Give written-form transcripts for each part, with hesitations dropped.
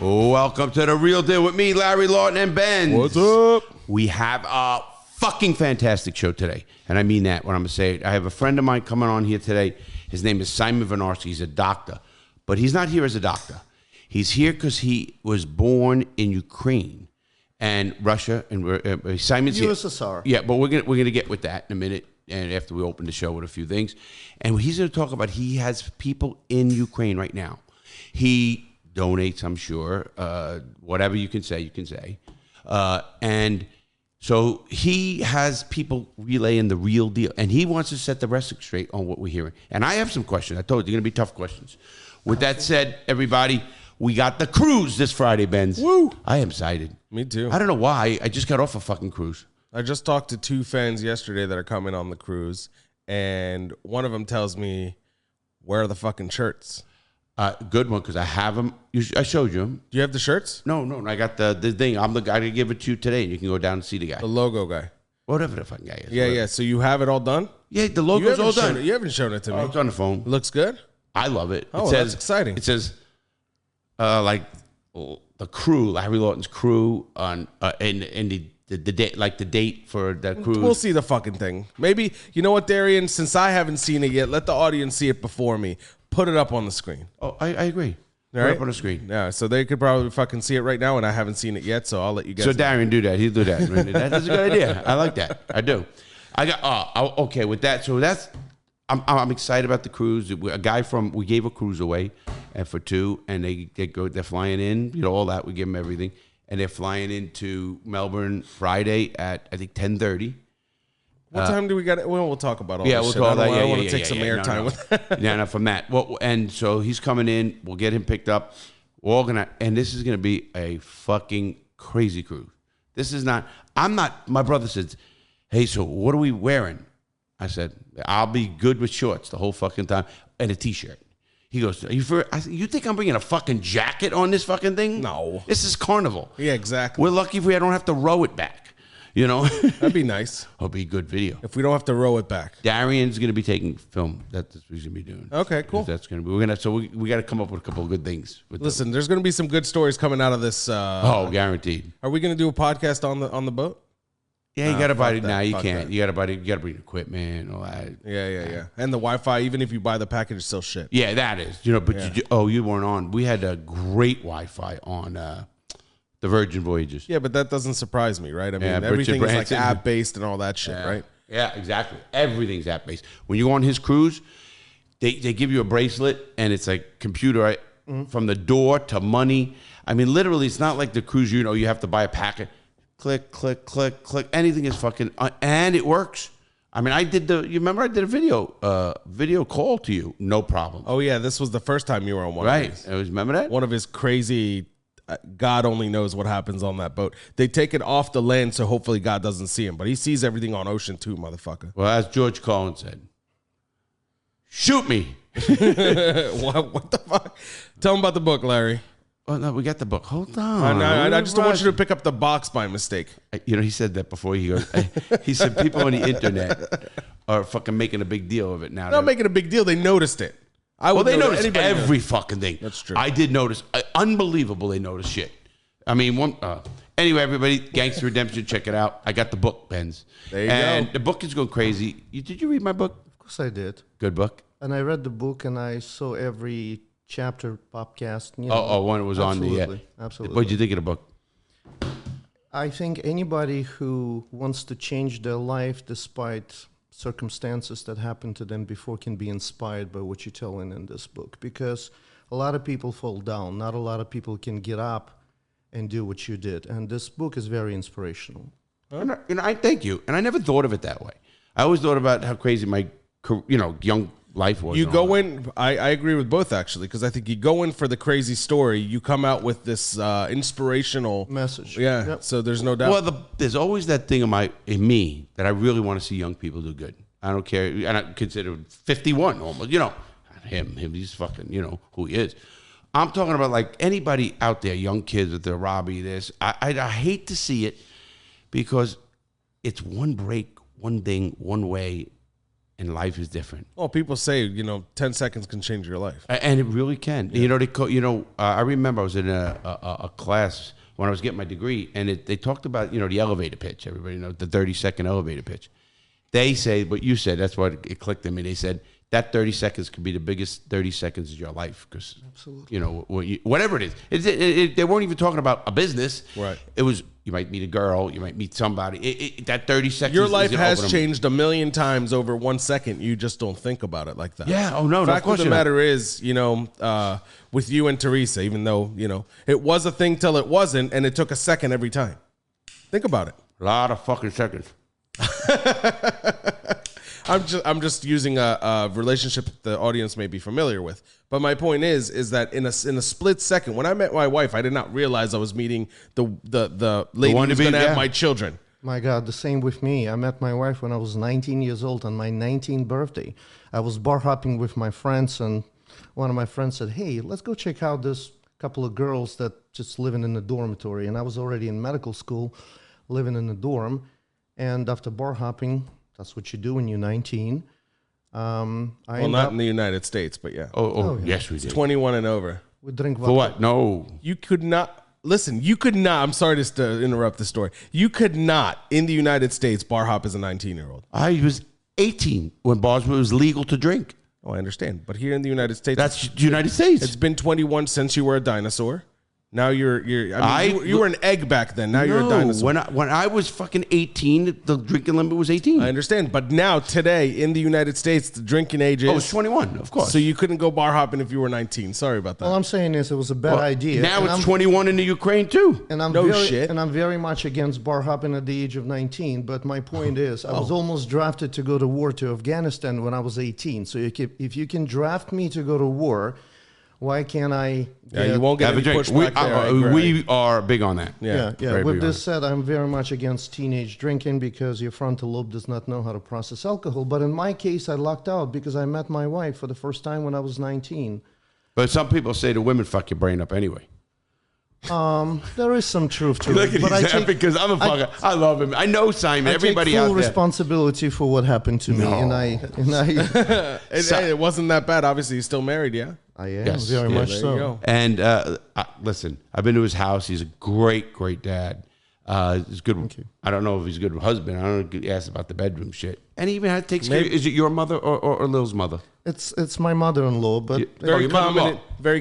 Welcome to The Real Deal with me, Larry, Lawton, and Benz. What's up? We have a fucking fantastic show today. And I mean that when I'm going to say it. I have a friend of mine coming on here today. His name is Simon Vanarski. He's a doctor. But he's not here as a doctor. He's here because he was born in Ukraine and Russia. And Simon's here. USSR. Yeah, but we're gonna get with that in a minute. And after we open the show with a few things. And he's going to talk about he has people in Ukraine right now. He donates, I'm sure. Whatever you can say, you can say. And so he has people relaying the real deal. And he wants to set the record straight on what we're hearing. And I have some questions. I told you, they're going to be tough questions. With that said, everybody, we got the cruise this Friday, Benz. Woo! I am excited. Me too. I don't know why. I just got off a fucking cruise. I just talked to two fans yesterday that are coming on the cruise, and one of them tells me, where are the fucking shirts? Good one, because I have them. I showed you them. Do you have the shirts? No. I got the thing. I'm the guy to give it to you today, and you can go down and see the guy. The logo guy. Whatever the fucking guy is. Yeah. So you have it all done? Yeah, the logo's all done. You haven't shown it to me. It's on the phone. It looks good? I love it. Oh, it says, that's exciting. It says, like, the crew, Larry Lawton's crew, on and the date, like the date for that cruise. We'll see the fucking thing. Maybe, you know what, Darian? Since I haven't seen it yet, let the audience see it before me. Put it up on the screen. Oh, I agree. Put it up on the screen. Yeah, so they could probably fucking see it right now, and I haven't seen it yet, so I'll let you guys So know. Darian, do that. He'll do that. That's a good idea. I like that. I do. I got okay with that. So that's I'm excited about the cruise. A guy we gave a cruise away, and for two, and they're flying in, you know, all that. We give them everything, and they're flying into Melbourne Friday at I think 10:30. What time do we got? Well, we'll talk about all yeah, this we'll talk about that. I want to take some airtime with that. Yeah, no, from that. Well, and so he's coming in. We'll get him picked up. We're all gonna, and this is gonna be a fucking crazy cruise. This is not. I'm not. My brother says, "Hey, so what are we wearing?" I said, "I'll be good with shorts the whole fucking time and a t-shirt." He goes, "Are you for?" I said, "You think I'm bringing a fucking jacket on this fucking thing? No. This is Carnival. Yeah, exactly. We're lucky if we don't have to row it back. You know, That'd be nice. It'll be good video. If we don't have to row it back. Darian's going to be taking film. That's what he's going to be doing. Okay, cool. That's going to be. We're gonna. So we got to come up with a couple of good things. Listen, there's going to be some good stories coming out of this. Guaranteed. Are we going to do a podcast on the boat? Yeah, you got to buy it now. You fuck can't. that. You got to buy. You got to bring equipment. All that. Yeah. And the Wi-Fi, even if you buy the package, it's still shit. Yeah, that is. You know, but you weren't on. We had a great Wi-Fi on the Virgin Voyages. Yeah, but that doesn't surprise me, right? I mean, Richard everything is like Branson. app-based and all that shit, right? Yeah, exactly. Everything's app-based. When you go on his cruise, they give you a bracelet, and it's like computer from the door to money. I mean, literally, it's not like the cruise, you know, you have to buy a packet. Click, click, click, click. Anything is fucking, and it works. I mean, you remember I did a video call to you. No problem. Oh, yeah, this was the first time you were on one right. of these. Remember that? One of his crazy, God only knows what happens on that boat. They take it off the land, so hopefully God doesn't see him. But he sees everything on ocean too, motherfucker. Well, as George Carlin said, shoot me. What the fuck? Tell him about the book, Larry. Oh, no, we got the book. Hold on. I just don't want you to pick up the box by mistake. You know, he said that before. He goes, he said people on the internet are fucking making a big deal of it now. They're not making a big deal. They noticed it. They noticed every fucking thing. That's true. I did notice. Unbelievable they noticed shit. I mean, anyway, everybody, Gangster Redemption, check it out. I got the book, Benz. There you and go. The book is going crazy. Did you read my book? Of course I did. Good book. And I read the book and I saw every chapter podcast. You know, when it was absolutely, on the... Absolutely. What did you think of the book? I think anybody who wants to change their life despite circumstances that happened to them before can be inspired by what you're telling in this book, because a lot of people fall down. Not a lot of people can get up and do what you did. And this book is very inspirational. And I thank you. And I never thought of it that way. I always thought about how crazy my, young life was. You go in, I agree with both, actually, because I think you go in for the crazy story, you come out with this inspirational message. Yeah, yep. So there's no doubt. Well, there's always that thing in me that I really want to see young people do good. I don't care. And I consider 51 almost, him, he's fucking, who he is. I'm talking about like anybody out there, young kids with their Robbie, this. I hate to see it because it's one break, one thing, one way, and life is different. Well, people say 10 seconds can change your life. And it really can. Yeah. I remember I was in a class when I was getting my degree, and they talked about, the elevator pitch. Everybody knows the 30-second elevator pitch. They say what you said. That's what it clicked in me. They said that 30 seconds could be the biggest 30 seconds of your life because, whatever it is. They weren't even talking about a business. Right. It was, you might meet a girl, you might meet somebody. That 30 seconds. Your life has changed a million times over 1 second. You just don't think about it like that. Yeah. Oh, no. Fact of the matter is, with you and Teresa, even though, it was a thing till it wasn't, and it took a second every time. Think about it. A lot of fucking seconds. I'm just using a relationship the audience may be familiar with. But my point is that in a split second, when I met my wife, I did not realize I was meeting the lady who's going to have my children. My God, the same with me. I met my wife when I was 19 years old on my 19th birthday. I was bar hopping with my friends, and one of my friends said, "Hey, let's go check out this couple of girls that just living in the dormitory." And I was already in medical school, living in the dorm. And after bar hopping, that's what you do when you're 19. Not in the United States, but yeah. Oh, yes, we did. 21 and over. We drink vodka. For what? No. You could not, listen, I'm sorry to interrupt the story. You could not, in the United States, bar hop as a 19-year-old. I was 18 when bars was legal to drink. Oh, I understand. But here in the United States. That's the United States. It's been 21 since you were a dinosaur. Now you were an egg back then. Now you're a dinosaur. When I was fucking 18, the drinking limit was 18. I understand. But now, today, in the United States, the drinking age is... Oh, it's 21, of course. So you couldn't go bar hopping if you were 19. Sorry about that. All I'm saying is it was a bad idea. Now it's 21 in the Ukraine, too. And I'm very much against bar hopping at the age of 19. But my point is, I was almost drafted to go to war to Afghanistan when I was 18. So if you can draft me to go to war... Why can't I? You won't get any pushback there. We are big on that. Yeah. With this said, I'm very much against teenage drinking because your frontal lobe does not know how to process alcohol. But in my case, I lucked out because I met my wife for the first time when I was 19. But some people say the women fuck your brain up anyway. There is some truth to Look it. But because I'm a fucker. I love him. I know Simon. Everybody take out full there. responsibility for what happened to me, and I it wasn't that bad. Obviously, he's still married, yeah? I am very much so. And listen, I've been to his house. He's a great, great dad. He's good. Thank you. I don't know if he's a good husband. I don't know if he asked about the bedroom shit. And he even had to take care. Is it your mother or Lil's mother? It's my mother-in-law, but very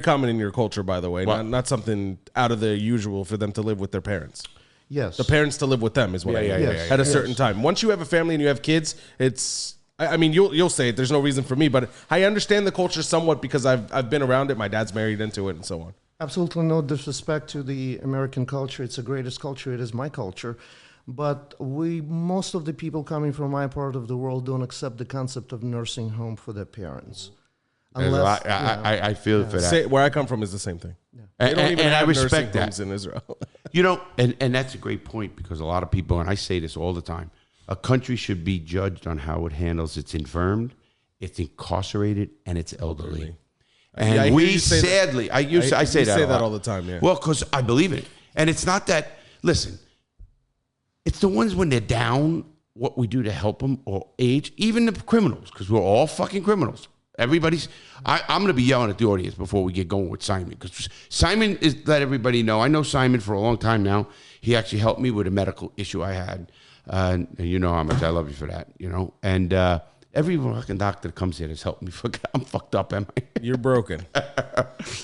common in your culture, by the way. Not something out of the usual for them to live with their parents. Yes, the parents to live with them is what I mean. At a certain time. Once you have a family and you have kids, it's. I mean, you'll say it. There's no reason for me, but I understand the culture somewhat because I've been around it. My dad's married into it, and so on. Absolutely no disrespect to the American culture. It's the greatest culture. It is my culture. But most of the people coming from my part of the world don't accept the concept of nursing home for their parents. Unless, I feel for that. Where I come from is the same thing. Yeah. They don't even have I respect nursing homes in Israel. And that's a great point because a lot of people, and I say this all the time, a country should be judged on how it handles its infirmed, its incarcerated, and its elderly. And we sadly, I say that all the time. Yeah. Well, because I believe in it, and it's not that. Listen, it's the ones when they're down. What we do to help them or age, even the criminals, because we're all fucking criminals. Everybody's. I'm going to be yelling at the audience before we get going with Simon because Simon is let everybody know. I know Simon for a long time now. He actually helped me with a medical issue I had. And you know how much I love you for that, And every fucking doctor that comes here has helped me. I'm fucked up, am I? You're broken,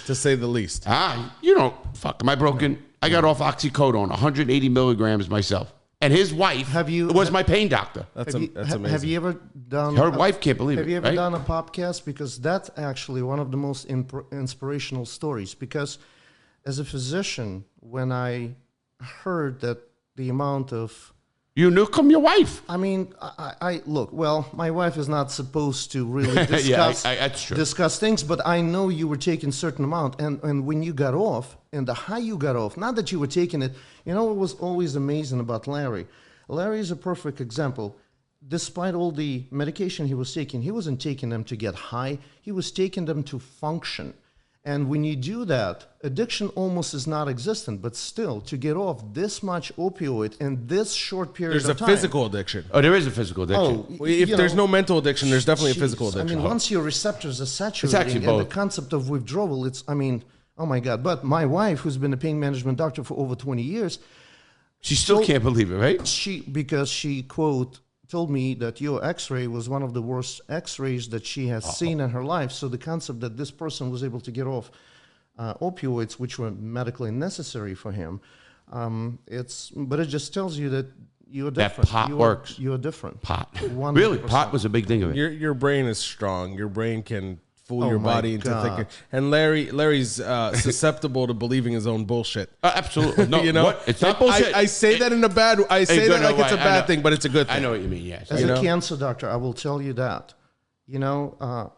to say the least. Fuck, am I broken? I got off oxycodone, 180 milligrams myself. And his wife was my pain doctor. That's amazing. Have you ever done... Her wife can't believe it, Have you ever done a podcast? Because that's actually one of the most inspirational stories. Because as a physician, when I heard that the amount of... You knew your wife. I mean, I look, well, my wife is not supposed to really discuss things, but I know you were taking a certain amount. And when you got off, and the how you got off, not that you were taking it, what was always amazing about Larry? Larry is a perfect example. Despite all the medication he was taking, he wasn't taking them to get high. He was taking them to function. And when you do that, addiction almost is not existent, but still, to get off this much opioid in this short period There's of a time. physical addiction. Oh, there is a physical addiction. Well, if there's no mental addiction, there's definitely a physical Jeez. addiction. I mean, once your receptors are saturating, actually and both. the concept of withdrawal, it's, I mean, oh my God. But my wife, who's been a pain management doctor for over 20 years, She still can't believe it, right? because she, quote, told me that your x-ray was one of the worst x-rays that she has seen in her life. So the concept that this person was able to get off opioids, which were medically necessary for him, but it just tells you that you're different. That pot works. You're different. Pot. 100%. Really, pot was a big thing of it. Your brain is strong. Your brain can fool Oh your my body into God. thinking. And Larry's susceptible to believing his own bullshit. Absolutely. No, You know, what? It's not bullshit. I say that in a bad. I say that no, like it's a I bad know. thing, but it's a good thing. I know what you mean, yes. As You a know? cancer doctor, I will tell you that, you know,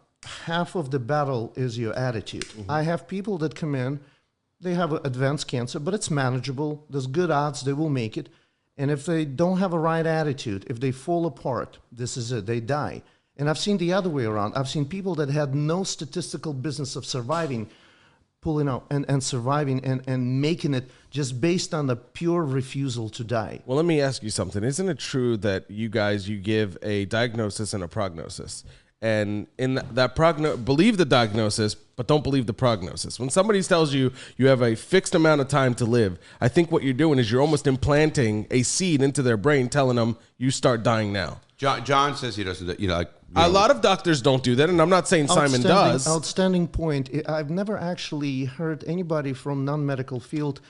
half of the battle is your attitude. I have people that come in, they have advanced cancer, but it's manageable. There's good odds they will make it. And if they don't have a right attitude, if they fall apart, this is it, they die. And I've seen the other way around. I've seen people that had no statistical business of surviving, pulling out and surviving and making it just based on the pure refusal to die. Well, let me ask you something. Isn't it true that you give a diagnosis and a prognosis? And in that believe the diagnosis, but don't believe the prognosis. When somebody tells you you have a fixed amount of time to live, I think what you're doing is you're almost implanting a seed into their brain, telling them you start dying now. John says he doesn't, A lot of doctors don't do that, and I'm not saying Simon does. Outstanding point. I've never actually heard anybody from non-medical field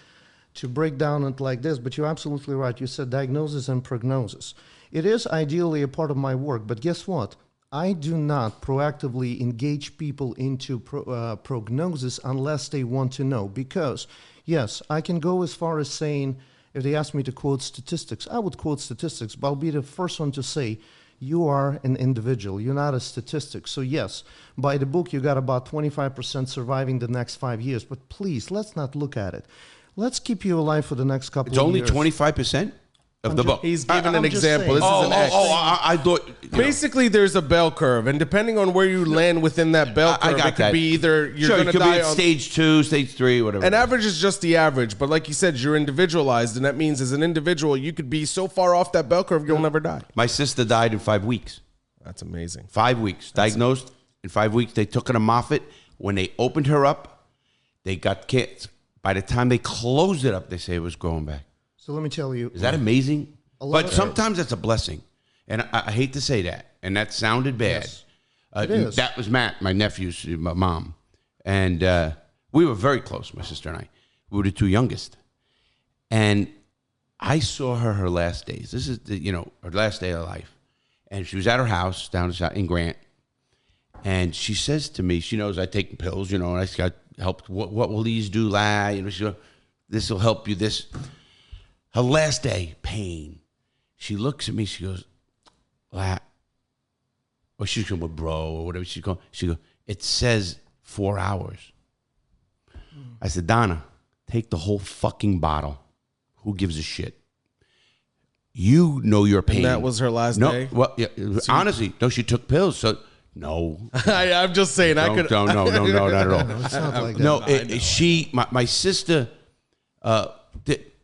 to break down it like this, but you're absolutely right. You said diagnosis and prognosis. It is ideally a part of my work, but guess what? I do not proactively engage people into prognosis unless they want to know. Because, yes, I can go as far as saying, if they ask me to quote statistics, I would quote statistics, but I'll be the first one to say, you are an individual. You're not a statistic. So, yes, by the book, you got about 25% surviving the next 5 years. But please, let's not look at it. Let's keep you alive for the next couple It's of only years. 25% of the book. He's given an I'm just example. This saying. is an X. I thought. Basically, there's a bell curve, and depending on where you land within that bell I curve, got it could that. be either you're Sure, going it to could be die at on stage 2, stage 3, whatever. An average is just the average, but like you said, you're individualized, and that means as an individual, you could be so far off that bell curve, you'll never die. My sister died in 5 weeks. That's amazing. 5 weeks. Diagnosed in 5 weeks. They took her to Moffitt. When they opened her up, they got kids. By the time they closed it up, they say it was growing back. So let me tell you. Is that amazing? lot But of- sometimes that's a blessing. And I hate to say that. And that sounded bad. Yes, it is. That was Matt, my nephew's my mom. And we were very close, my sister and I. We were the two youngest. And I saw her last days. This is, her last day of life. And she was at her house down in Grant. And she says to me, she knows I take pills, and I got help. What will these do, lad? She goes, this will help you. This. Her last day, pain. She looks at me. She goes, lad. Or she's going with bro or whatever she's going. She goes, it says 4 hours. I said, Donna, take the whole fucking bottle. Who gives a shit? You know your pain. And that was her last no, day? Well, yeah, honestly, no, she took pills. So, no. I'm just saying, I could. No, not at all. No, it's not like that. No, my sister,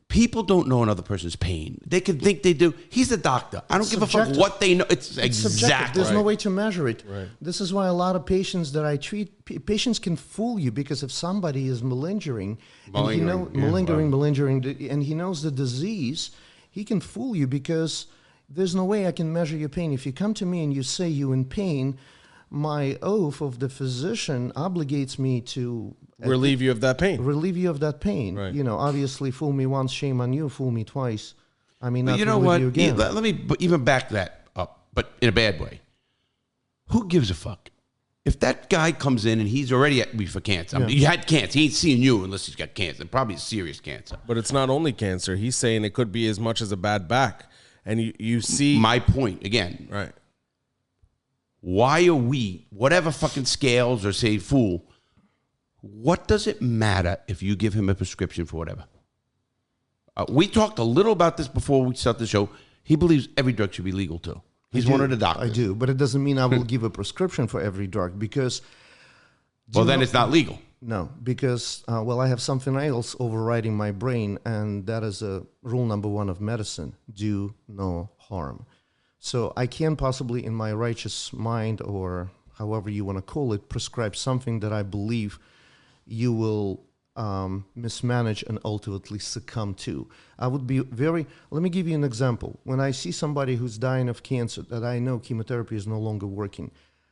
people don't know another person's pain. They can think they do. He's a doctor. I don't give a fuck subjective. what they know. It's Subjective. exactly. There's no way to measure it. Right. This is why a lot of patients that I treat, patients can fool you because if somebody is malingering, and and he knows the disease, he can fool you because there's no way I can measure your pain. If you come to me and you say you're in pain, my oath of the physician obligates me to Relieve you of that pain. relieve you of that pain. Right. Obviously, fool me once, shame on you. Fool me twice. I mean, But not you know relieve what? you again. Let me even back that up, but in a bad way. Who gives a fuck? If that guy comes in and he's already at me for cancer, I mean, you had cancer. He ain't seeing you unless he's got cancer, probably serious cancer. But it's not only cancer. He's saying it could be as much as a bad back. And you see. My point, again, Right. why are we, whatever fucking scales or say fool, what does it matter if you give him a prescription for whatever? We talked a little about this before we start the show. He believes every drug should be legal too. He's one of the doctors. I do, but it doesn't mean I will give a prescription for every drug because. Well, then it's not legal. No, because, I have something else overriding my brain, and that is rule number 1 of medicine: do no harm. So I can't possibly, in my righteous mind, or however you want to call it, prescribe something that I believe you will mismanage and ultimately succumb to. I would be let me give you an example. When I see somebody who's dying of cancer that I know chemotherapy is no longer working,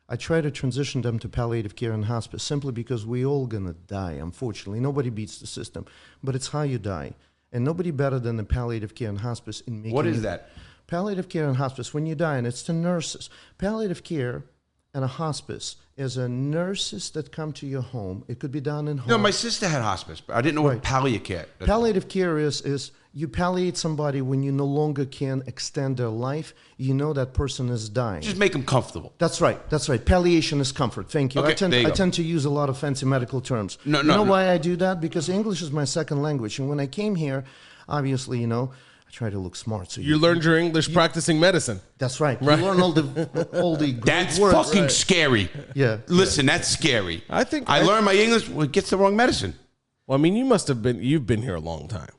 I try to transition them to palliative care and hospice simply because we all gonna die, unfortunately. Nobody beats the system, but it's how you die. And nobody better than the palliative care and hospice in making What is that? Palliative care and hospice, when you die, and it's the nurses. Palliative care and a hospice is a nurses that come to your home. It could be done in home. No, my sister had hospice, but I didn't know what palliative care. Palliative care is you palliate somebody when you no longer can extend their life. You know that person is dying. Just make them comfortable. That's right. Palliation is comfort. Thank you. Okay, I tend to use a lot of fancy medical terms. No, you know why I do that? Because English is my second language. And when I came here, obviously, I try to look smart. So you learned your English practicing medicine. That's right. You learn all the great That's words. fucking scary. Yeah. Listen, that's scary. I think I learned my English. Well, it gets the wrong medicine. Well, I mean, you've been here a long time.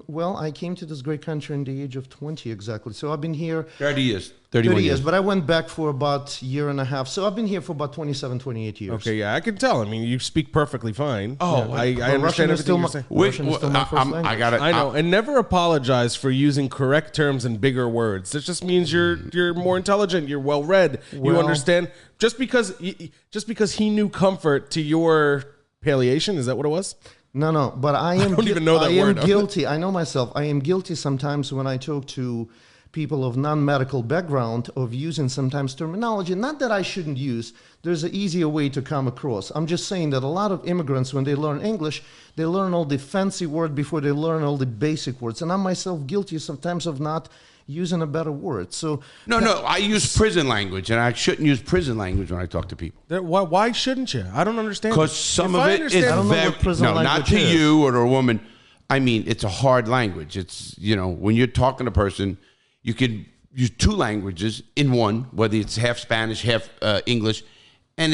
Well, I came to this great country in the age of 20 exactly. So I've been here 30 years. 31 years. But I went back for about a year and a half. So I've been here for about 27, 28 years. Okay, yeah, I can tell. I mean, you speak perfectly fine. Oh, I understand everything you're saying. Russian is still my first language. I know, and never apologize for using correct terms and bigger words. That just means you're more intelligent, you're well read, you understand. Just because he knew comfort to your palliation, is that what it was? No, but I don't even know that word. I am guilty. I know myself. I am guilty sometimes when I talk to people of non-medical background of using sometimes terminology. Not that I shouldn't use. There's an easier way to come across. I'm just saying that a lot of immigrants, when they learn English, they learn all the fancy word before they learn all the basic words. And I'm myself guilty sometimes of not using a better word. So No, I use prison language, and I shouldn't use prison language when I talk to people. Why shouldn't you? I don't understand. Because some of it is I don't know very, what prison not language to is. you or to a woman. I mean, it's a hard language. It's, when you're talking to a person, you can use 2 languages in one, whether it's half Spanish, half English, and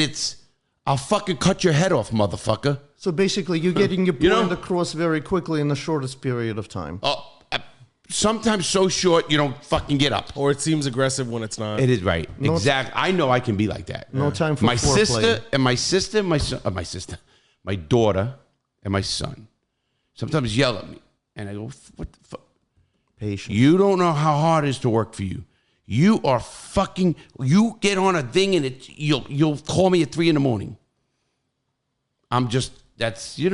I'll fucking cut your head off, motherfucker. So basically, you're getting your point across very quickly in the shortest period of time. Sometimes so short you don't fucking get up. Or it seems aggressive when it's not. It is right. Exactly. I know I can be like that. No time for my foreplay. sister, my daughter, and my son sometimes yell at me, and I go, "What the fuck? Patience. You don't know how hard it is to work for you. You are fucking. You get on a thing and you'll call me at 3 a.m. I'm just. That's it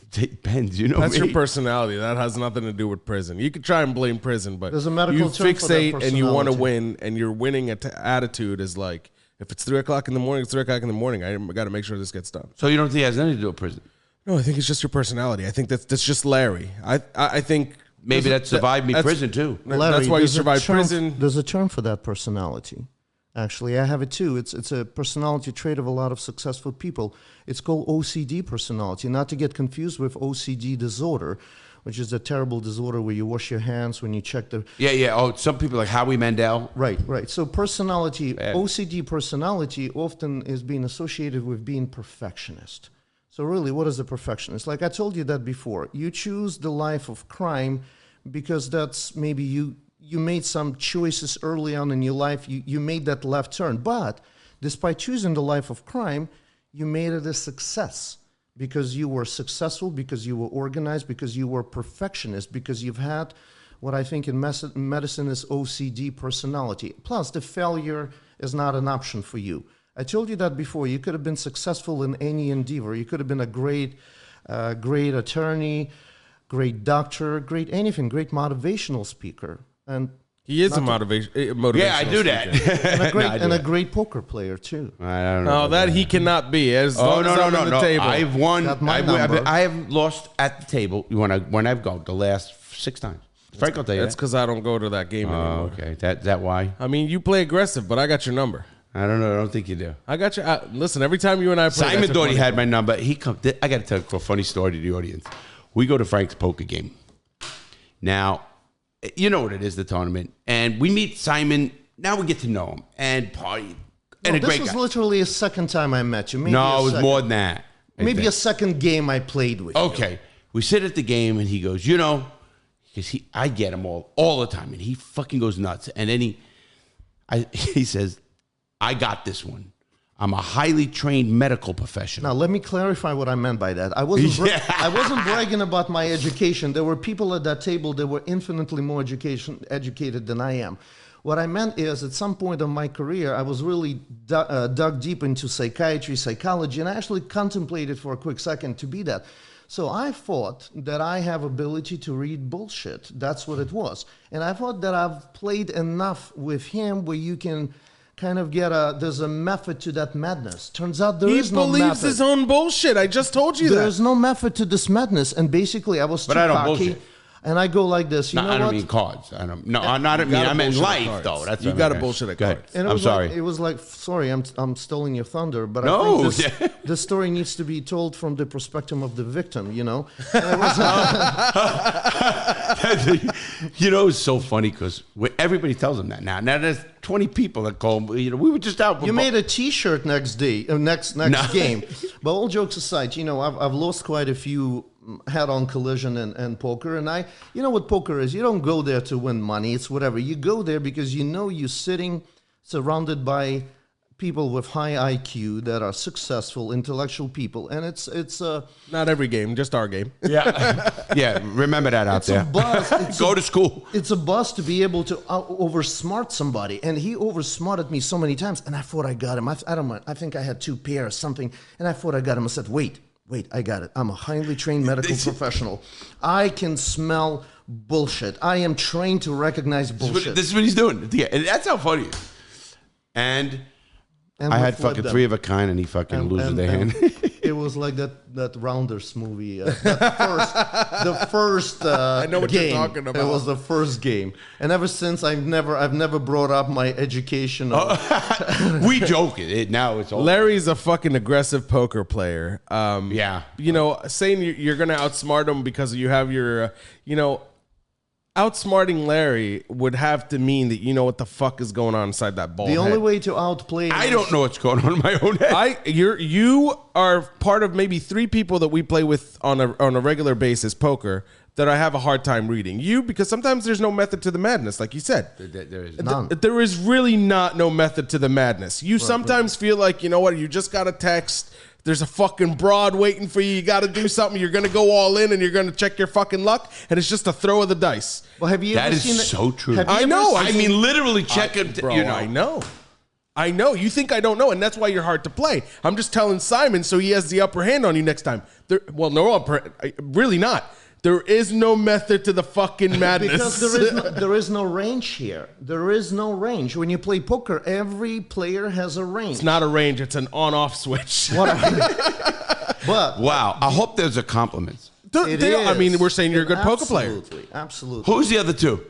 depends. That's your personality. That has nothing to do with prison. You could try and blame prison, but there's a medical you term for that fixate and you want to personality. win, and your winning attitude is like, if it's 3 o'clock in the morning, it's 3 o'clock in the morning. I got to make sure this gets done. So you don't think it has anything to do with prison? No, I think it's just your personality. I think that's just Larry. I think maybe that survived me prison too. Larry, that's why you there's a survived term- prison. There's a term for that personality. Actually, I have it too. It's a personality trait of a lot of successful people. It's called OCD personality, not to get confused with OCD disorder, which is a terrible disorder where you wash your hands when you check the... Yeah. Oh, some people like Howie Mandel. Right. So personality, OCD personality often is being associated with being perfectionist. So really, what is a perfectionist? Like I told you that before. You choose the life of crime because that's maybe you made some choices early on in your life. You made that left turn. But despite choosing the life of crime, you made it a success because you were successful, because you were organized, because you were perfectionist, because you've had what I think in medicine is OCD personality. Plus, the failure is not an option for you. I told you that before. You could have been successful in any endeavor. You could have been a great attorney, great doctor, great anything, great motivational speaker. And he is a motivational. Yeah, I do that. And a great poker player too. I don't know. No, that he cannot be. As long as I'm on the table. I've won. Got my number. I have lost at the table when I've gone the last 6 times. Frank will tell you That's because I don't go to that game anymore. Okay, that why? I mean, you play aggressive, but I got your number. I don't know. I don't think you do. I got your. Listen, every time you and I play, Simon thought he had my number. He come. I got to tell you a funny story to the audience. We go to Frank's poker game. Now, you know what it is, the tournament, and we meet Simon. Now we get to know him and party. And This was literally a second time I met you. Maybe No, it was second. more than that. Maybe a second game I played with. Okay. We sit at the game, and he goes, because I get him all the time, and he fucking goes nuts. And then he says, I got this one. I'm a highly trained medical professional. Now, let me clarify what I meant by that. I wasn't bragging about my education. There were people at that table that were infinitely more educated than I am. What I meant is, at some point in my career, I was really dug deep into psychiatry, psychology, and I actually contemplated for a quick second to be that. So I thought that I have ability to read bullshit. That's what it was. And I thought that I've played enough with him where you can kind of there's a method to that madness. Turns out there is no method. He believes his own bullshit. I just told you that. There's no method to this madness. And basically, I was too cocky. Bullshit. And I go like this. I don't mean cards. I meant life, though. That's you got to bullshit at cards. I'm sorry. It was like, sorry, I'm stealing your thunder, but I think this story needs to be told from the perspective of the victim. It's so funny because everybody tells him that now. Now there's 20 people that call him. We were just out. You made a T-shirt next game. But all jokes aside, I've lost quite a few head-on collision and poker, and what poker is. You don't go there to win money. It's whatever. You go there because you're sitting surrounded by people with high IQ that are successful, intellectual people, and it's not every game, just our game. Yeah, remember that out there. Go to school. It's a buzz to be able to oversmart somebody, and he oversmarted me so many times, and I thought I got him. I don't know. I think I had 2 pairs or something, and I thought I got him. I said, Wait, I got it. I'm a highly trained medical professional. I can smell bullshit. I am trained to recognize bullshit. This is what he's doing. Yeah, and that's how funny it is. And I had fucking 3 of a kind, and he fucking loses their hand. It was like that Rounders movie. The first I know what game. You're talking about. It was the first game, and ever since I've never brought up my education. We joke it. Now it's all. Larry's a fucking aggressive poker player. Yeah. Saying you're gonna outsmart him because you have your, outsmarting Larry would have to mean that you know what the fuck is going on inside that ball. The only way to outplay. I don't know what's going on in my own head. You are part of maybe 3 people that we play with on a regular basis poker that I have a hard time reading. Because sometimes there's no method to the madness, like you said. There is none. There is really no method to the madness. You sometimes feel like, you just got a text. There's a fucking broad waiting for you. You got to do something. You're going to go all in, and you're going to check your fucking luck, and it's just a throw of the dice. Well, have you ever seen that is so true. I know. I mean, literally check it. Bro, I know. You think I don't know, and that's why you're hard to play. I'm just telling Simon so he has the upper hand on you next time. Really not. There is no method to the fucking madness. Because there is no range here. There is no range. When you play poker, every player has a range. It's not a range. It's an on-off switch. But wow. I hope there's a compliment. I mean, we're saying you're a good poker player. Absolutely. Who's the other 2?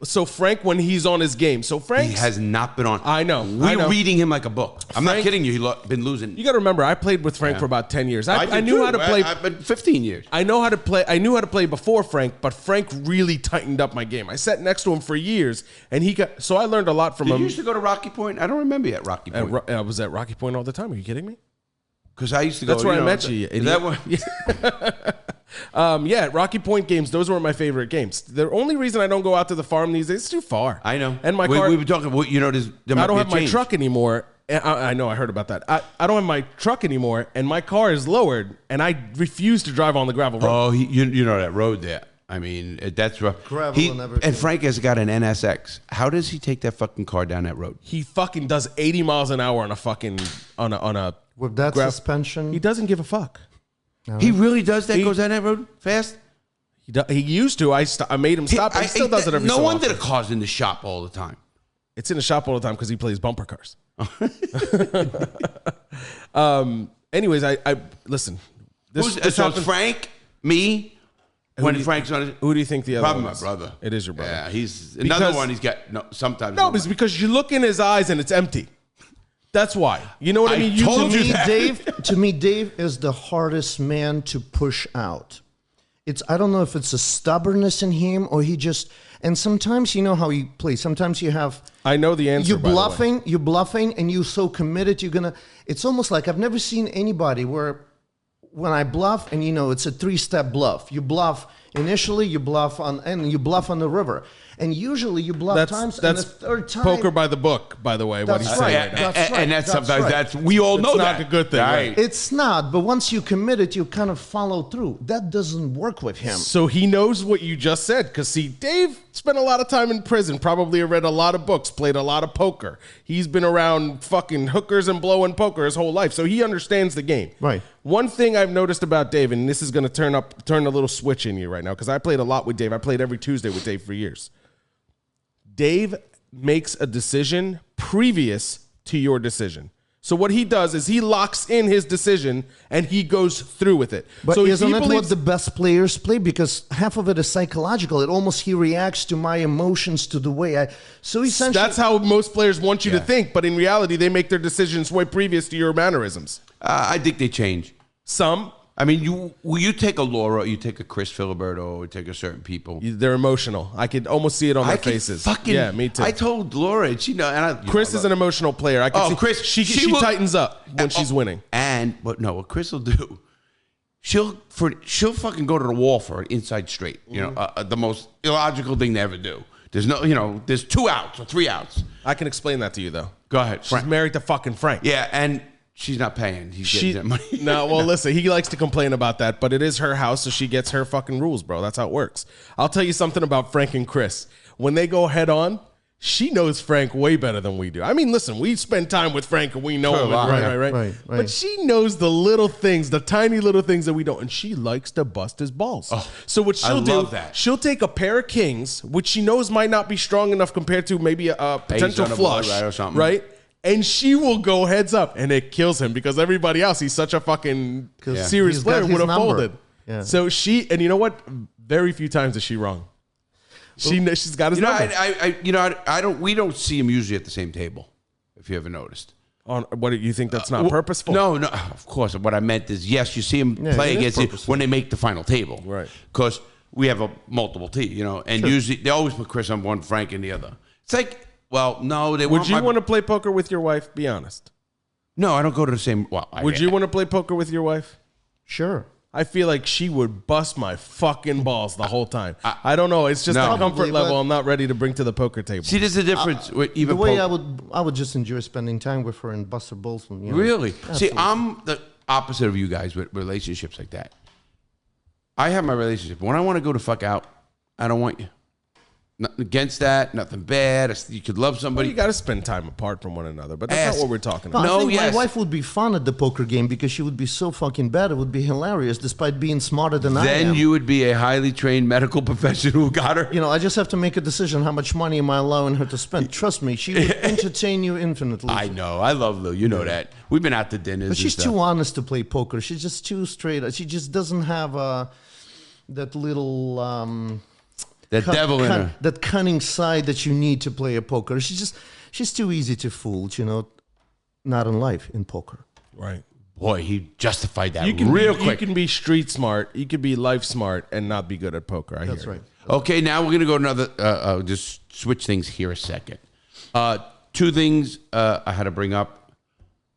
So Frank, when he's on his game. So Frank has not been on. I know. We're reading him like a book. I'm not kidding you. He's been losing. You got to remember, I played with Frank for about 10 years. I knew how to play. I've been 15 years. I know how to play. I knew how to play before Frank, but Frank really tightened up my game. I sat next to him for years, and so I learned a lot from him. You used to go to Rocky Point? I don't remember you at Rocky Point. I was at Rocky Point all the time. Are you kidding me? Because I used to go. That's where I met you. Is that one? Rocky Point games. Those were my favorite games. The only reason I don't go out to the farm these days, it's too far. I know. And my car. We were talking. I don't have my truck anymore. I know. I heard about that. I don't have my truck anymore, and my car is lowered, and I refuse to drive on the gravel road. Oh, you know that road there. I mean, that's rough. And Frank has got an NSX. How does he take that fucking car down that road? He fucking does 80 miles an hour on a fucking on a with that suspension. He doesn't give a fuck. No. He really does that? Goes down that road fast? He used to. I made him stop. He still does it every so often. No wonder the car's in the shop all the time. It's in the shop all the time because he plays bumper cars. Anyways, I listen. So it's Frank, me. When Frank's on it, who do you think the other one is? Probably my brother. It is your brother. Yeah, he's another one. He's got sometimes. No, it's because you look in his eyes and it's empty. That's why. You know what I mean? To me, Dave is the hardest man to push out. I don't know if it's a stubbornness in him or he just. And sometimes you know how he plays. Sometimes you have. I know the answer. You're bluffing, and you're so committed. You're gonna. It's almost like I've never seen anybody where when I bluff, and it's a 3-step bluff. You bluff initially, you bluff on the river. And usually you bluff times, and the third time... poker by the book, by the way, what he's saying right now. And that's sometimes we all know that's not a good thing. Right? It's not, but once you commit it, you kind of follow through. That doesn't work with him. So he knows what you just said, because see, Dave spent a lot of time in prison, probably read a lot of books, played a lot of poker. He's been around fucking hookers and blowing poker his whole life, so he understands the game. Right. One thing I've noticed about Dave, and this is going to turn a little switch in you right now, because I played a lot with Dave. I played every Tuesday with Dave for years. Dave makes a decision previous to your decision. So what he does is he locks in his decision and he goes through with it. But so isn't that what the best players play? Because half of it is psychological. He reacts to my emotions, to the way I... So essentially... That's how most players want you to think, but in reality, they make their decisions way previous to your mannerisms. I think they change. Some... I mean, you take a Laura, you take a Chris Filiberto, or take a certain people. They're emotional. I could almost see it on their faces. Yeah, me too. I told Laura, and she know. And Chris is an emotional player. I can see Chris, she tightens up when she's winning. And what Chris will do, she'll fucking go to the wall for an inside straight. The most illogical thing to ever do. There's there's 2 outs or 3 outs. I can explain that to you though. Go ahead. She's married to fucking Frank. Yeah, and she's not paying. He's getting that money. No, well, listen, he likes to complain about that, but it is her house, so she gets her fucking rules, bro. That's how it works. I'll tell you something about Frank and Chris. When they go head on, she knows Frank way better than we do. I mean, listen, we spend time with Frank and we know him, right? But she knows the little things, the tiny little things that we don't, and she likes to bust his balls. So what she'll do, she'll take a pair of kings, which she knows might not be strong enough compared to maybe a potential flush, or something, right? And she will go heads up, and it kills him because everybody else, he's such a fucking serious player, would have folded. Yeah. So and you know what? Very few times is she wrong. She's got his number. We don't see him usually at the same table. If you ever noticed. On what do you think that's not purposeful? No. Of course, what I meant is yes, you see him play against it when they make the final table, right? Because we have a multiple T, and usually they always put Chris on one, Frank in the other. It's like. Well, no, they would you want to play poker with your wife? Be honest. No, I don't go to the same. Well, would you want to play poker with your wife? Sure. I feel like she would bust my fucking balls the whole time. I don't know. It's just a comfort level I'm not ready to bring to the poker table. See, there's a difference. Even the way I would just enjoy spending time with her and bust her balls. Really? Absolutely. See, I'm the opposite of you guys with relationships like that. I have my relationship. When I want to go to fuck out, I don't want you. Nothing against that, nothing bad. You could love somebody. Well, you got to spend time apart from one another, but that's not what we're talking about. I think my wife would be fun at the poker game because she would be so fucking bad. It would be hilarious, despite being smarter than I am. Then you would be a highly trained medical professional who got her. I just have to make a decision. How much money am I allowing her to spend? Trust me, she would entertain you infinitely. I know. I love Lou. You know that. We've been out to dinners. But she's too honest to play poker. She's just too straight. She just doesn't have that little... that devil in her. That cunning side that you need to play a poker. She's too easy to fool, not in life, in poker. Right. Boy, he justified that real quick. You can be street smart, you could be life smart, and not be good at poker. That's right. Okay, now we're going to go another, just switch things here a second. 2 things I had to bring up.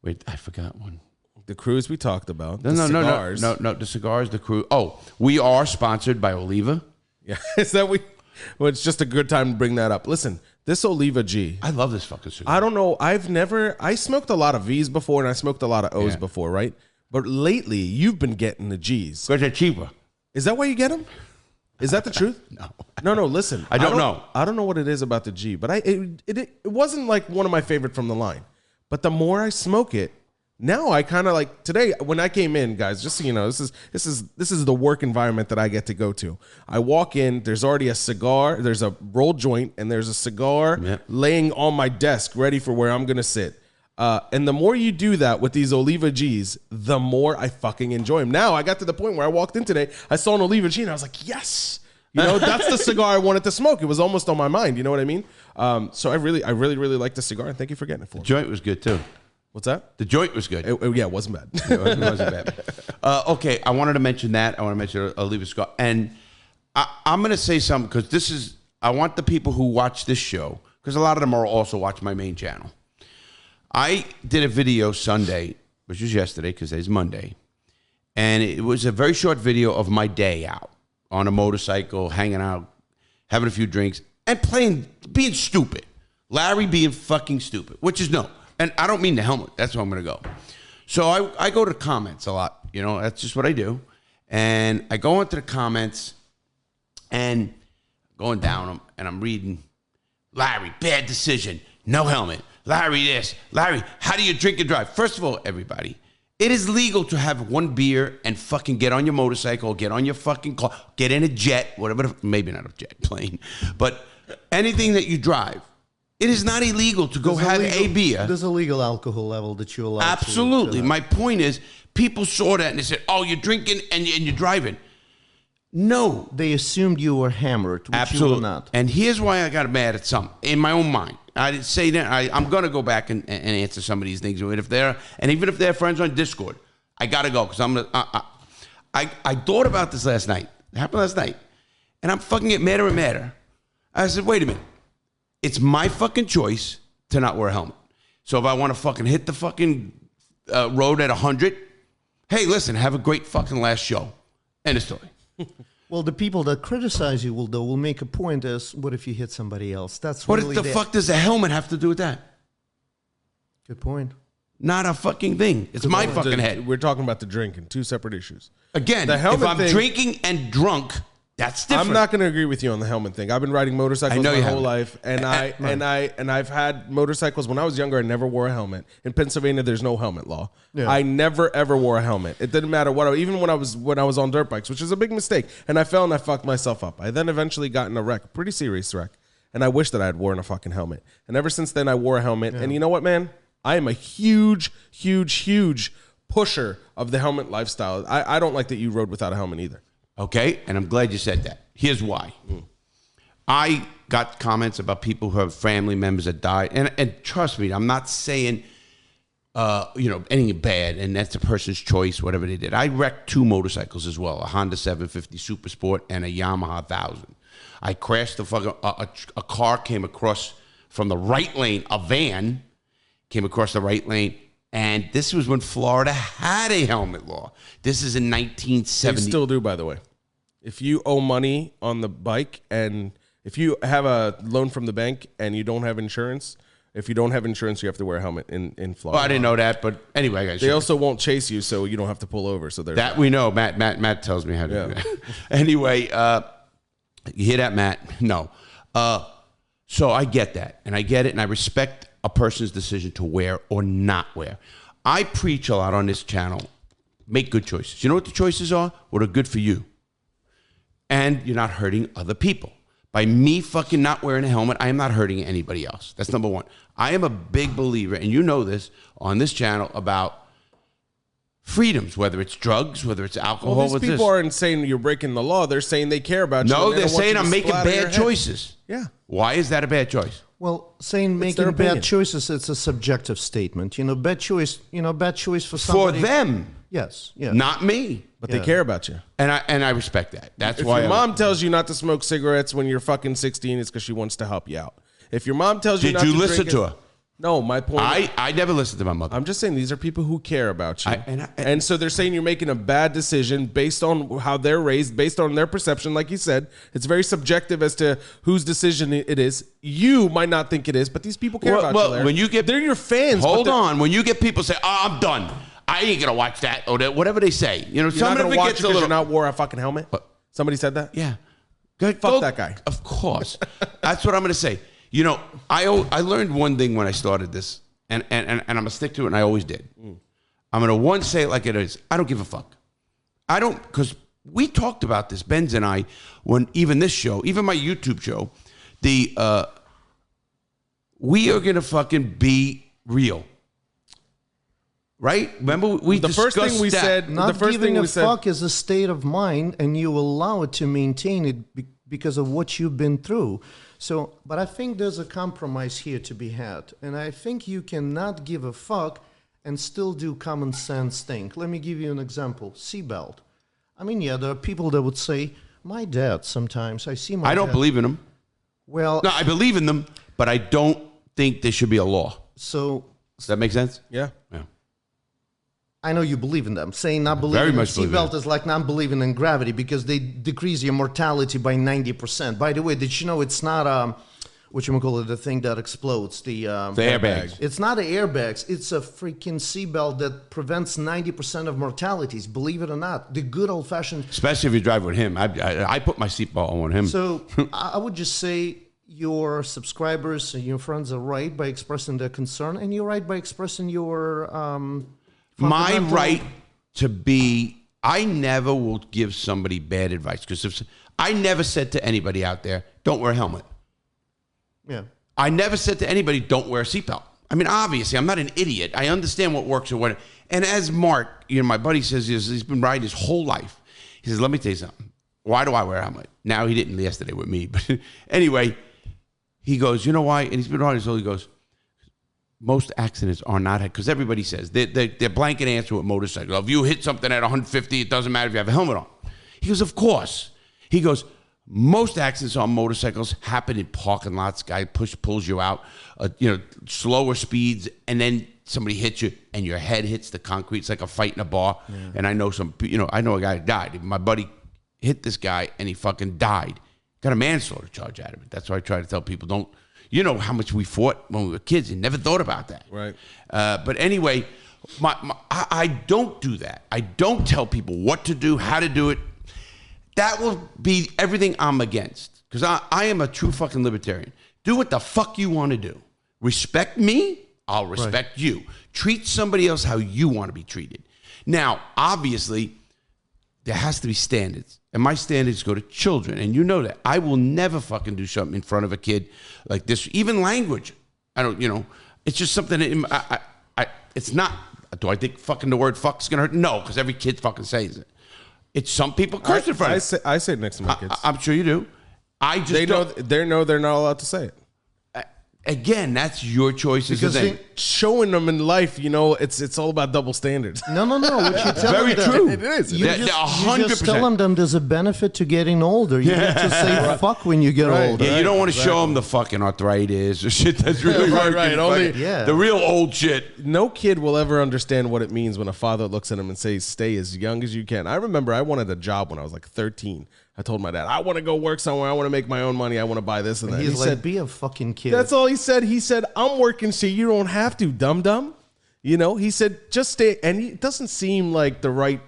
Wait, I forgot one. The cruise we talked about. No, the cigars, the cruise. Oh, we are sponsored by Oliva. Yeah, is that well, it's just a good time to bring that up. Listen, this Oliva G. I love this fucking cigar. I don't know. I smoked a lot of V's before and I smoked a lot of O's before, right? But lately, you've been getting the G's. Because they're cheaper. Is that why you get them? Is that the truth? No, listen. I don't know. I don't know what it is about the G, but it wasn't like one of my favorite from the line. But the more I smoke it, now I kind of like today when I came in, guys, just so you know, this is the work environment that I get to go to. I walk in, there's already a cigar, there's a rolled joint, and there's a cigar laying on my desk ready for where I'm going to sit. And the more you do that with these Oliva G's, the more I fucking enjoy them. Now I got to the point where I walked in today, I saw an Oliva G and I was like, yes. That's the cigar I wanted to smoke. It was almost on my mind. You know what I mean? So I really like the cigar, and thank you for getting it for me. The joint was good too. What's that? The joint was good. It wasn't bad. It wasn't bad. Okay, I wanted to mention that. I want to mention Oliva cigar. And I'm going to say something because I want the people who watch this show, because a lot of them are also watching my main channel. I did a video Sunday, which was yesterday because it's Monday. And it was a very short video of my day out on a motorcycle, hanging out, having a few drinks, and being stupid. Larry being fucking stupid, which is no. And I don't mean the helmet. That's where I'm going to go. So I go to comments a lot. You know, that's just what I do. And I go into the comments and going down them, and I'm reading, Larry, bad decision, no helmet. Larry this, Larry, how do you drink and drive? First of all, everybody, it is legal to have one beer and fucking get on your motorcycle, get on your fucking car, get in a jet, whatever, maybe not a jet plane, but anything that you drive. It is not illegal to go have a beer. There's a legal alcohol level that you allow. Absolutely. My point is, people saw that and they said, oh, you're drinking and you're driving. No. They assumed you were hammered, which Absolutely. you were not. And here's why I got mad at some in my own mind. I didn't say that. I'm going to go back and answer some of these things. And even if they're friends on Discord, I got to go because I'm going to. I thought about this last night. It happened last night. And I'm fucking getting madder and madder. I said, wait a minute. It's my fucking choice to not wear a helmet. So if I want to fucking hit the fucking road at 100, hey, listen, have a great fucking last show. End of story. Well, the people that criticize you will make a point as, what if you hit somebody else? That's What really the fuck does a helmet have to do with that? Good point. Not a fucking thing. It's my fucking head. We're talking about the drinking, two separate issues. Again, if I'm drinking and drunk, that's different. I'm not going to agree with you on the helmet thing. I've been riding motorcycles my whole life, and I've had motorcycles when I was younger. I never wore a helmet. In Pennsylvania, there's no helmet law. Yeah. I never ever wore a helmet. It didn't matter what. Even when I was on dirt bikes, which is a big mistake, and I fell and I fucked myself up. I then eventually got in a wreck, a pretty serious wreck, and I wish that I had worn a fucking helmet. And ever since then, I wore a helmet. Yeah. And you know what, man? I am a huge pusher of the helmet lifestyle. I don't like that you rode without a helmet either. Okay, and I'm glad you said that. Here's why. I got comments about people who have family members that died, and trust me, I'm not saying anything bad, and that's a person's choice, whatever they did. I wrecked 2 motorcycles as well, a Honda 750 Super Sport and a Yamaha 1000. I crashed a car came across from the right lane, a van came across the right lane. And this was when Florida had a helmet law. This is in 1970. They still do, by the way. If you owe money on the bike and if you have a loan from the bank and you don't have insurance, if you don't have insurance, you have to wear a helmet in Florida. Well, I didn't know that, but anyway. They also won't chase you, so you don't have to pull over. So there's that we know. Matt tells me how to do that. Anyway, you hear that, Matt? No. So I get that, and I get it, and I respect a person's decision to wear or not wear. I preach a lot on this channel. Make good choices. You know what the choices are? What are good for you. And you're not hurting other people. By me fucking not wearing a helmet, I am not hurting anybody else. That's number one. I am a big believer, and you know this, on this channel about freedoms, whether it's drugs, whether it's alcohol. Well, these people aren't saying you're breaking the law. They're saying they care about you. No, they're saying I'm making bad choices. Yeah. Why is that a bad choice? Well, saying making bad choices, it's a subjective statement. Bad choice for somebody. For them. Yes. Yeah. Not me. But they care about you. And I respect that. That's if why your mom tells you not to smoke cigarettes when you're fucking 16, it's because she wants to help you out. If your mom tells you not to drink... Did you listen to her? No, my point... I never listened to my mother. I'm just saying these are people who care about you. And so they're saying you're making a bad decision based on how they're raised, based on their perception. Like you said, it's very subjective as to whose decision it is. You might not think it is, but these people care about you, Larry. When you get... They're your fans. Hold on. When you get people say, oh, I'm done. I ain't going to watch that or that, whatever they say. You're not going to watch it because you're not wore a fucking helmet? Somebody said that? Yeah. Fuck that guy. Of course. That's what I'm going to say. I learned one thing when I started this, and I'm going to stick to it, and I always did. I'm going to say it like it is. I don't give a fuck. I don't, because we talked about this, Benz and I, when even this show, even my YouTube show, we are going to fucking be real. Right? Remember, we the first thing we said. Not the first giving thing a we said, fuck is a state of mind, and you allow it to maintain it because of what you've been through. So, but I think there's a compromise here to be had, and I think you cannot give a fuck and still do common sense thing. Let me give you an example. Seatbelt. I mean, yeah, there are people that would say, my dad sometimes, I see my dad. I don't believe in them. Well, no, I believe in them, but I don't think there should be a law. So, does that make sense? Yeah. I know you believe in them. Saying not believing in seatbelt is like not believing in gravity because they decrease your mortality by 90%. By the way, did you know it's not the thing that explodes? The airbags. It's not the airbags. It's a freaking seatbelt that prevents 90% of mortalities. Believe it or not, the good old fashioned. Especially if you drive with him. I put my seatbelt on him. So I would just say your subscribers and your friends are right by expressing their concern, and you're right by expressing your. My right to be, I never will give somebody bad advice because if I never said to anybody out there, don't wear a helmet. Yeah. I never said to anybody, don't wear a seatbelt. I mean, obviously, I'm not an idiot. I understand what works or what. And as Mark, my buddy says, he's been riding his whole life. He says, let me tell you something. Why do I wear a helmet? Now, he didn't yesterday with me. But anyway, he goes, you know why? And he's been riding his whole, he goes, most accidents are not, because everybody says, they're blanket answer with motorcycles. If you hit something at 150, it doesn't matter if you have a helmet on. He goes, of course. He goes, most accidents on motorcycles happen in parking lots. Guy pulls you out, slower speeds, and then somebody hits you, and your head hits the concrete. It's like a fight in a bar. Yeah. And I know I know a guy who died. My buddy hit this guy, and he fucking died. Got a manslaughter charge out of it. That's why I try to tell people, don't. You know how much we fought when we were kids and never thought about that. Right. But anyway, I don't do that. I don't tell people what to do, how to do it. That will be everything I'm against. Because I am a true fucking libertarian. Do what the fuck you want to do. Respect me, I'll respect you. Treat somebody else how you want to be treated. Now, obviously, there has to be standards. And my standards go to children. And you know that. I will never fucking do something in front of a kid like this. Even language. I don't, it's just something. It's not. Do I think fucking the word fuck's going to hurt? No, because every kid fucking says it. It's some people curse in front of it. I say it next to my kids. I'm sure you do. I just they know they're not allowed to say it. Again, that's your choice. Because showing them in life, it's all about double standards. No. What you tell Very them true. It is. You just tell them there's a benefit to getting older. You need to say fuck when you get older. Yeah, you don't want to show them the fucking arthritis or shit that's really right. Only the real old shit. No kid will ever understand what it means when a father looks at him and says, stay as young as you can. I remember I wanted a job when I was like 13. I told my dad, I want to go work somewhere. I want to make my own money. I want to buy this and that. He said, be a fucking kid. That's all he said. He said, I'm working so you don't have to, dum-dum. He said, just stay. And it doesn't seem like the right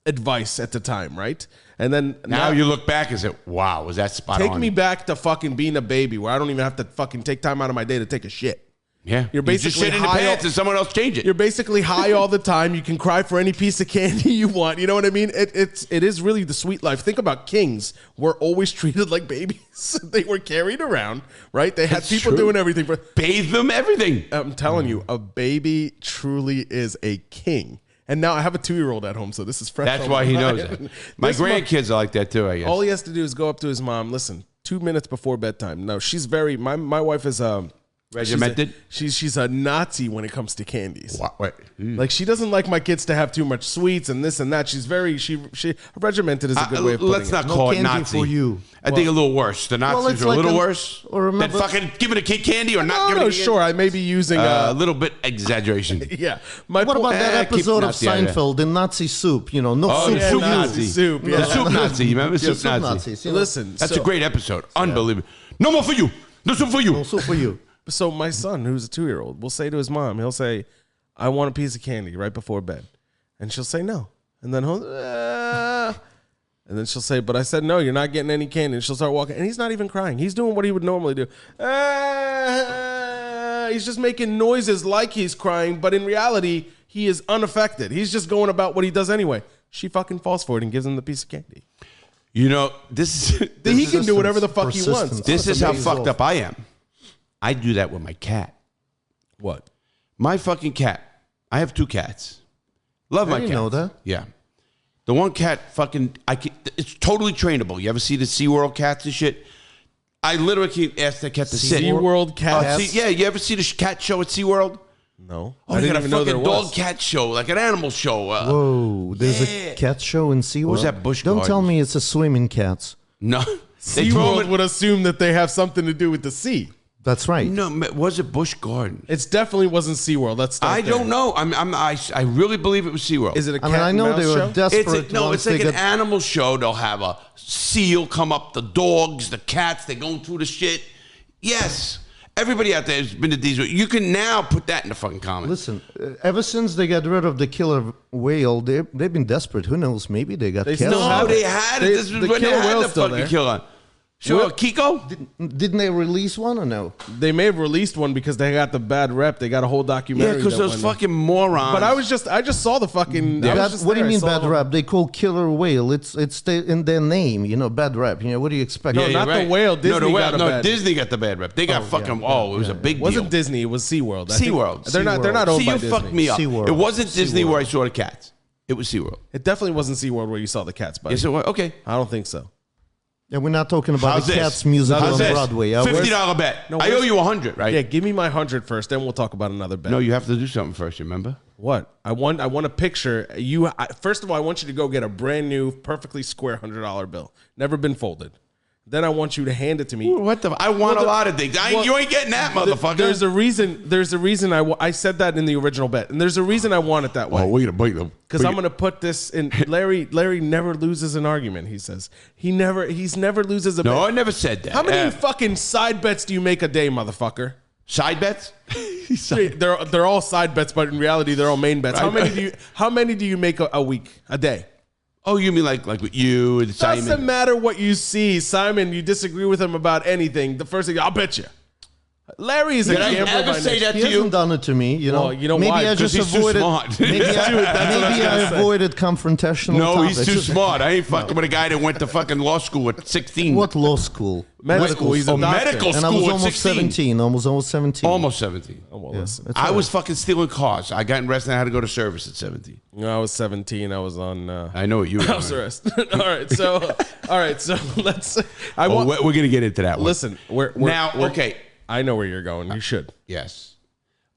advice at the time, right? And then now you look back and say, wow, was that spot on? Take me back to fucking being a baby where I don't even have to fucking take time out of my day to take a shit. Yeah, you're basically just shit in the pants and someone else change it. You're basically high all the time. You can cry for any piece of candy you want. You know what I mean? It is really the sweet life. Think about kings. Were always treated like babies. They were carried around, right? They had people doing everything for bathe them, everything. I'm telling you, a baby truly is a king. And now I have a 2-year-old at home, so this is fresh. That's why he knows that. My grandkids are like that too, I guess. All he has to do is go up to his mom. Listen, 2 minutes before bedtime. No, she's very. My wife is regimented. She's a Nazi when it comes to candies. Wait. Like she doesn't like my kids to have too much sweets and this and that. She's very regimented is a good way of putting it. Let's not call it Nazi. For you. I think a little worse. The Nazis are a little worse. Or than fucking giving a kid candy or not giving a kid. Sure, I may be using a little bit exaggeration. Yeah. What about that episode of Seinfeld, the Nazi soup? Soup for Nazi. you. Soup. The soup Nazi. You remember soup Nazi? Nazis, Listen, that's a great episode. Unbelievable. No more for you. No soup for you. No soup for you. So my son, who's a 2-year-old, will say to his mom, he'll say, I want a piece of candy right before bed. And she'll say no. And then and then she'll say, but I said no, you're not getting any candy. And she'll start walking. And he's not even crying. He's doing what he would normally do. He's just making noises like he's crying, but in reality, he is unaffected. He's just going about what he does anyway. She fucking falls for it and gives him the piece of candy. This is... He can do whatever the fuck he wants. This is how fucked up I am. I do that with my cat. What? My fucking cat. I have 2 cats. Love my cat. I didn't know that. Yeah. The one cat fucking, it's totally trainable. You ever see the SeaWorld cats and shit? I literally can't ask the cat to sit. SeaWorld cats? Yeah, you ever see the cat show at SeaWorld? No. I didn't even know there was. Dog cat show, like an animal show. Whoa, there's a cat show in SeaWorld? What was that Busch Don't Gardens? tell me it's a swimming cats. No. SeaWorld would assume that they have something to do with the sea. That's right. No, was it Busch Gardens? It definitely wasn't SeaWorld. I don't know. I really believe it was SeaWorld. Is it a cat I know and they mouse were show? desperate. It's like an animal show. They'll have a seal come up, the dogs, the cats, they're going through the shit. Yes. Everybody out there has been to these. You can now put that in the fucking comments. Listen, ever since they got rid of the killer whale, they've been desperate. Who knows? Maybe they got killed. No, they had it. This was when they had the fucking killer. Sure, Kiko? Didn't they release one or no? They may have released one because they got the bad rep. They got a whole documentary. Yeah, because those fucking morons. But I just saw the fucking. What do you mean bad rep? They call killer whale. It's in their name. Bad rep. What do you expect? No, not the whale. Disney got a bad. Disney got the bad rep. They got fucking. It was a big deal. It wasn't Disney. It was SeaWorld. SeaWorld. They're not owned by you Disney. fucked me up. SeaWorld. It wasn't Disney where I saw the cats. It was SeaWorld. It definitely wasn't SeaWorld where you saw the cats. Buddy. Yes, it was. Okay. I don't think so. Yeah, we're not talking about How's the this? Cats musical How's on this? Broadway. $50 bet. No, I owe you 100, right? Yeah, give me my 100 first, then we'll talk about another bet. No, you have to do something first. Remember? What? I want a picture. First of all, I want you to go get a brand new, perfectly square $100 bill, never been folded. Then I want you to hand it to me. What the? I want a lot of things. You ain't getting that, motherfucker. There's a reason. I said that in the original bet, and there's a reason I want it that way. Oh, we're gonna bite them Because I'm gonna put this in. Larry never loses an argument. He says he's never loses a bet. No, I never said that. How many fucking side bets do you make a day, motherfucker? side bets? They're all side bets, but in reality, they're all main bets. How many do you make a week, a day? Oh, you mean like with you and Simon? Doesn't matter what you see, Simon. You disagree with him about anything. The first thing, I'll bet you. Larry is a gambler. Did I ever say that He to you? hasn't done it to me. Well, you know maybe why? I just 'Cause he's too avoided. smart. Maybe That's I avoided confrontational. No, he's topics. too smart. I ain't fucking with a guy that went to fucking law school at 16. What law school? Medical. He's a doctor. medical And I school was at almost 16. 17. Almost 17. Almost 17. Oh, well, listen. It's I all was fucking stealing cars. I got arrested and I had to go to service at 17. I was 17. I was on I know what you were house doing. arrest. all right. So let's. We're going to get into that one. Listen. Okay. I know where you're going. You should. Yes.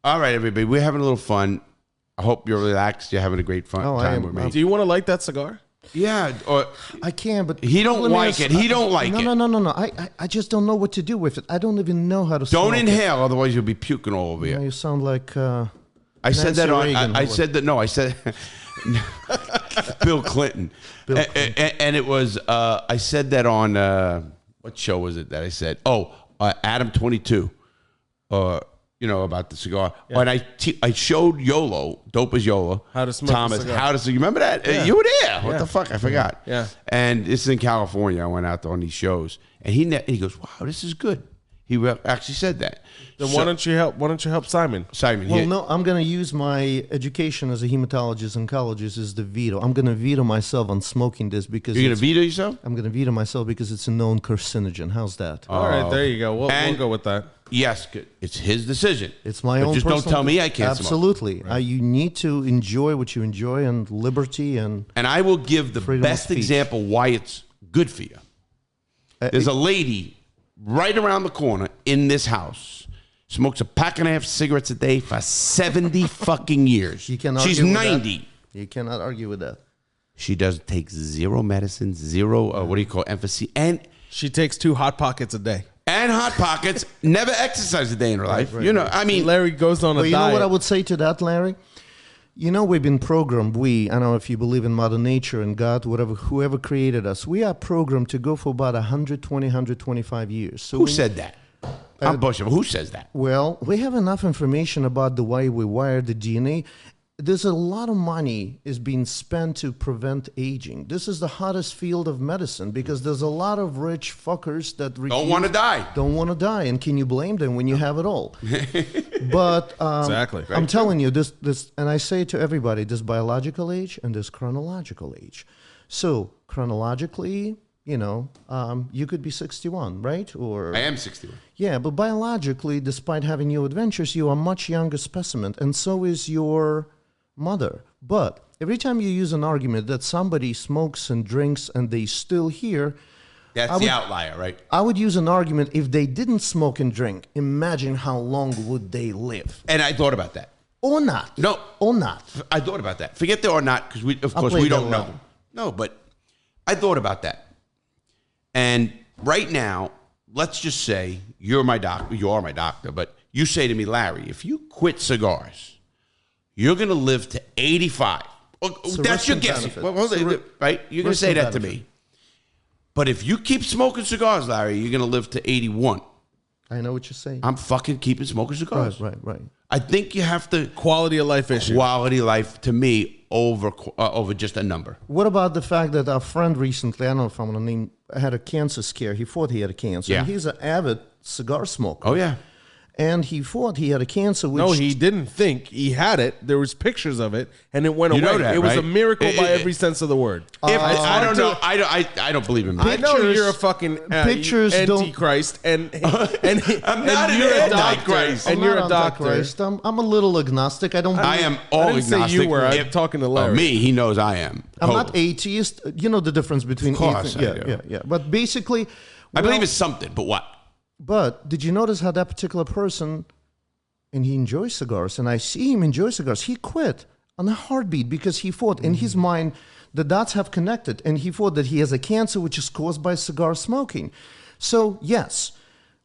All right, everybody. We're having a little fun. I hope you're relaxed. You're having a great Oh, I time am. with me. Do you want to light that cigar? Yeah. Or I can, but He don't let me like ask- it. He don't like it. No. I just don't know what to do with it. I don't even know how to. don't smoke it. inhale, otherwise you'll be puking all over You know, you. you sound like. I said that Nancy on. Reagan. I said that. No, I said Bill Clinton. And it was. I said that on. What show was it that I said? Oh, Adam 22. About the cigar. Yeah. And I showed YOLO, Dope as YOLO. How to smoke Thomas, a cigar. how to smoke. You remember that? Yeah. You were there. What Yeah. the fuck? I forgot. Yeah. And this is in California. I went out on these shows. And he goes, wow, this is good. He actually said that. Then why don't you help Simon? Simon, Well, no, I'm going to use my education as a hematologist and oncologist as the veto. I'm going to veto myself on smoking this because you're going to veto yourself? I'm going to veto myself because it's a known carcinogen. How's that? All right, there you go. We'll And- go with that. Yes, it's his decision. It's my But own. just don't personal- tell me I can't smoke. Absolutely. You need to enjoy what you enjoy and liberty and. And I will give the Freedom of best speech. example why it's good for you. There's a lady right around the corner in this house, smokes a pack and a half cigarettes a day for 70 fucking years. You cannot She's argue with that. 90. You cannot argue with that. She doesn't take zero medicine, zero, what do you call emphasis, and She takes 2 Hot Pockets a day. Hot Pockets, never exercised a day in her life. I mean, Larry goes on a But you diet. know what I would say to that, Larry? We've been programmed. I don't know if you believe in Mother Nature and God, whoever created us. We are programmed to go for about 120, 125 years. So who said that? I'm bushing. Who says that? Well, we have enough information about the way we wire the DNA. There's a lot of money is being spent to prevent aging. This is the hottest field of medicine because there's a lot of rich fuckers that Don't want to die. Don't want to die, and can you blame them when you have it all? But Exactly. I'm telling you this, and I say to everybody, there's biological age and there's chronological age. So chronologically, you could be 61, right? Or I am 61. yeah, but biologically, despite having new adventures, you are a much younger specimen, and so is your mother. But every time you use an argument that somebody smokes and drinks and they still here, That's the outlier, right? I would use an argument if they didn't smoke and drink. Imagine how long would they live, And I thought about that. or not? No. or not. I thought about that. Forget the or not, because of I'll course play we that don't know. alone. No, but I thought about that. And right now, let's just say you're my doctor. You are my doctor, but you say to me, Larry, if you quit cigars, you're going to live to 85. That's your guess, right? You're going to say that to me. But if you keep smoking cigars, Larry, you're going to live to 81. I know what you're saying. I'm fucking keeping smoking cigars. Right. I think you have to quality of life issue. Quality of life to me over just a number. What about the fact that our friend recently, I don't know if I'm going to name, had a cancer scare. He thought he had a cancer. Yeah. And he's an avid cigar smoker. Oh, yeah. And he thought he had a cancer. Which no, he didn't think he had it. There was pictures of it, and it went away. That, it was right? a miracle by every sense of the word. I don't know. I don't believe in I know you're a fucking antichrist, and I'm not an antichrist. And you're a doctor. I'm a little agnostic. I am all I didn't agnostic. Say you were. I'm talking to Larry. Me, he knows I am. I'm not atheist. You know the difference between atheist. Yeah. But basically, I believe it's something. But what? But did you notice how that particular person, and he enjoys cigars, and I see him enjoy cigars, he quit on a heartbeat because he thought in his mind the dots have connected, and he thought that he has a cancer which is caused by cigar smoking. So yes,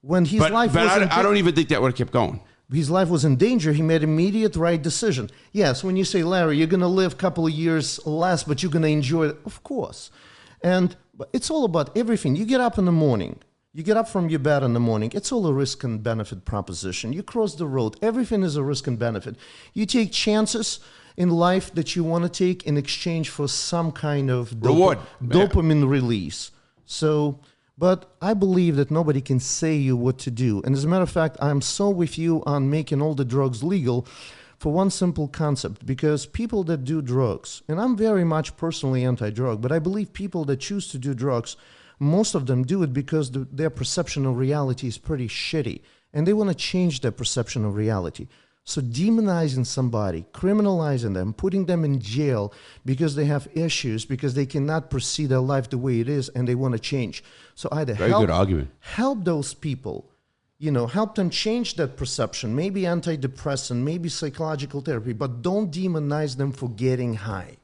when his life was I don't even think that would have kept going. His life was in danger. He made immediate right decision. Yes, when you say, Larry, you're going to live a couple of years less, but you're going to enjoy it, of course. And it's all about everything. You get up in the morning. You get up from your bed in the morning. It's all a risk and benefit proposition. You cross the road. Everything is a risk and benefit. You take chances in life that you want to take in exchange for some kind of reward, dopamine release. So, but I believe that nobody can say you what to do. And as a matter of fact, I'm so with you on making all the drugs legal for one simple concept, because people that do drugs, and I'm very much personally anti-drug, but I believe people that choose to do drugs, most of them do it because their perception of reality is pretty shitty, and they want to change their perception of reality. So demonizing somebody, criminalizing them, putting them in jail because they have issues, because they cannot perceive their life the way it is, and they want to change. So either help those people, help them change that perception, maybe antidepressant, maybe psychological therapy, but don't demonize them for getting high,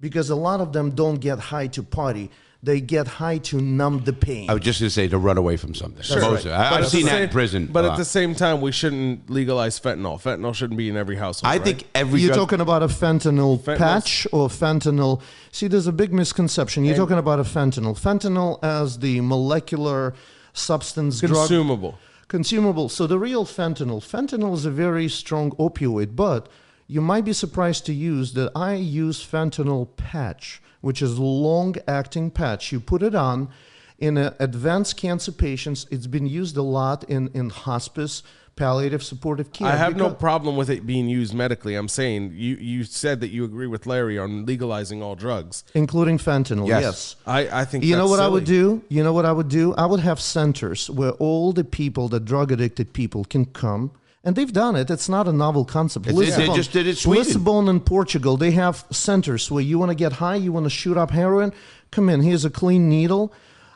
because a lot of them don't get high to party. They get high to numb the pain. I was just going to say to run away from something. Sure. Right. I've seen that in prison. But at the same time, we shouldn't legalize fentanyl. Fentanyl shouldn't be in every household. I think every You're talking about a fentanyl patch or fentanyl? See, there's a big misconception. You're talking about a fentanyl. Fentanyl as the molecular substance consumable. Consumable. So the real fentanyl is a very strong opioid, but you might be surprised to use that I use fentanyl patch, which is long-acting patch. You put it on in advanced cancer patients. It's been used a lot in hospice, palliative supportive care. I have no problem with it being used medically. I'm saying you said that you agree with Larry on legalizing all drugs, including fentanyl. Yes. I think you know what silly. I would do. You know what I would do. I would have centers where all the people, the drug addicted people, can come. And they've done it. It's not a novel concept. They just did it in Sweden. Lisbon in Portugal, they have centers where you want to get high, you want to shoot up heroin. Come in. Here's a clean needle.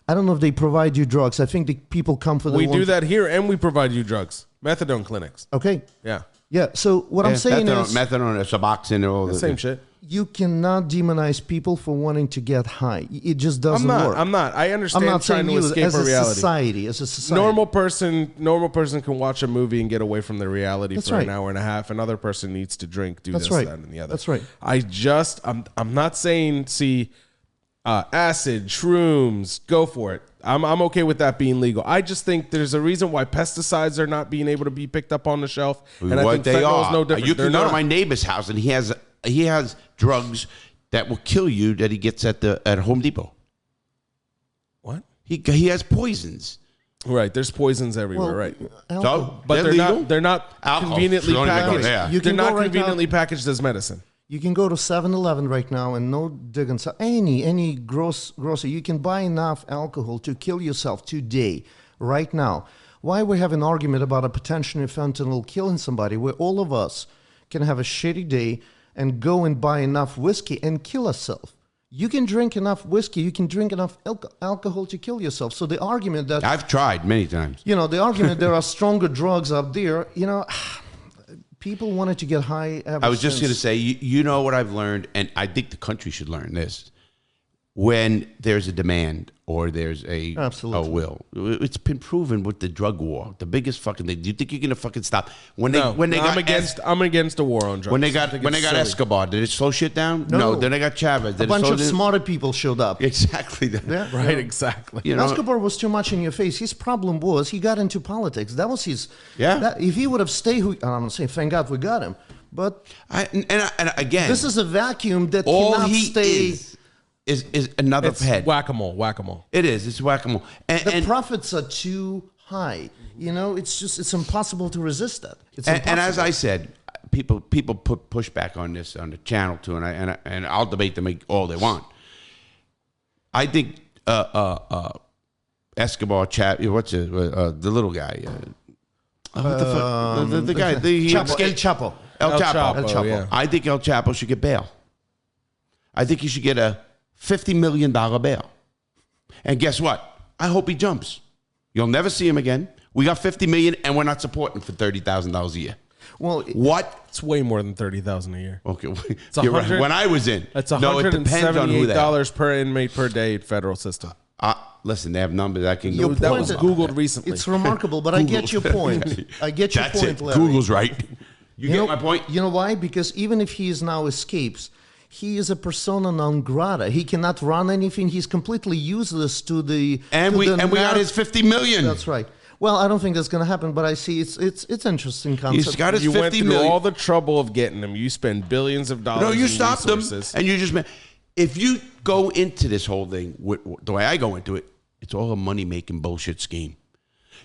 I don't know if they provide you drugs. I think the people come for the We do that here, and we provide you drugs. Methadone clinics. Okay. Yeah. Yeah. So what I'm saying is methadone, Suboxone, all the same shit. You cannot demonize people for wanting to get high. It just doesn't work. I'm not. I understand. I'm not trying saying to escape as a reality. As a society. Normal person can watch a movie and get away from their reality for an hour and a half. Another person needs to drink, do this, that, and the other. That's right. I'm not saying acid, shrooms, go for it. I'm okay with that being legal. I just think there's a reason why pesticides are not being able to be picked up on the shelf. And I think fentanyl is no different. You can go to my neighbor's house and he has drugs that will kill you that he gets at Home Depot. What? He has poisons. Right, there's poisons everywhere, right? So, but they're not conveniently packaged. They're not conveniently packaged as medicine. You can go to 7-Eleven right now and no digging. So any grocery, you can buy enough alcohol to kill yourself today, right now. Why we have an argument about a potential fentanyl killing somebody where all of us can have a shitty day and go and buy enough whiskey and kill ourselves? You can drink enough whiskey, you can drink enough alcohol to kill yourself. So the argument that... I've tried many times. The argument there are stronger drugs out there, people wanted to get high ever I was just going to say, you know what I've learned, and I think the country should learn this. when there's a demand or there's a Absolutely. will. It's been proven with the drug war, the biggest fucking thing. Do you think you're gonna fucking stop when No, they I'm against the war on drugs. when they got Escobar? Did it slow shit down? No. Then they got Chavez. Did A bunch it slow of down? smarter people showed up. Exactly. Yeah. Right, exactly. You know, Escobar was too much in your face. His problem was he got into politics. That was his. Yeah. If he would have stayed, I'm gonna say, thank God we got him. But and again, this is a vacuum that all cannot he stay. is another It's head. whack-a-mole. It is. It's whack-a-mole. The profits are too high. You know, it's impossible to resist that. It's And impossible. as I said, people put pushback on this on the channel too, and I'll debate them all they want. I think Escobar, what's the little guy? What the fuck? The guy, El Chapo. Yeah. I think El Chapo should get bail. I think he should get a $50 million bail. And guess what? I hope he jumps. You'll never see him again. We got $50 million, and we're not supporting for $30,000 a year. Well, What? It's way more than $30,000 a year. Okay, It's you're right. 100 When I was in, That's no, it depends on who they are. $178 per inmate per day federal system. Listen, they have numbers I can Your go. That was point- Googled recently. it's remarkable, but I get your point. I get your That's point, it. Larry. Google's right. You get know, my point? You know why? Because even if he is now escapes, he is a persona non grata. He cannot run anything. He's completely useless to the. And to we the got his $50 million. That's right. Well, I don't think that's going to happen, but I see it's interesting concept. He's got his You went $50 through million. all the trouble of getting them. You spend billions of dollars. No, you in stopped them, resources. and you just. If you go into this whole thing the way I go into it, it's all a money making bullshit scheme.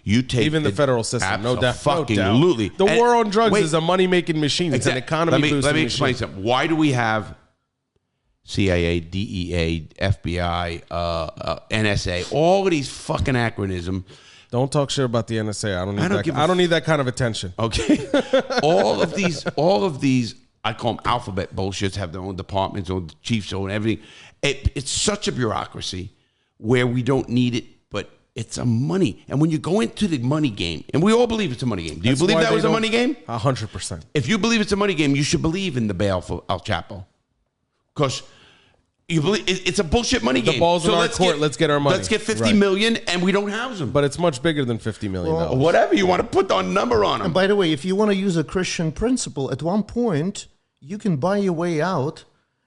You take Even the federal system, no doubt. Absolutely. The war on drugs is a money making machine. It's an Exactly. economy boosting Let me machine. explain something. Why do we have CIA, DEA, FBI, NSA, all of these fucking acronyms? Don't talk shit about the NSA. I don't don't need that kind of attention. Okay, all of these, I call them alphabet bullshits. Have their own departments, own chiefs, own everything. It's such a bureaucracy where we don't need it, but it's a money. And when you go into the money game, and we all believe it's a money game. Do you believe that was a money game? 100%. If you believe it's a money game, you should believe in the bail for El Chapo, because you believe it's a bullshit money game. The ball's in our court. Let's get our money. Let's get $50 Right. million, and we don't house them. But it's much bigger than $50 million. Or whatever you want to put on number on them. And by the way, if you want to use a Christian principle, at one point you can buy your way out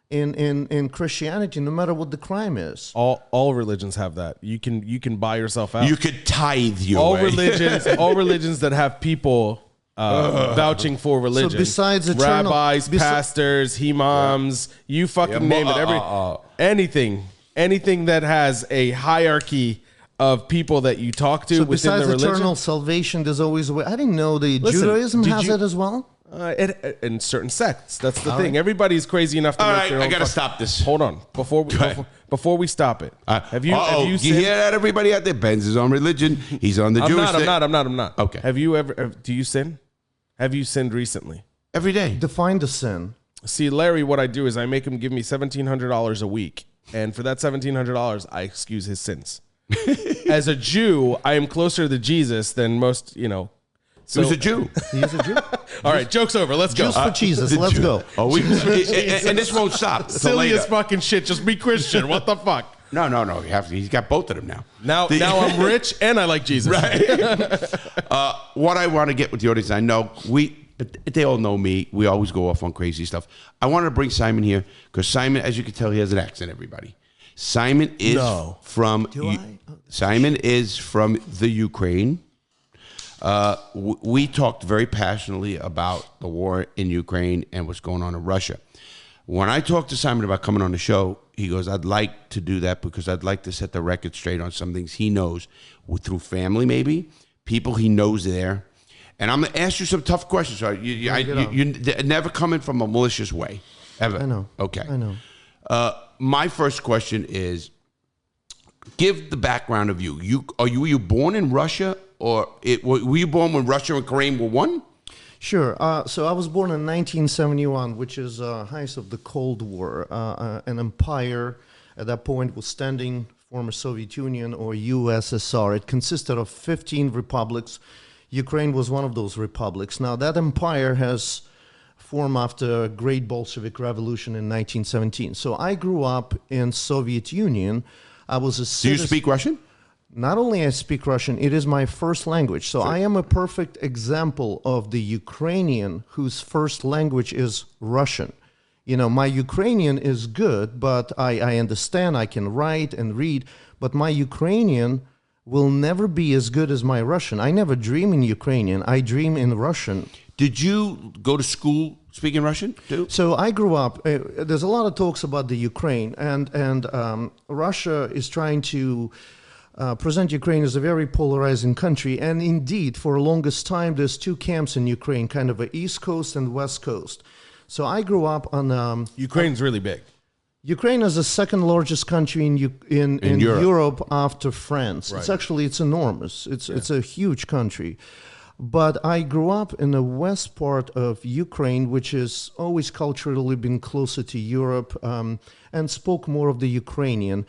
in Christianity, no matter what the crime is. All religions have that. You can buy yourself out. You could tithe your all way. religions that have people vouching for religion. So besides eternal- rabbis, pastors, imams, you fucking name it. Anything that has a hierarchy of people that you talk to So within besides the religion. eternal salvation, there's always a way. I didn't know the Listen, Judaism did has you- it as well. In certain sects, that's the thing. Everybody's crazy enough to All make right, their own. I gotta stop this. Hold on, before we stop it. Have you you sinned? hear that, everybody out there? Benz is on religion. He's on the Jewish thing. I'm not. Okay. Have you ever? Do you sin? Have you sinned recently? Every day. Define the sin. See, Larry, what I do is I make him give me $1,700 a week, and for that $1,700, I excuse his sins. As a Jew, I am closer to Jesus than most. So, Who's a Jew? He is a Jew. all right, joke's over. Let's go. Jews for Jesus. Let's go. Oh, and this won't stop. till Silliest later. fucking shit. Just be Christian. What the fuck? No. You have to. He's got both of them now. Now I'm rich and I like Jesus. Right. What I want to get with the audience, I know they all know me. We always go off on crazy stuff. I wanted to bring Simon here because Simon, as you can tell, he has an accent. Everybody. Simon is from. Simon is from the Ukraine. We talked very passionately about the war in Ukraine and what's going on in Russia. When I talked to Simon about coming on the show, he goes, I'd like to do that because I'd like to set the record straight on some things he knows through family, maybe, people he knows there. And I'm going to ask you some tough questions. So you're never coming from a malicious way, ever. I know. Okay. I know. My first question is, give the background of you. Were you born in Russia? Or were you born when Russia and Ukraine were one? Sure. So I was born in 1971, which is height of the Cold War. An empire at that point was standing, former Soviet Union or USSR. It consisted of 15 republics. Ukraine was one of those republics. Now that empire has formed after a great Bolshevik revolution in 1917. So I grew up in Soviet Union. I was a Do you speak Russian? Not only I speak Russian, it is my first language. So I am a perfect example of the Ukrainian whose first language is Russian. You know, my Ukrainian is good, but I understand, I can write and read, but my Ukrainian will never be as good as my Russian. I never dream in Ukrainian, I dream in Russian. Did you go to school speaking Russian too? So I grew up, there's a lot of talks about the Ukraine, and Russia is trying to present Ukraine as a very polarizing country. And indeed, for the longest time, there's two camps in Ukraine, kind of a East Coast and West Coast. So I grew up on... Ukraine's really big. Ukraine is the second largest country in Europe after France. Right. It's enormous. It's a huge country. But I grew up in the west part of Ukraine, which has always culturally been closer to Europe, and spoke more of the Ukrainian.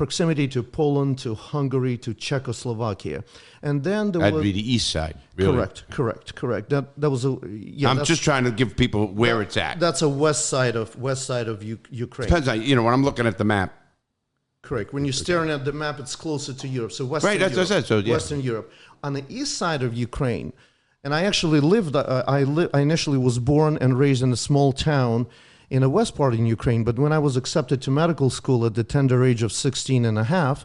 Proximity to Poland, to Hungary, to Czechoslovakia. And then there That'd be the east side, really. Correct. That was a... Yeah, I'm just trying to give people where it's at. That's a west side of Ukraine. Depends on, when I'm looking at the map. Correct. When you're staring at the map, it's closer to Europe. So Western Right, that's Europe. what I said. So, yeah. Western Europe. On the east side of Ukraine, and I actually lived, I initially was born and raised in a small town in the west part in Ukraine, but when I was accepted to medical school at the tender age of 16 and a half,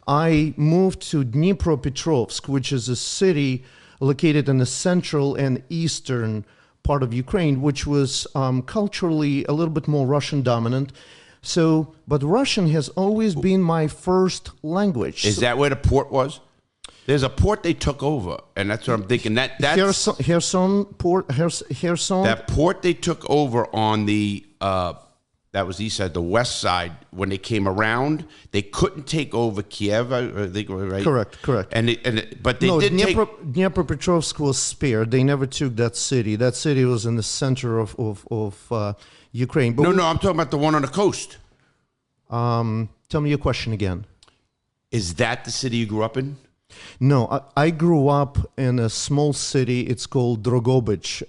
I moved to Dnipropetrovsk, which is a city located in the central and eastern part of Ukraine, which was culturally a little bit more Russian dominant. So, but Russian has always been my first language. Is that where the port was? There's a port they took over, and that's what I'm thinking. That's Kherson port. Kherson. That port they took over on the that was the east side, the west side. When they came around, they couldn't take over Kiev. I think, right? Correct. But they did take. Dnipropetrovsk was spared. They never took that city. That city was in the center of Ukraine. But No, I'm talking about the one on the coast. Tell me your question again. Is that the city you grew up in? No, I grew up in a small city. It's called Drogobich.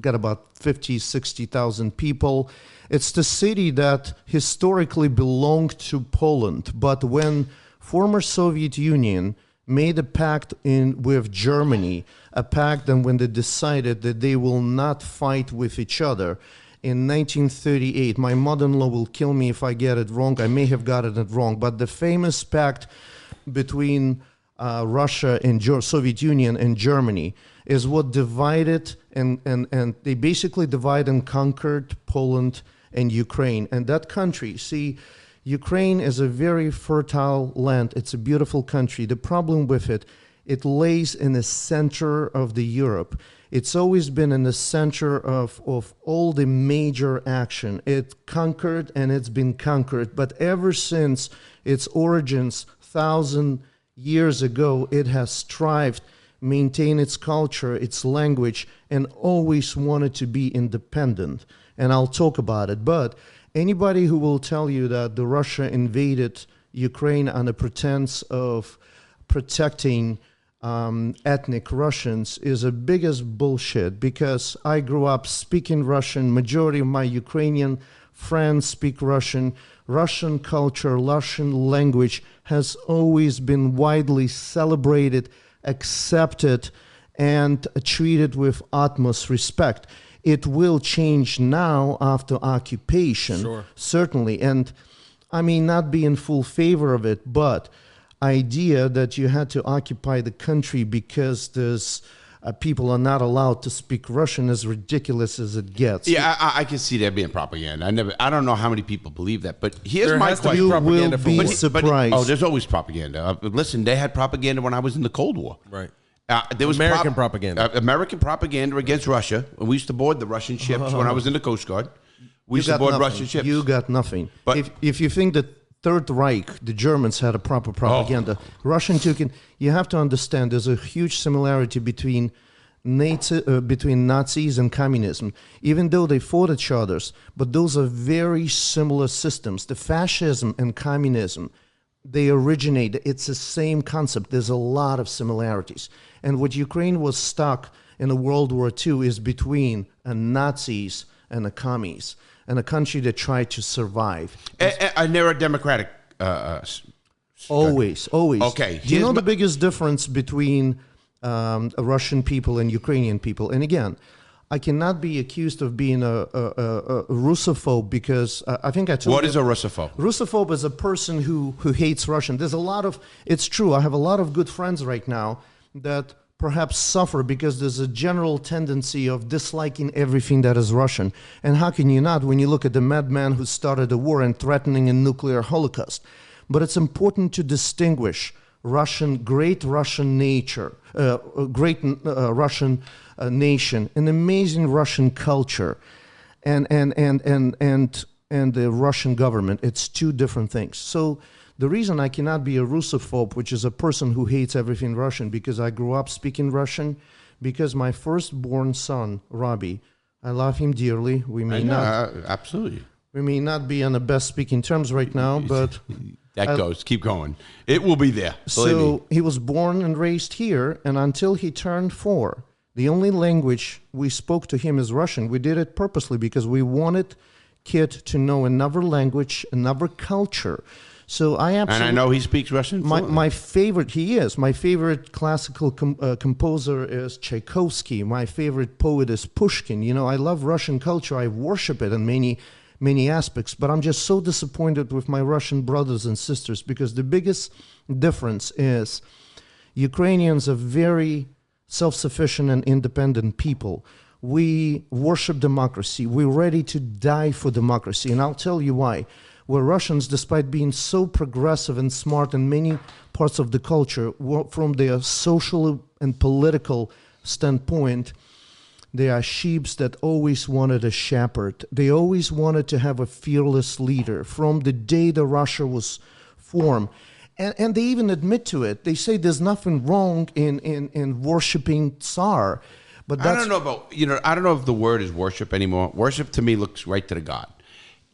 Got about 50, 60,000 people. It's the city that historically belonged to Poland. But when former Soviet Union made a pact with Germany, a pact and when they decided that they will not fight with each other, in 1938, my mother-in-law will kill me if I get it wrong. I may have gotten it wrong. But the famous pact between Russia and Soviet Union and Germany is what divided and they basically divided and conquered Poland and Ukraine. And that country, see, Ukraine is a very fertile land. It's a beautiful country. The problem with it, it lays in the center of the Europe. It's always been in the center of all the major action. It conquered and it's been conquered. But ever since its origins, 1,000 years ago, it has strived, maintain its culture, its language, and always wanted to be independent. And I'll talk about it. But anybody who will tell you that the Russia invaded Ukraine on the pretense of protecting ethnic Russians is the biggest bullshit, because I grew up speaking Russian. Majority of my Ukrainian friends speak Russian. Russian culture, Russian language has always been widely celebrated, accepted, and treated with utmost respect. It will change now after occupation, sure, certainly. And I may not be in full favor of it, but idea that you had to occupy the country because there's people are not allowed to speak Russian, as ridiculous as it gets. Yeah, I can see there being propaganda. I don't know how many people believe that, but here's my question. You will be surprised. There's always propaganda. Listen, they had propaganda when I was in the Cold War. Right. There was American propaganda. American propaganda against Russia. We used to board the Russian ships when I was in the Coast Guard. We used to board Russian ships. You got nothing. But if you think that Third Reich, the Germans had a proper propaganda. Russian took in. You have to understand there's a huge similarity between Nazis and communism, even though they fought each other. But those are very similar systems. The fascism and communism, they originate. It's the same concept. There's a lot of similarities. And what Ukraine was stuck in the World War II is between Nazis and the commies, and a country that tried to survive. And they're a democratic. Always. Okay. Do you know the biggest difference between Russian people and Ukrainian people? And again, I cannot be accused of being a Russophobe because I think I told you. What is a Russophobe? Russophobe is a person who hates Russian. There's a lot of, it's true, I have a lot of good friends right now that perhaps suffer because there's a general tendency of disliking everything that is Russian. And how can you not when you look at the madman who started a war and threatening a nuclear holocaust? But it's important to distinguish great Russian nature, Russian nation, an amazing Russian culture, and the Russian government. It's two different things. So the reason I cannot be a Russophobe, which is a person who hates everything Russian, because I grew up speaking Russian, because my firstborn son, Robbie, I love him dearly. We may not absolutely. We may not be on the best speaking terms right now, but keep going. It will be there. So he was born and raised here, and until he turned 4, the only language we spoke to him is Russian. We did it purposely because we wanted kid to know another language, another culture. So and I know he speaks Russian. My favorite classical composer is Tchaikovsky. My favorite poet is Pushkin. You know, I love Russian culture. I worship it in many aspects, but I'm just so disappointed with my Russian brothers and sisters because the biggest difference is Ukrainians are very self-sufficient and independent people. We worship democracy. We're ready to die for democracy, and I'll tell you why. Where Russians, despite being so progressive and smart in many parts of the culture, from their social and political standpoint, they are sheep that always wanted a shepherd. They always wanted to have a fearless leader from the day that Russia was formed. And they even admit to it. They say there's nothing wrong in worshiping Tsar. But I don't know about, I don't know if the word is worship anymore. Worship to me looks right to the God.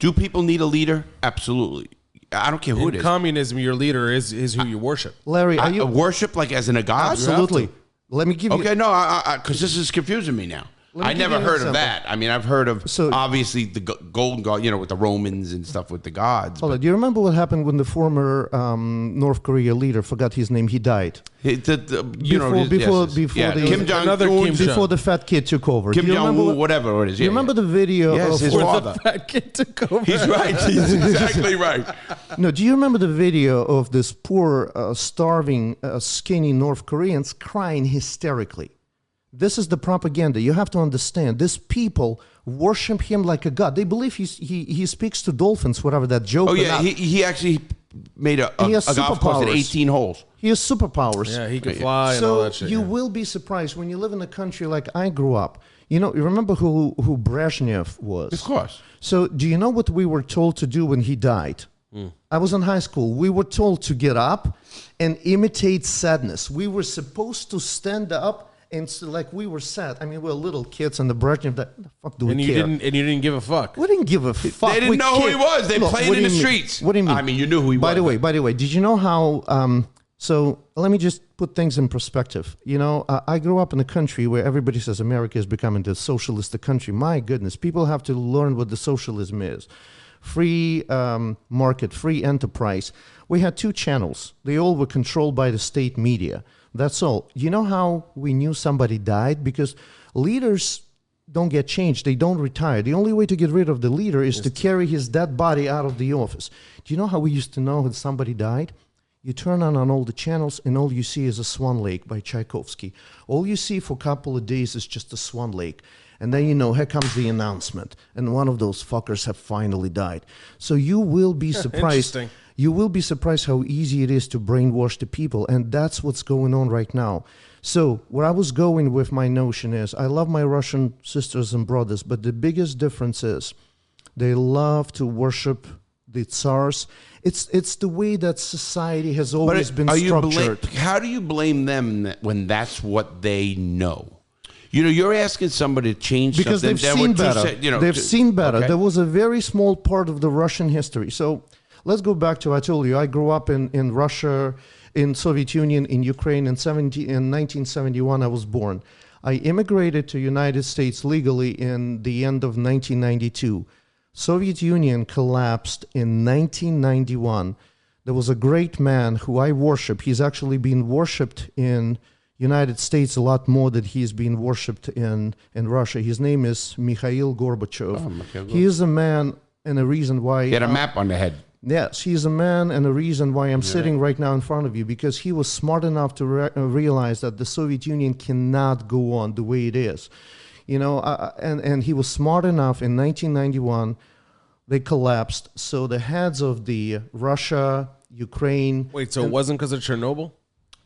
Do people need a leader? Absolutely. I don't care who it is. In communism, your leader is who you worship. Larry, are you worship like as in a God? Absolutely. Let me give you. Okay, no, because this is confusing me now. I never heard of that. I mean, I've heard of obviously the golden god, with the Romans and stuff with the gods. Do you remember what happened when the former North Korea leader, forgot his name, he died? Kim Jong-un, before the fat kid took over. Kim Jong-un, whatever it is. You remember the video of his father? The fat kid took over. He's right. He's exactly right. No, do you remember the video of this poor, starving, skinny North Koreans crying hysterically? This is the propaganda. You have to understand. These people worship him like a god. They believe he speaks to dolphins, whatever that joke. Oh yeah, he actually made a golf course at 18 holes. He has superpowers. Yeah, he can fly and all that shit. So you will be surprised when you live in a country like I grew up. You remember who Brezhnev was? Of course. So do you know what we were told to do when he died? I was in high school. We were told to get up and imitate sadness. We were supposed to stand up. And so, like, we were sad. I mean, we were little kids, and the Brezhnev, the fuck do we care? You didn't give a fuck. We didn't give a fuck. They didn't know who he was. They played in the streets. What do you mean? I mean, you knew who he was. By the way, did you know how? So let me just put things in perspective. I grew up in a country where everybody says America is becoming the socialist country. My goodness, people have to learn what the socialism is. Free market, free enterprise. We had 2 channels. They all were controlled by the state media. That's all. You know how we knew somebody died? Because leaders don't get changed. They don't retire. The only way to get rid of the leader is to carry his dead body out of the office. Do you know how we used to know when somebody died? You turn on all the channels, and all you see is a Swan Lake by Tchaikovsky. All you see for a couple of days is just a Swan Lake. And then, here comes the announcement. And one of those fuckers have finally died. So you will be surprised. You will be surprised how easy it is to brainwash the people. And that's what's going on right now. So where I was going with my notion is I love my Russian sisters and brothers, but the biggest difference is they love to worship the Tsars. It's the way that society has always been structured. How do you blame them when that's what they know? You're asking somebody to change because something. They've seen better. They've seen better. Okay. There was a very small part of the Russian history. So let's go back to, I told you, I grew up in Russia, in Soviet Union, in Ukraine. In 1971, I was born. I immigrated to United States legally in the end of 1992. Soviet Union collapsed in 1991. There was a great man who I worship. He's actually been worshipped in United States a lot more than he's been worshipped in Russia. His name is Mikhail Gorbachev. He is a man and a reason why... He had a map on the head. Yes, he's a man and a reason why I'm sitting right now in front of you, because he was smart enough to realize that the Soviet Union cannot go on the way it is. You know, and he was smart enough in 1991, they collapsed. So the heads of the Russia, Ukraine... Wait, so it wasn't because of Chernobyl?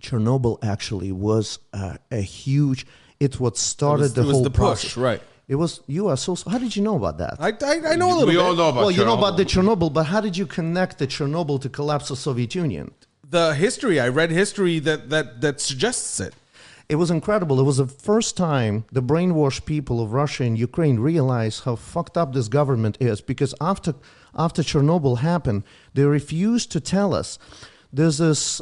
Chernobyl actually was a huge... It's what started the whole It was the process. push, right. It was U.S. So how did you know about that? I know a little bit. We all know about Well, Chernobyl. you know about the Chernobyl, but how did you connect the Chernobyl to collapse of Soviet Union? The history, I read history that suggests it. It was incredible. It was the first time the brainwashed people of Russia and Ukraine realized how fucked up this government is, because after Chernobyl happened, they refused to tell us. There's this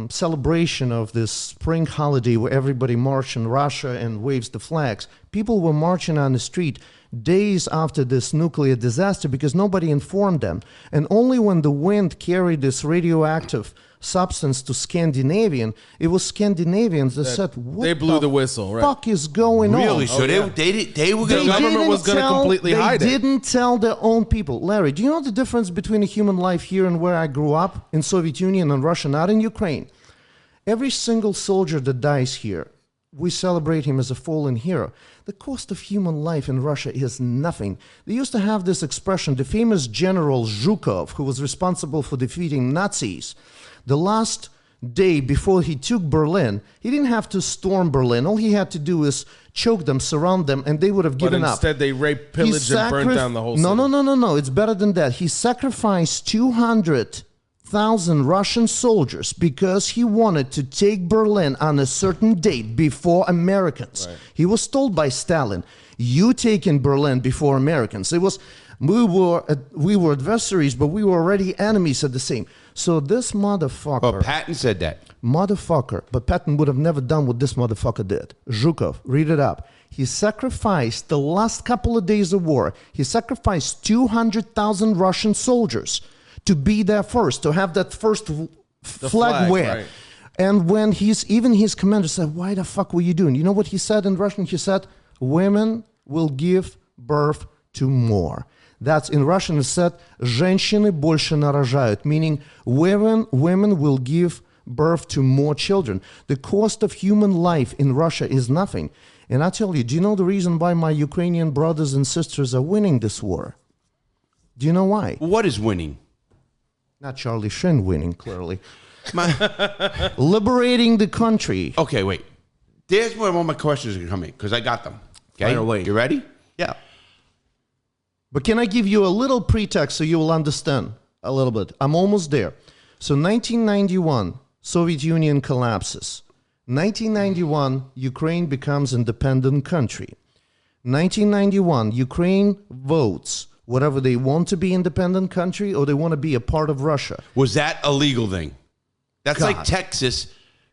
celebration of this spring holiday where everybody marches in Russia and waves the flags. People were marching on the street days after this nuclear disaster because nobody informed them. And only when the wind carried this radioactive substance to Scandinavian, it was Scandinavians that said, what they blew the whistle, right? fuck is going on? Really? So they were The going government was going to completely hide it. They didn't tell their own people. Larry, do you know the difference between a human life here and where I grew up in Soviet Union and Russia, not in Ukraine? Every single soldier that dies here, we celebrate him as a fallen hero. The cost of human life in Russia is nothing. They used to have this expression, the famous general Zhukov, who was responsible for defeating Nazis. The last day before he took Berlin, he didn't have to storm Berlin. All he had to do is choke them, surround them, and they would have given up. But instead they raped, pillaged, and burned down the whole city. No. It's better than that. He sacrificed 200,000 Russian soldiers because he wanted to take Berlin on a certain date before Americans. Right. He was told by Stalin, you take in Berlin before Americans. It was... We were adversaries, but we were already enemies at the same. So this motherfucker... Well, Patton said that. Motherfucker. But Patton would have never done what this motherfucker did. Zhukov, read it up. He sacrificed the last couple of days of war. He sacrificed 200,000 Russian soldiers to be there first, to have that first flag wear. Right. And when his commander said, why the fuck were you doing? You know what he said in Russian? He said, women will give birth to more. That's in Russian, it said, женщины больше нарожают, meaning women will give birth to more children. The cost of human life in Russia is nothing. And I tell you, do you know the reason why my Ukrainian brothers and sisters are winning this war? Do you know why? What is winning? Not Charlie Sheen winning, clearly. Liberating the country. Okay, wait. There's where all my questions are coming, because I got them. Okay, Fire away. You ready? Yeah. But can I give you a little pretext so you will understand a little bit? I'm almost there. So 1991, Soviet Union collapses. 1991, Ukraine becomes independent country. 1991, Ukraine votes whether they want to be independent country or they want to be a part of Russia. Was that a legal thing? That's like Texas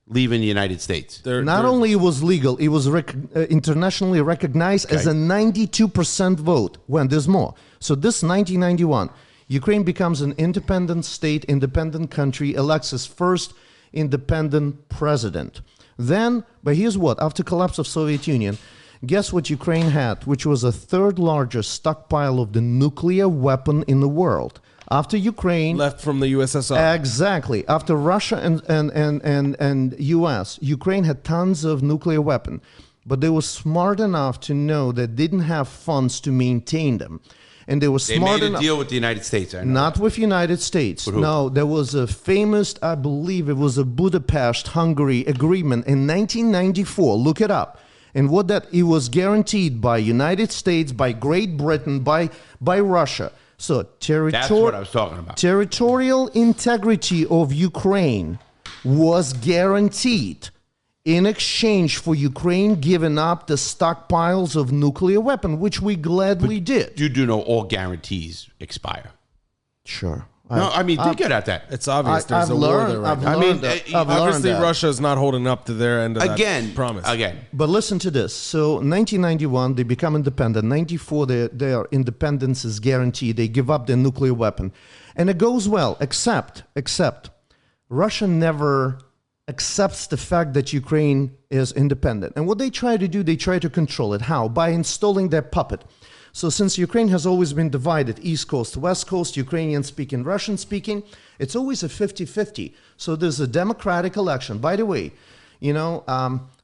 leaving the United States. Not only it was legal, it was internationally recognized as a 92% vote. When there's more. So this 1991, Ukraine becomes an independent state, independent country, elects its first independent president. Then, but here's what, after collapse of Soviet Union, guess what Ukraine had, which was the third largest stockpile of the nuclear weapon in the world. After Ukraine... Left from the USSR. Exactly. After Russia and US, Ukraine had tons of nuclear weapon. But they were smart enough to know that they didn't have funds to maintain them. And they were smart enough... They made a deal with the United States, I know. Not with United States. No, there was a famous, I believe it was a Budapest, Hungary agreement in 1994. Look it up. And what that... It was guaranteed by United States, by Great Britain, by Russia. So that's what I was talking about. Territorial integrity of Ukraine was guaranteed in exchange for Ukraine giving up the stockpiles of nuclear weapon, which we gladly did. You do know all guarantees expire. Sure. No, I mean, think about that. It's obvious there's a war there right now. Obviously, Russia is not holding up to their end of that promise. But listen to this. So 1991, they become independent. 94, their independence is guaranteed. They give up their nuclear weapon. And it goes well, except Russia never accepts the fact that Ukraine is independent. And what they try to do, they try to control it. How? By installing their puppet. So since Ukraine has always been divided, East Coast, West Coast, Ukrainian speaking, Russian speaking, it's always a 50-50. So there's a democratic election. By the way,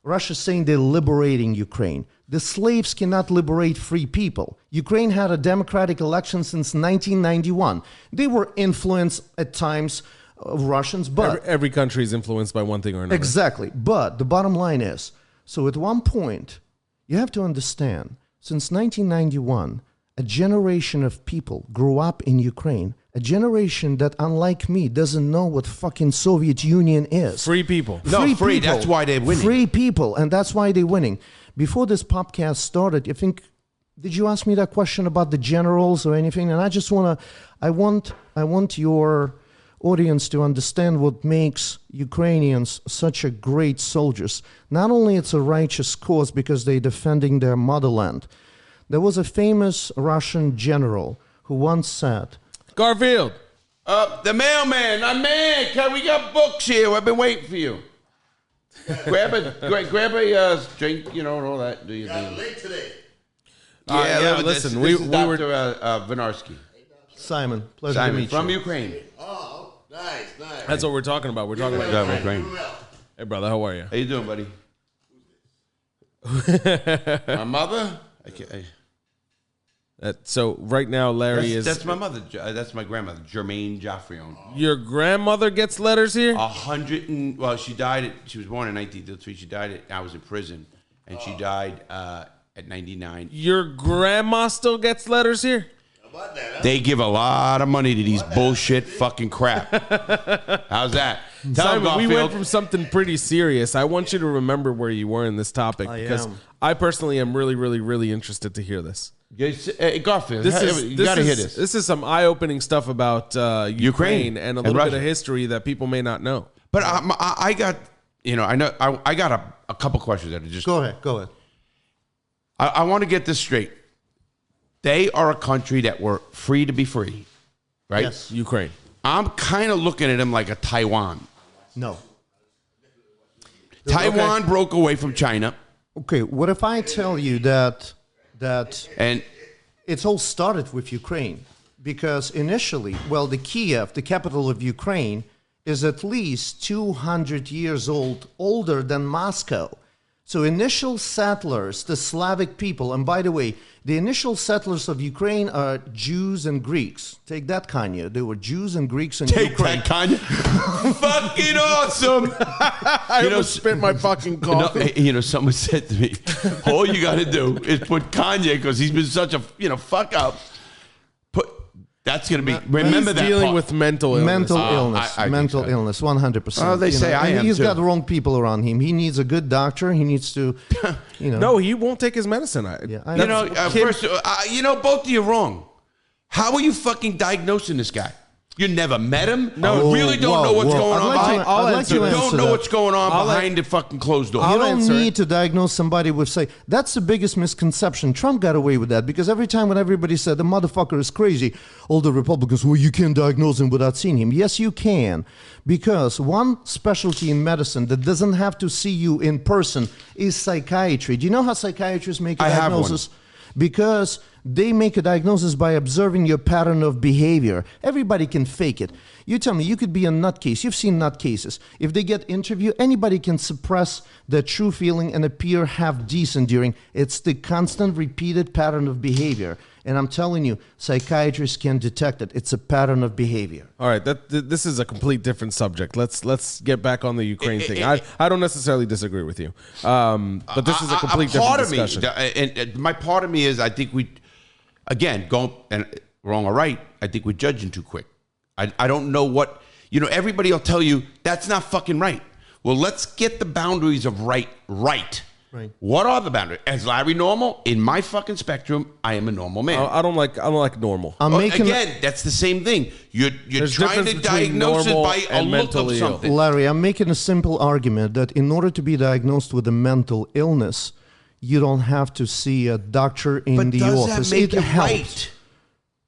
Russia's saying they're liberating Ukraine. The slaves cannot liberate free people. Ukraine had a democratic election since 1991. They were influenced at times of Russians, but every country is influenced by one thing or another. Exactly. But the bottom line is, so at one point, you have to understand, since 1991, a generation of people grew up in Ukraine, a generation that, unlike me, doesn't know what fucking Soviet Union is. Free people. Free people. That's why they're winning. Free people, and that's why they're winning. Before this podcast started, did you ask me that question about the generals or anything? And I want your audience to understand what makes Ukrainians such a great soldiers. Not only it's a righteous cause because they're defending their motherland. There was a famous Russian general who once said, Garfield, the mailman, we got books here. I've been waiting for you. grab a drink, and all that. Do you think? Late today. Listen, this we is Dr. were Vinarsky. Simon, pleasure to meet you. From Ukraine. Oh, nice. That's what we're talking about. We're talking about Ukraine. Hey, brother, how are you? How you doing, buddy? My mother? So right now, Larry That's my mother. That's my grandmother, Germaine Joffrion. Your grandmother gets letters here? She died. She was born in 1933. She died. I was in prison, and she died at 99. Your grandma still gets letters here? How about that, huh? They give a lot of money to these bullshit fucking crap. How's that? Simon, we went from something pretty serious. I want you to remember where you were in this topic because I personally am really, really, really interested to hear this. Garfield, you gotta hear this. This is some eye-opening stuff about Ukraine and a little bit of history that people may not know. But I got, I got a couple questions that are just. Go ahead. I want to get this straight. They are a country that were free to be free, right? Yes. Ukraine. I'm kind of looking at them like a Taiwan. No. Taiwan broke away from China. Okay, what if I tell you that and it's all started with Ukraine? Because initially, the Kiev, the capital of Ukraine, is at least 200 years older than Moscow. So initial settlers, the Slavic people, and by the way, the initial settlers of Ukraine are Jews and Greeks. Take that, Kanye. They were Jews and Greeks in Ukraine. Take that, Kanye. Fucking awesome. I almost spit my fucking coffee. Someone said to me, all you got to do is put Kanye, because he's been such a, fuck up. That's going to be, remember that dealing with mental illness. Mental illness, 100%. Oh, they say I am He's too. got the wrong people around him. He needs a good doctor. He needs to, No, he won't take his medicine. First, both of you are wrong. How are you fucking diagnosing this guy? You never met him? No, really don't know what's going on. Don't know what's going on behind the fucking closed door. You don't need to diagnose somebody with, say, that's the biggest misconception. Trump got away with that because every time when everybody said the motherfucker is crazy, all the Republicans, you can't diagnose him without seeing him. Yes, you can. Because one specialty in medicine that doesn't have to see you in person is psychiatry. Do you know how psychiatrists make a diagnosis? Because they make a diagnosis by observing your pattern of behavior. Everybody can fake it. You tell me, you could be a nutcase. You've seen nutcases. If they get interviewed, anybody can suppress their true feeling and appear half decent during. It's the constant repeated pattern of behavior. And I'm telling you, psychiatrists can detect it. It's a pattern of behavior. All right, this is a complete different subject. Let's get back on the Ukraine thing. I don't necessarily disagree with you, but this is a complete different discussion. And my part of me is, I think we, again, wrong or right, I think we're judging too quick. I don't know what, everybody will tell you, that's not fucking right. Well, let's get the boundaries of right. Right. What are the boundaries? Is Larry normal? In my fucking spectrum, I am a normal man. I don't like normal. Again, that's the same thing. You're trying to diagnose it by a look of something. Larry, I'm making a simple argument that in order to be diagnosed with a mental illness, you don't have to see a doctor in the office. Does that make it helps. right?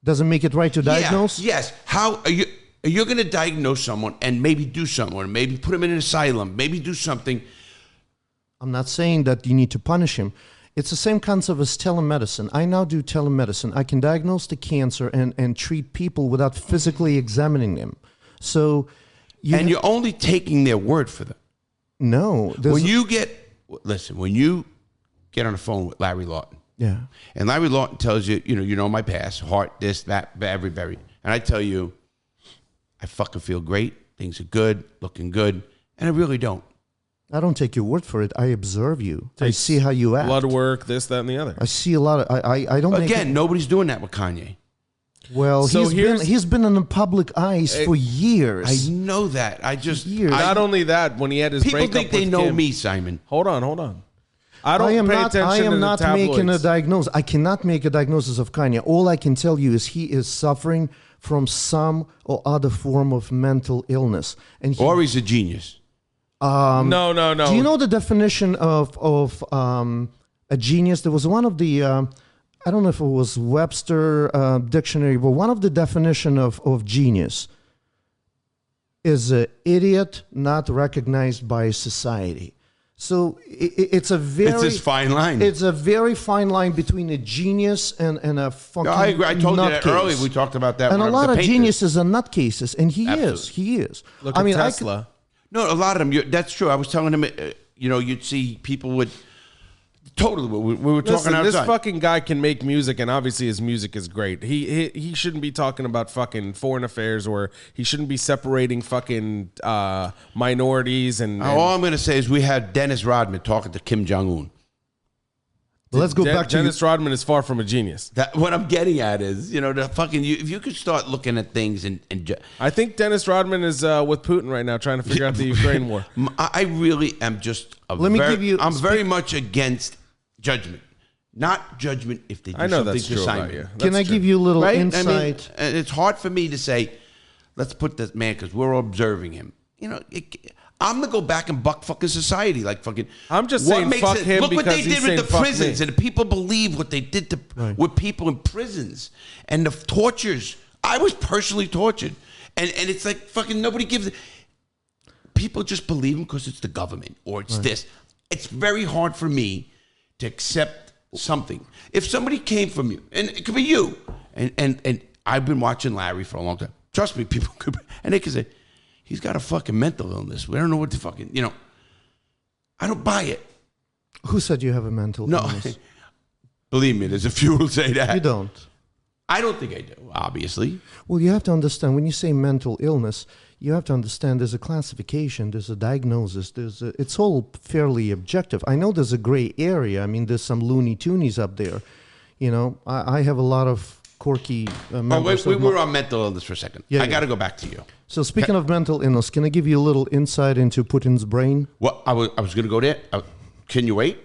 Does it make it right to diagnose? Yes. How are you? You're going to diagnose someone and maybe do something, or maybe put him in an asylum, maybe do something. I'm not saying that you need to punish him. It's the same concept as telemedicine. I now do telemedicine. I can diagnose the cancer and treat people without physically examining them. So, you're only taking their word for them. No. When you get on the phone with Larry Lawton, yeah, and Larry Lawton tells you, you know my past, heart, this, that, every, and I tell you, I fucking feel great, things are good, looking good, and I really don't. I don't take your word for it. I observe you. I see how you act. Blood work, this, that, and the other. I see a lot of. I don't. Again, nobody's doing that with Kanye. Well, So he's been in the public eyes for years. I know that. Not only that, when he had his people breakup think they with know Kim- me, Simon. Hold on. I am pay not. attention I to am the not making a tabloids. diagnosis. I cannot make a diagnosis of Kanye. All I can tell you is he is suffering from some or other form of mental illness, and Or he's a genius. No. Do you know the definition of a genius? There was one of the, I don't know if it was Webster dictionary, but one of the definition of genius is an idiot not recognized by society. So it's this fine line. It's a very fine line between a genius and a fucking I agree. I told you that nutcase. earlier. We talked about that. And when a I was lot of painter. geniuses are nutcases, and he Absolutely. is. Look at Tesla. No, a lot of them. That's true. I was telling him, you'd see people with totally. We were talking Listen, outside. this fucking guy can make music, and obviously his music is great. He shouldn't be talking about fucking foreign affairs, or he shouldn't be separating fucking minorities. And all I'm going to say is we had Dennis Rodman talking to Kim Jong-un. Let's go back to Dennis Rodman is far from a genius. What I'm getting at is, the fucking. If you could start looking at things and I think Dennis Rodman is with Putin right now, trying to figure out the Ukraine war. I really am just. I'm very much against judgment, not judgment if they do I know something that's to true Simon. about you. Can I That's true. give you a little Right? insight? I mean, it's hard for me to say, let's put this man because we're observing him. I'm gonna go back and buck fucking society, like fucking. I'm just saying fuck him Look what because they he's did saying with the fuck prisons, me. and the people believe what they did with people in prisons and the tortures. I was personally tortured, and it's like fucking nobody gives. People just believe him because it's the government or it's this. It's very hard for me to accept something. If somebody came from you, and it could be you, and I've been watching Larry for a long time. Trust me, people could, and they could say, he's got a fucking mental illness. We don't know what to fucking, I don't buy it. Who said you have a mental illness? Believe me, there's a few who say that. You don't. I don't think I do, obviously. Well, you have to understand, when you say mental illness, you have to understand there's a classification, there's a diagnosis, it's all fairly objective. I know there's a gray area. I mean, there's some Looney Toonies up there. I have a lot of quirky members. We were on mental illness for a second. Yeah, I got to go back to you. So speaking of mental illness, can I give you a little insight into Putin's brain? Well, I was going to go there. Can you wait?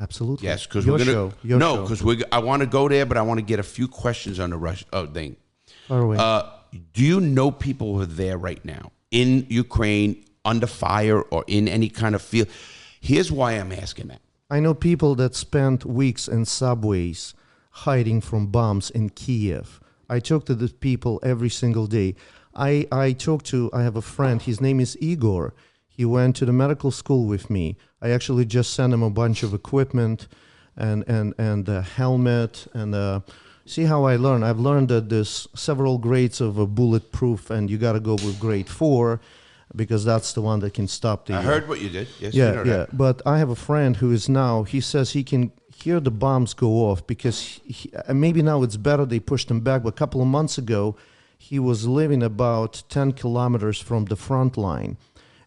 Absolutely. Yes, because we're going to. Your No, show. because I want to go there, but I want to get a few questions on the Russia thing. Far away. Do you know people who are there right now in Ukraine, under fire, or in any kind of field? Here's why I'm asking that. I know people that spent weeks in subways hiding from bombs in Kiev. I talk to these people every single day. I have a friend, his name is Igor. He went to the medical school with me. I actually just sent him a bunch of equipment and a helmet and see how I learn. I've learned that there's several grades of a bulletproof, and you got to go with grade 4 because that's the one that can stop the. I heard what you did. Yes, Yeah, you know yeah. that. But I have a friend who is now. He says he can hear the bombs go off because maybe now it's better they pushed him back. But a couple of months ago, he was living about 10 kilometers from the front line.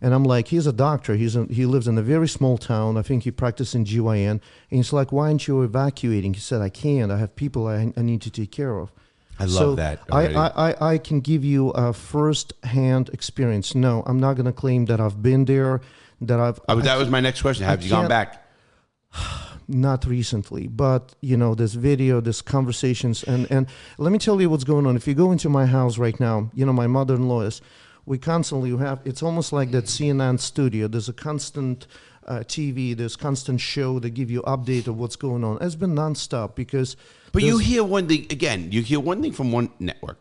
And I'm like, he's a doctor. He lives in a very small town. I think he practiced in GYN. And he's like, why aren't you evacuating? He said, I can't. I have people I need to take care of. I love that already. I can give you a first-hand experience. No, I'm not going to claim that I've been there, that I've... That was my next question. Have you gone back? Not recently, but this video, this conversations, and let me tell you what's going on. If you go into my house right now, my mother-in-law is, we constantly have, it's almost like that CNN studio. There's a constant TV, there's constant show. They give you update of what's going on. It's been nonstop because. But you hear one thing again. You hear one thing from one network.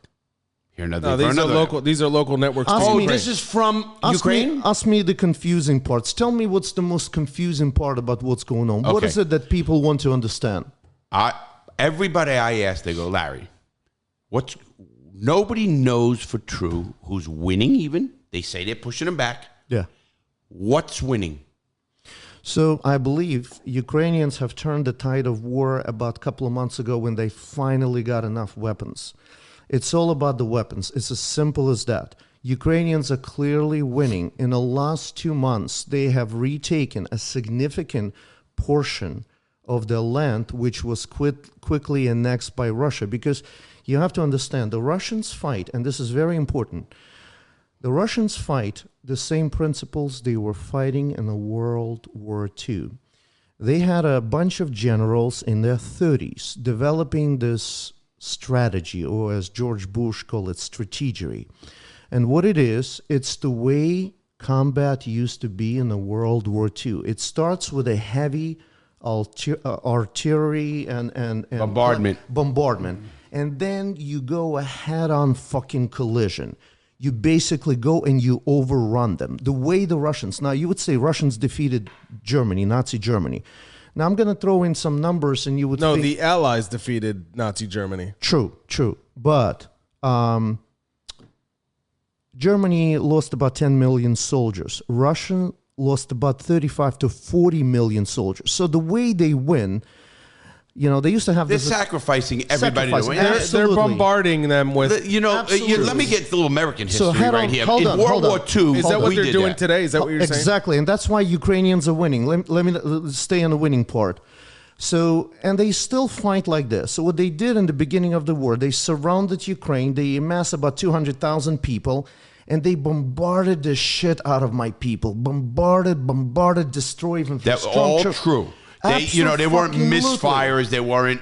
Hear another. No, thing from another. local. These are local networks. This is from Ukraine. Ask me the confusing parts. Tell me what's the most confusing part about what's going on. What Okay. is it that people want to understand? Everybody I ask, they go, Larry, nobody knows for true who's winning even. They say they're pushing them back. Yeah. What's winning? So I believe Ukrainians have turned the tide of war about a couple of months ago when they finally got enough weapons. It's all about the weapons. It's as simple as that. Ukrainians are clearly winning. In the last 2 months, they have retaken a significant portion of the land which was quickly annexed by Russia. Because you have to understand, the Russians fight, and this is very important, the Russians fight the same principles they were fighting in the World War II. They had a bunch of generals in their 30s developing this strategy, or as George Bush called it, strategy. And what it is, it's the way combat used to be in the World War II. It starts with a heavy artillery and bombardment. And then you go a head-on fucking collision. You basically go and you overrun them. The way the Russians, now you would say Russians defeated Germany, Nazi Germany. Now I'm going to throw in some numbers and you would think, the Allies defeated Nazi Germany. True. But Germany lost about 10 million soldiers. Russia lost about 35 to 40 million soldiers. So the way they win, they used to have They're this. sacrificing everybody to win. They're bombarding them with. Let me get a little American history right here. Hold in on, World War II, is that what we they're did doing that. today? Is that what you're saying? Exactly, and that's why Ukrainians are winning. Let me stay on the winning part. So, and they still fight like this. So what they did in the beginning of the war, they surrounded Ukraine. They amassed about 200,000 people, and they bombarded the shit out of my people. Bombarded, destroyed. That's all true. They weren't misfires. They weren't.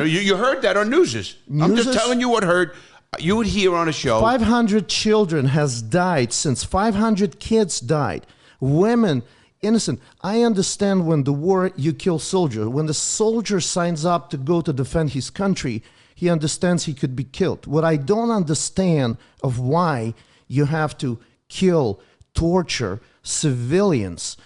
You heard that on Newses. I'm just telling you what heard. You would hear on a show. 500 children has died since. 500 kids died. Women, innocent. I understand when the war, you kill soldiers. When the soldier signs up to go to defend his country, he understands he could be killed. What I don't understand of why you have to kill, torture civilians,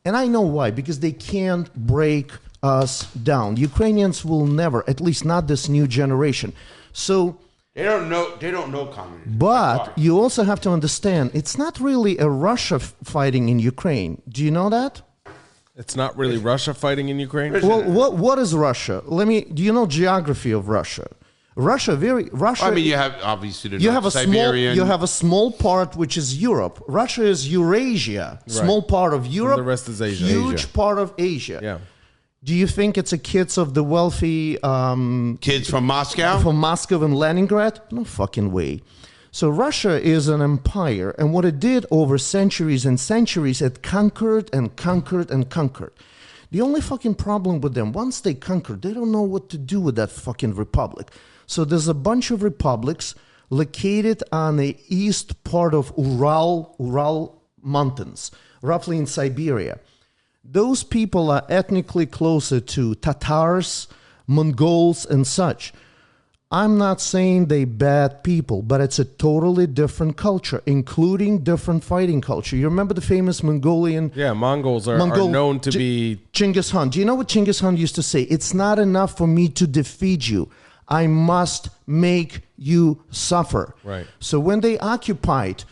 and I know why, because they can't break us down. Ukrainians will never, at least not this new generation. So they don't know communism. But you also have to understand, it's not really a Russia fighting in Ukraine. Do you know that? It's not really Russia fighting in Ukraine? Well, what is Russia? Do you know geography of Russia? Russia. I mean, you have obviously the you have a Siberian. You have a small part which is Europe. Russia is Eurasia, small part of Europe. And the rest is Asia. Huge part of Asia. Yeah. Do you think it's a kids of the wealthy kids from Moscow? From Moscow and Leningrad? No fucking way. So Russia is an empire, and what it did over centuries and centuries, it conquered and conquered and conquered. The only fucking problem with them, once they conquered, they don't know what to do with that fucking republic. So there's a bunch of republics located on the east part of Ural Mountains, roughly in Siberia. Those people are ethnically closer to Tatars, Mongols, and such. I'm not saying they bad people, but it's a totally different culture, including different fighting culture. You remember the famous Mongolian... Yeah, Mongols are known to be... Genghis Khan. Do you know what Genghis Khan used to say? It's not enough for me to defeat you. I must make you suffer. Right. So when they occupied,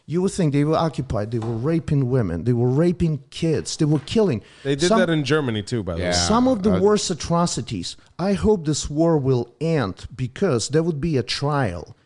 you would think they were occupied. They were raping women. They were raping kids. They were killing. They did that in Germany too, by the way. Some of the worst atrocities. I hope this war will end because there would be a trial.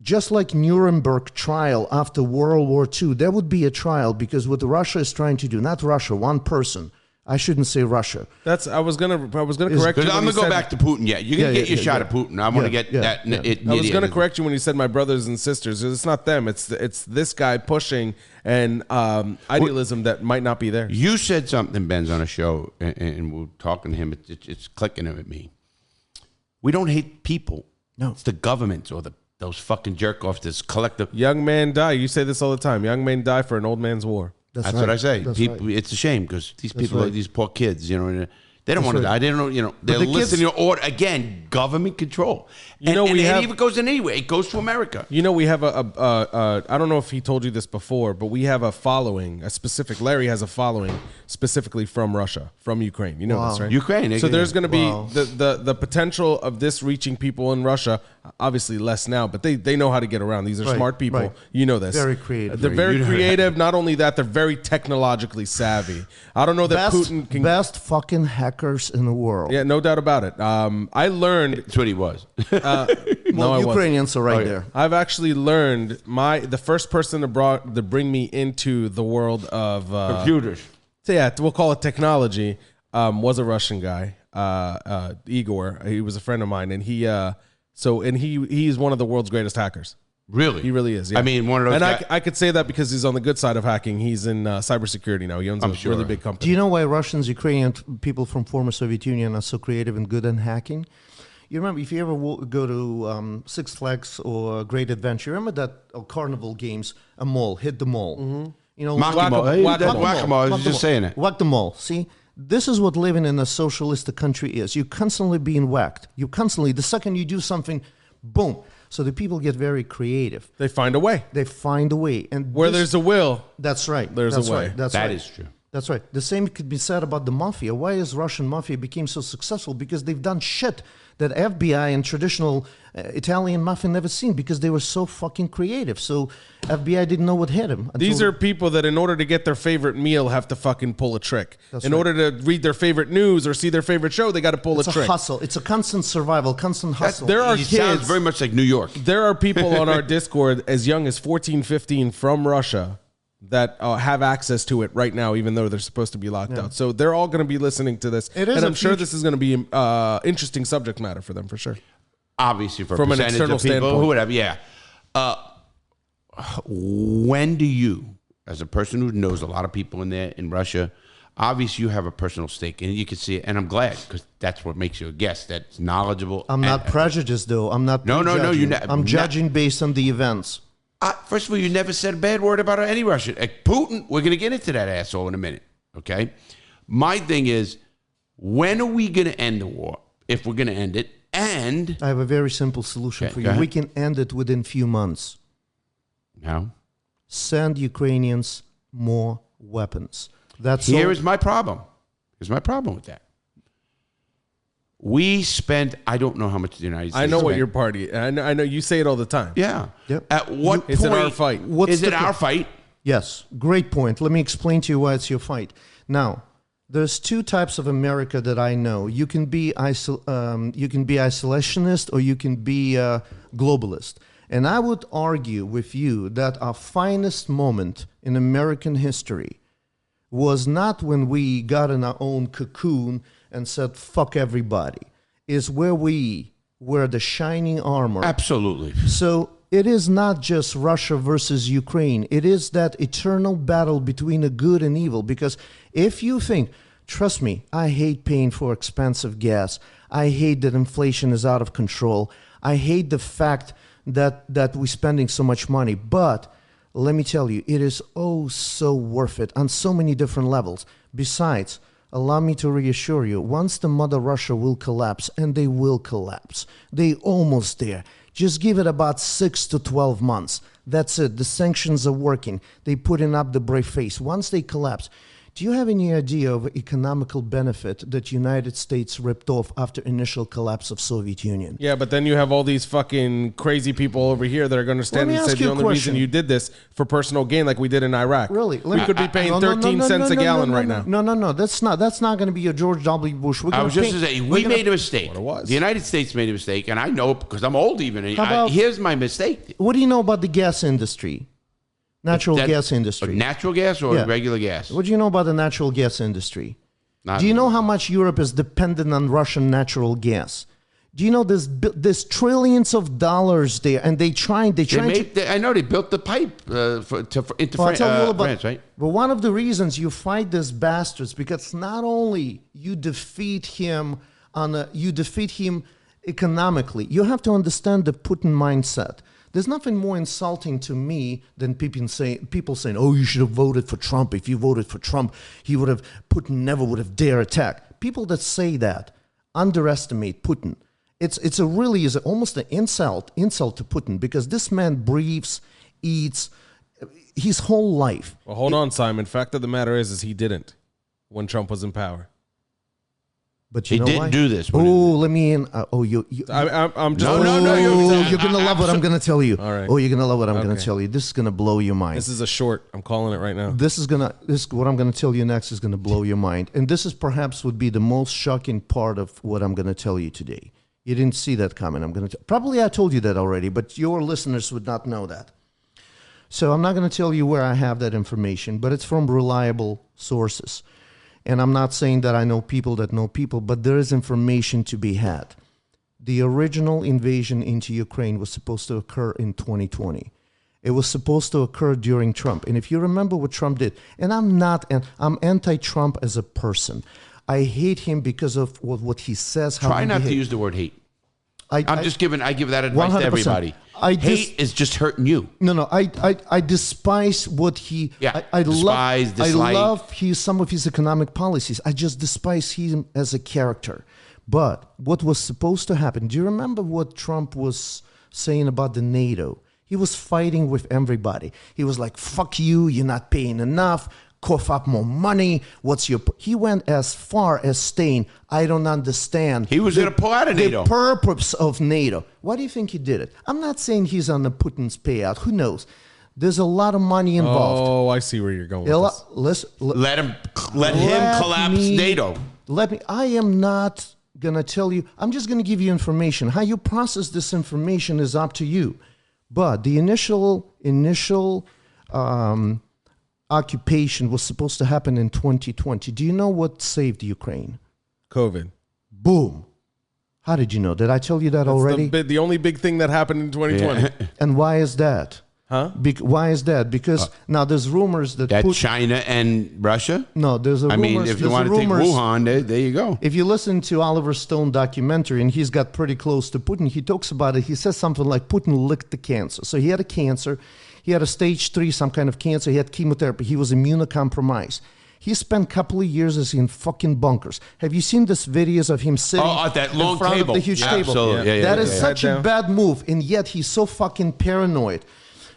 Just like Nuremberg trial after World War II, there would be a trial because what Russia is trying to do, not Russia, one person, I shouldn't say Russia. I was gonna correct you. I'm gonna go back to Putin. Yeah, you're gonna get your shot at Putin. I want to get that. I was gonna correct you when you said my brothers and sisters. It's not them. It's this guy pushing and idealism that might not be there. You said something, Benz, on a show, and we're talking to him. It's clicking at me. We don't hate people. No, it's the government or those fucking jerk offs. This collective. Young man die. You say this all the time. Young men die for an old man's war. That's right. What I say. People, right. It's a shame because these people, these poor kids, you know, they don't want to die. They don't know, you know, they're listening to order again. Government control. And it even goes in anywhere. It goes to America. You know, we have I don't know if he told you this before, but we have a following, Larry has a following specifically from Russia, from Ukraine. You know this, right? Ukraine. So there's going to be the potential of this reaching people in Russia. Obviously less now, but they know how to get around. These are smart people. Right. You know this. Very creative. They're very creative. Not only that, they're very technologically savvy. I don't know that Putin can... Best fucking hackers in the world. Yeah, no doubt about it. I learned... That's what he was. Ukrainians are right there. I've actually learned the first person to bring me into the world of... computers. So yeah, we'll call it technology, was a Russian guy, Igor. He was a friend of mine, and he's one of the world's greatest hackers. Really? He really is. Yeah. I mean, one of those. And I could say that because he's on the good side of hacking. He's in cybersecurity now. He owns a really big company. Do you know why Russians, Ukrainian people from former Soviet Union are so creative and good at hacking? You remember, if you ever go to Six Flags or Great Adventure, remember that Carnival games, a mall, hit the mall. Mm-hmm. You know, whack-a-mole. I was just saying it. Whack the mall. See? This is what living in a socialistic country is. You're constantly being whacked. You constantly, the second you do something, boom. So the people get very creative. They find a way. And where there's a will, that's right. There's a way. That is true. That's right. The same could be said about the mafia. Why is Russian mafia became so successful? Because they've done shit that FBI and traditional Italian mafia never seen, because they were so fucking creative. So FBI didn't know what hit them. These are people that in order to get their favorite meal have to fucking pull a trick. In order to read their favorite news or see their favorite show, they got to pull a trick. It's a hustle. It's a constant survival, constant hustle. There are kids. Sounds very much like New York. There are people on our Discord as young as 14, 15 from Russia that have access to it right now, even though they're supposed to be locked out. So they're all going to be listening to this. And I'm sure this is going to be interesting subject matter for them, for sure. Obviously, from an external standpoint. Whatever, yeah. When do you, as a person who knows a lot of people in Russia, obviously you have a personal stake, and you can see it, and I'm glad, because that's what makes you a guest, that's knowledgeable. I'm not prejudiced, though. I'm not No, I'm judging based on the events. First of all, you never said a bad word about any Russian. Putin, we're going to get into that asshole in a minute, okay? My thing is, when are we going to end the war, if we're going to end it? And I have a very simple solution for you. We can end it within few months. How? Send Ukrainians more weapons. Here's my problem. Here's my problem with that. We spent, I don't know how much the United States I know spent. what your party, I know you say it all the time. Yeah. Yep. At what point? Is it our fight? Is it our fight? Yes. Great point. Let me explain to you why it's your fight. Now, there's two types of America that I know. You can be isolationist, or you can be a globalist. And I would argue with you that our finest moment in American history was not when we got in our own cocoon and said, fuck everybody. Is where we were the shining armor. Absolutely. So it is not just Russia versus Ukraine. It is that eternal battle between the good and evil. Because if you think, trust me, I hate paying for expensive gas. I hate that inflation is out of control. I hate the fact that we're spending so much money. But let me tell you, it is oh so worth it on so many different levels. Besides, allow me to reassure you, once the mother Russia will collapse, and they will collapse, they almost there. Just give it about 6 to 12 months. That's it. The sanctions are working. They putting up the brave face. Once they collapse, do you have any idea of economical benefit that United States ripped off after initial collapse of Soviet Union? Yeah, but then you have all these fucking crazy people over here that are going to stand and say the only reason you did this for personal gain, like we did in Iraq. Really? We could be paying 13 cents a gallon right now. No. That's not going to be a George W. Bush. I was just to say, we made a mistake. What it was. The United States made a mistake, and I know it because I'm old even. Here's my mistake. What do you know about the gas industry? Natural gas industry. Natural gas or regular gas? What do you know about the natural gas industry? Not Do you know how much Europe is dependent on Russian natural gas? Do you know there's trillions of dollars there, and I know they built the pipe into France, right? But one of the reasons you fight these bastards because not only you defeat him economically, you have to understand the Putin mindset. There's nothing more insulting to me than people saying, "Oh, you should have voted for Trump. If you voted for Trump, Putin never would have dared attack." People that say that underestimate Putin. It's almost an insult to Putin because this man breathes, eats his whole life. Well, hold on, Simon. Fact of the matter is he didn't when Trump was in power. But he didn't do this. Oh, let me in. I'm just. No. You're gonna love what I'm gonna tell you. All right. Oh, you're gonna love what I'm gonna tell you. This is gonna blow your mind. This is a short. I'm calling it right now. What I'm gonna tell you next is gonna blow your mind, and this is perhaps would be the most shocking part of what I'm gonna tell you today. You didn't see that coming. Probably I told you that already, but your listeners would not know that. So I'm not going to tell you where I have that information, but it's from reliable sources. And I'm not saying that I know people that know people, but there is information to be had. The original invasion into Ukraine was supposed to occur in 2020. It was supposed to occur during Trump. And if you remember what Trump did, and I'm anti-Trump as a person. I hate him because of what he says. Try not to use the word hate. I give that advice 100%. To everybody. Hate is just hurting you. No. I despise what he. Yeah. Dislike. I love some of his economic policies. I just despise him as a character. But what was supposed to happen? Do you remember what Trump was saying about the NATO? He was fighting with everybody. He was like, "Fuck you! You're not paying enough. Cough up more money. He went as far as saying, I don't understand. He was going to pull out of NATO. The purpose of NATO. Why do you think he did it? I'm not saying he's on the Putin's payout. Who knows? There's a lot of money involved. Oh, I see where you're going with this. Let him collapse NATO. I am not going to tell you. I'm just going to give you information. How you process this information is up to you. But the initial occupation was supposed to happen in 2020. Do you know what saved Ukraine? COVID. Boom. How did you know? Did I tell you that already? The only big thing that happened in 2020. Yeah. And why is that? Huh? Why is that? Because now there's rumors that China and Russia? No, there's a rumors. I mean, if you want to take Wuhan, there you go. If you listen to Oliver Stone documentary, and he's got pretty close to Putin, he talks about it. He says something like Putin licked the cancer. So he had a cancer. He had a stage 3, some kind of cancer. He had chemotherapy. He was immunocompromised. He spent a couple of years in fucking bunkers. Have you seen this videos of him sitting at that long in front table? Of the huge table? Absolutely. That is such a bad move, and yet he's so fucking paranoid.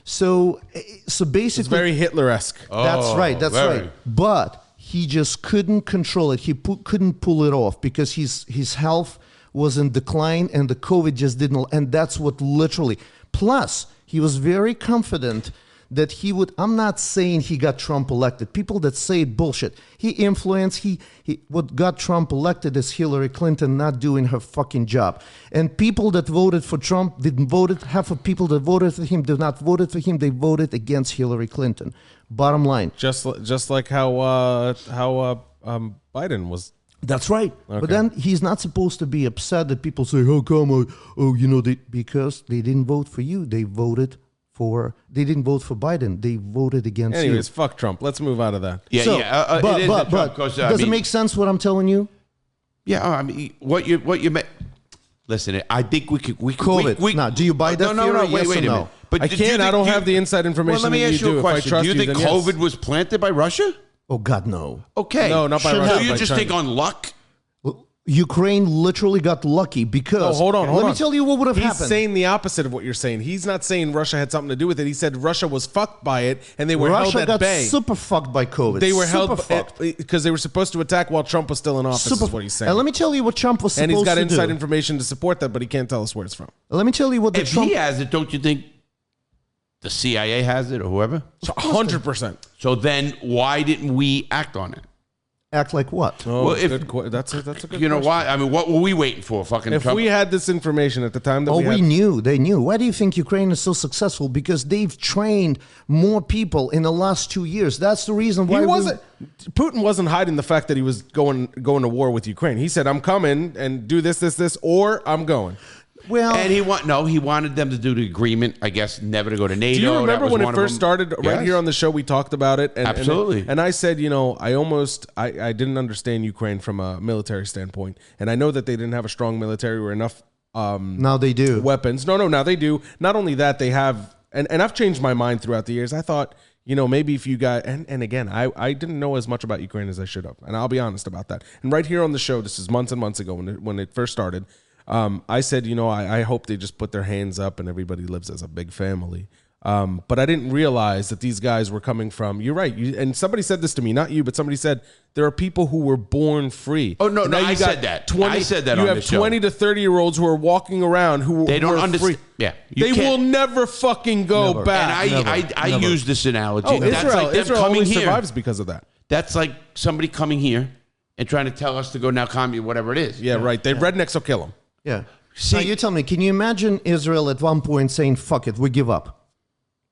So basically, it's very Hitler-esque. That's right. But he just couldn't control it. He couldn't pull it off because his health was in decline, and the COVID just didn't. And that's what literally. Plus, he was very confident that he would. I'm not saying he got Trump elected. People that say it, bullshit. He influenced. What got Trump elected is Hillary Clinton not doing her fucking job. And people that voted for Trump didn't vote. Half of people that voted for him did not vote for him. They voted against Hillary Clinton. Bottom line. Just like how Biden was. That's right. Okay. But then he's not supposed to be upset that people say, "How come?" Because they didn't vote for you. They didn't vote for Biden. They voted against you. Anyways, fuck Trump. Let's move out of that. Does it make sense what I'm telling you? Yeah. I mean, what you meant. Listen, I think we could. COVID. Now, do you buy that theory? No. Wait a minute. But I can't. I don't have the inside information. Well, let me ask you a question. Do you think COVID was planted by Russia? Oh, God, no. Okay. No, not by Russia. So you just think on luck? Ukraine literally got lucky because... hold on. Let me tell you what would have happened. He's saying the opposite of what you're saying. He's not saying Russia had something to do with it. He said Russia was fucked by it, and they were held at bay. Russia got super fucked by COVID. They were held because they were supposed to attack while Trump was still in office, is what he's saying. And let me tell you what Trump was supposed to do. And he's got inside information to support that, but he can't tell us where it's from. Let me tell you what if he has it, don't you think the CIA has it or whoever? 100%. So then why didn't we act on it? Act like what? Oh, Well, if- that's a good You know question. why? I mean, what were we waiting for? Fucking If Trump? we had this information at the time that Oh, we had, knew. They knew. Why do you think Ukraine is so successful? Because they've trained more people in the last 2 years. That's the reason why Putin wasn't hiding the fact that he was going to war with Ukraine. He said, "I'm coming and do this, or I'm going." Well, And he wanted them to do the agreement, I guess, never to go to NATO. Do you That remember was when one it of first them. started? Right Yes. here on the show, we talked about it. Absolutely. And I said, I didn't understand Ukraine from a military standpoint. And I know that they didn't have a strong military or enough now they do. weapons. No, now they do. Not only that, they have, and I've changed my mind throughout the years. I thought, maybe if you got, and again, I didn't know as much about Ukraine as I should have. And I'll be honest about that. And right here on the show, this is months and months ago when it first started, I said, I hope they just put their hands up and everybody lives as a big family. But I didn't realize that these guys were coming from, you're right. And somebody said this to me, not you, but somebody said there are people who were born free. Oh, no, And no, now you I got said that. I said that You on have the show. 20 to 30-year-olds who are walking around who They don't were understand. free. Yeah. You They can't- will never fucking go Never. back. And I use this analogy. Oh, That's Israel, like them Israel coming only here. survives because of that. That's like somebody coming here and trying to tell us to go now communist, whatever it is. Yeah, right. They rednecks will kill them. Yeah. See- now you tell me, can you imagine Israel at one point saying, fuck it, we give up?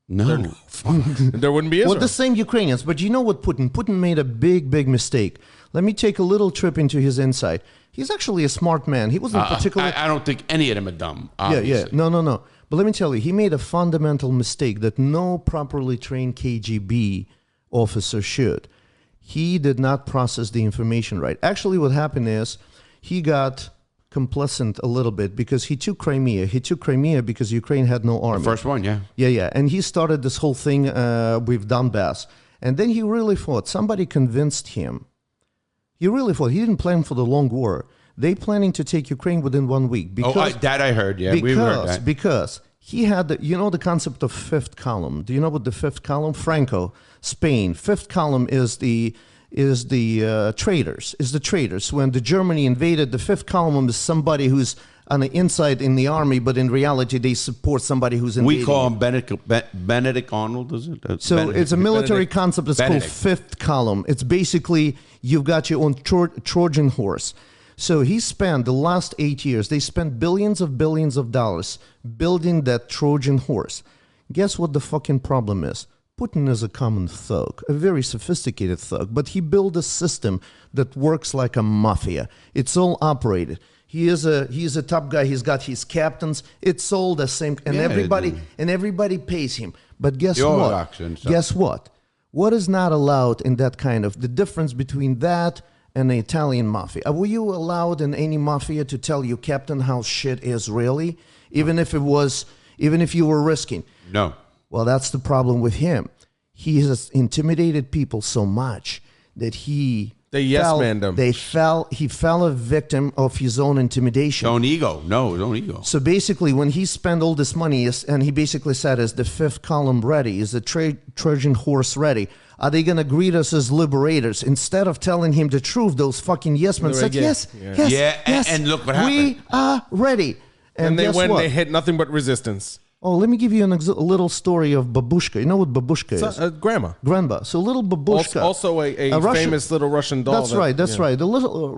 No. There wouldn't be Israel. Well, the same Ukrainians, but you know what Putin made a big mistake. Let me take a little trip into his insight. He's actually a smart man. He wasn't particularly... I don't think any of them are dumb. Yeah. Obviously. No. But let me tell you, he made a fundamental mistake that no properly trained KGB officer should. He did not process the information right. Actually, what happened is he got complacent a little bit because he took Crimea. He took Crimea because Ukraine had no army. First one, yeah. Yeah. And he started this whole thing with Donbass. And then he really thought, somebody convinced him. He really thought, he didn't plan for the long war. They planning to take Ukraine within 1 week. Because, That I heard, yeah. We've heard that. Because he had, the concept of fifth column. Do you know what the fifth column? Franco, Spain. Fifth column is the traitors. Is the traitors. When the Germany invaded, the fifth column is somebody who's on the inside in the army, but in reality they support somebody who's invading. We call him Benedict Arnold, is it? So it's a military Benedict. concept. It's Benedict. called fifth column. It's basically you've got your own Trojan horse. So he spent the last 8 years, they spent billions of dollars building that Trojan horse. Guess what the fucking problem is? Putin is a common thug, a very sophisticated thug, but he built a system that works like a mafia. It's all operated. He's a top guy. He's got his captains. It's all the same, and everybody pays him. But guess The what? oligarchs and stuff. Guess what? What is not allowed in that kind of the difference between that and the Italian mafia? Were you allowed in any mafia to tell you, Captain, how shit is really, even if you were risking? No. Well, that's the problem with him. He has intimidated people so much that he They yes-manned him. He fell a victim of his own intimidation. Don't ego. No, don't ego. So basically, when he spent all this money, and he basically said, is the fifth column ready? Is the Trojan horse ready? Are they going to greet us as liberators? Instead of telling him the truth, those fucking yes men said, yes. And look what happened. We are ready. And they guess went, what? they hit nothing but resistance. Oh, let me give you a little story of babushka. You know what babushka is? Grandma. Grandma. So little babushka. Also a Russian, famous little Russian doll. That's right. The little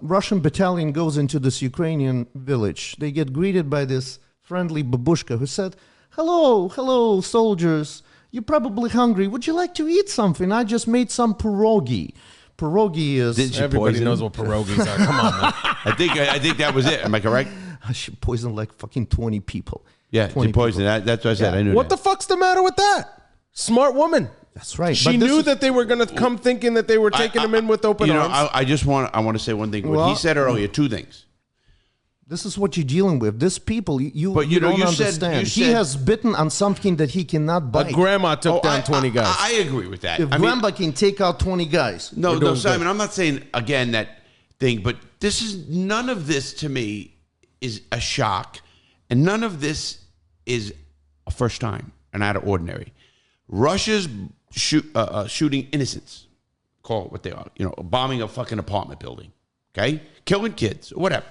Russian battalion goes into this Ukrainian village. They get greeted by this friendly babushka who said, hello, soldiers. You're probably hungry. Would you like to eat something? I just made some pierogi. Pierogi is... Did she Everybody poison knows him? what pierogies are. Come on, man. I think that was it. Am I correct? She poisoned like fucking 20 people. Yeah, 20 she poisoned. people. That's what I said. I knew What that. the fuck's the matter with that? Smart woman. That's right. She But this knew is- that they were going to come thinking that they were taking him in with open arms. I want to say one thing. What Well- he said earlier, two things. This is what you're dealing with. These people, you But, you know, don't you said- understand. you He said- has bitten on something that he cannot bite. Grandma took down 20 guys. I agree with that. If I mean, Grandma can take out 20 guys. no, we're doing Simon, good. I'm not saying, again, that thing, but none of this to me is a shock, and none of this is a first time and out of ordinary. Russia's shooting innocents, call it what they are, bombing a fucking apartment building, okay? Killing kids, whatever.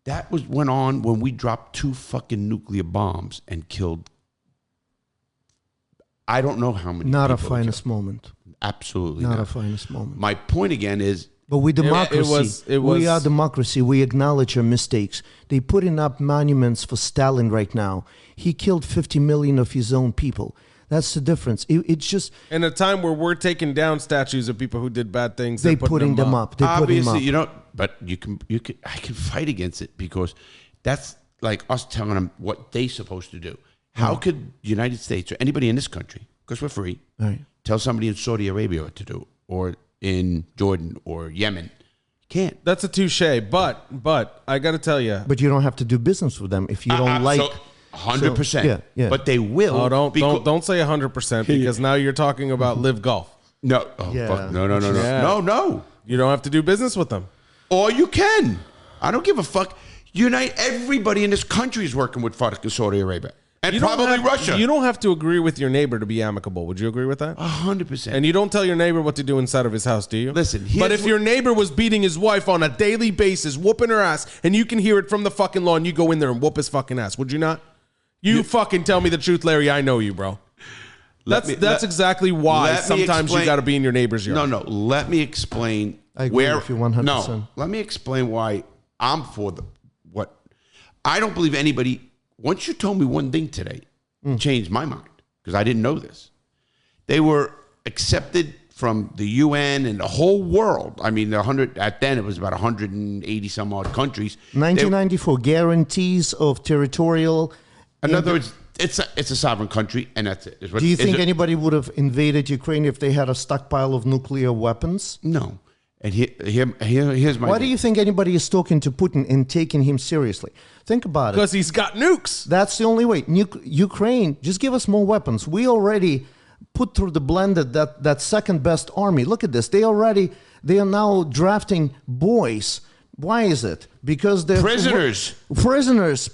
That went on when we dropped 2 fucking nuclear bombs and killed I don't know how many. Not a people were finest killed. moment. Absolutely Not not. a finest moment. My point again is, But we democracy. It was. We are democracy. We acknowledge our mistakes. They putting up monuments for Stalin right now. He killed 50 million of his own people. That's the difference. It's just In a time where we're taking down statues of people who did bad things, they they're putting them up. They putting them obviously, up. you know, but you can, I can fight against it because that's like us telling them what they're supposed to do. How could the United States or anybody in this country, because we're free, Right. tell somebody in Saudi Arabia what to do, or in Jordan or Yemen? Can't. That's a touche, but I got to tell you, But you don't have to do business with them if you don't like. 100%. So, yeah. But they will. don't say 100% because now you're talking about Live Golf. No. Oh, Yeah. fuck. No. Yeah. No. You don't have to do business with them. Or you can. I don't give a fuck. Everybody in this country is working with fucking Saudi Arabia. And You don't probably have- Russia. You don't have to agree with your neighbor to be amicable. Would you agree with that? 100%. And you don't tell your neighbor what to do inside of his house, do you? Listen, but if your neighbor was beating his wife on a daily basis, whooping her ass, and you can hear it from the fucking lawn, you go in there and whoop his fucking ass, would you not? You fucking tell me the truth, Larry. I know you, bro. That's exactly why sometimes you got to be in your neighbor's yard. No. Let me explain. I agree with you 100%. No, let me explain why I'm for what. I don't believe anybody. Once you told me one thing today, changed my mind because I didn't know this. They were accepted from the UN and the whole world. I mean, at then it was about 180 some odd countries. 1994 guarantees of territorial. In other words, it's a sovereign country, and that's it. Do you think anybody would have invaded Ukraine if they had a stockpile of nuclear weapons? No. And here's my. Why do you think anybody is talking to Putin and taking him seriously? Think about it. Because he's got nukes. That's the only way. Ukraine, just give us more weapons. We already put through the blended that second best army. Look at this. They are now drafting boys. Why is it? Because they're prisoners. Prisoners.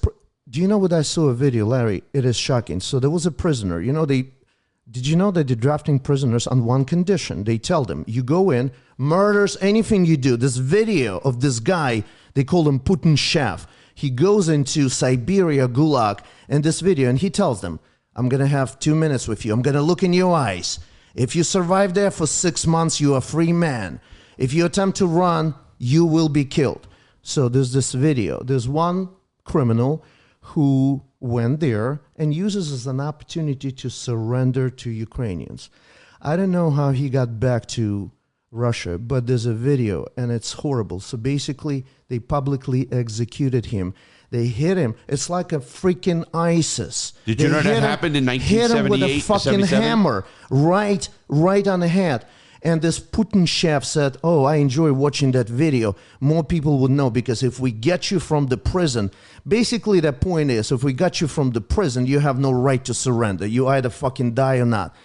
Do you know what I saw a video, Larry? It is shocking. So there was a prisoner. Did you know that they're drafting prisoners on one condition? They tell them, you go in, murders, anything you do. This video of this guy, they call him Putin chef. He goes into Siberia Gulag in this video and he tells them, I'm going to have 2 minutes with you. I'm going to look in your eyes. If you survive there for 6 months, you are a free man. If you attempt to run, you will be killed. So there's this video. There's one criminal who went there and uses as an opportunity to surrender to Ukrainians. I don't know how he got back to Russia, but there's a video and it's horrible. So basically, they publicly executed him. They hit him. It's like a freaking ISIS. Did you know that happened in 1978? Hit him with a fucking 77? hammer right on the head. And this Putin chef said, oh, I enjoy watching that video. More people would know because if we get you from the prison, basically the point is, if we got you from the prison, you have no right to surrender. You either fucking die or not.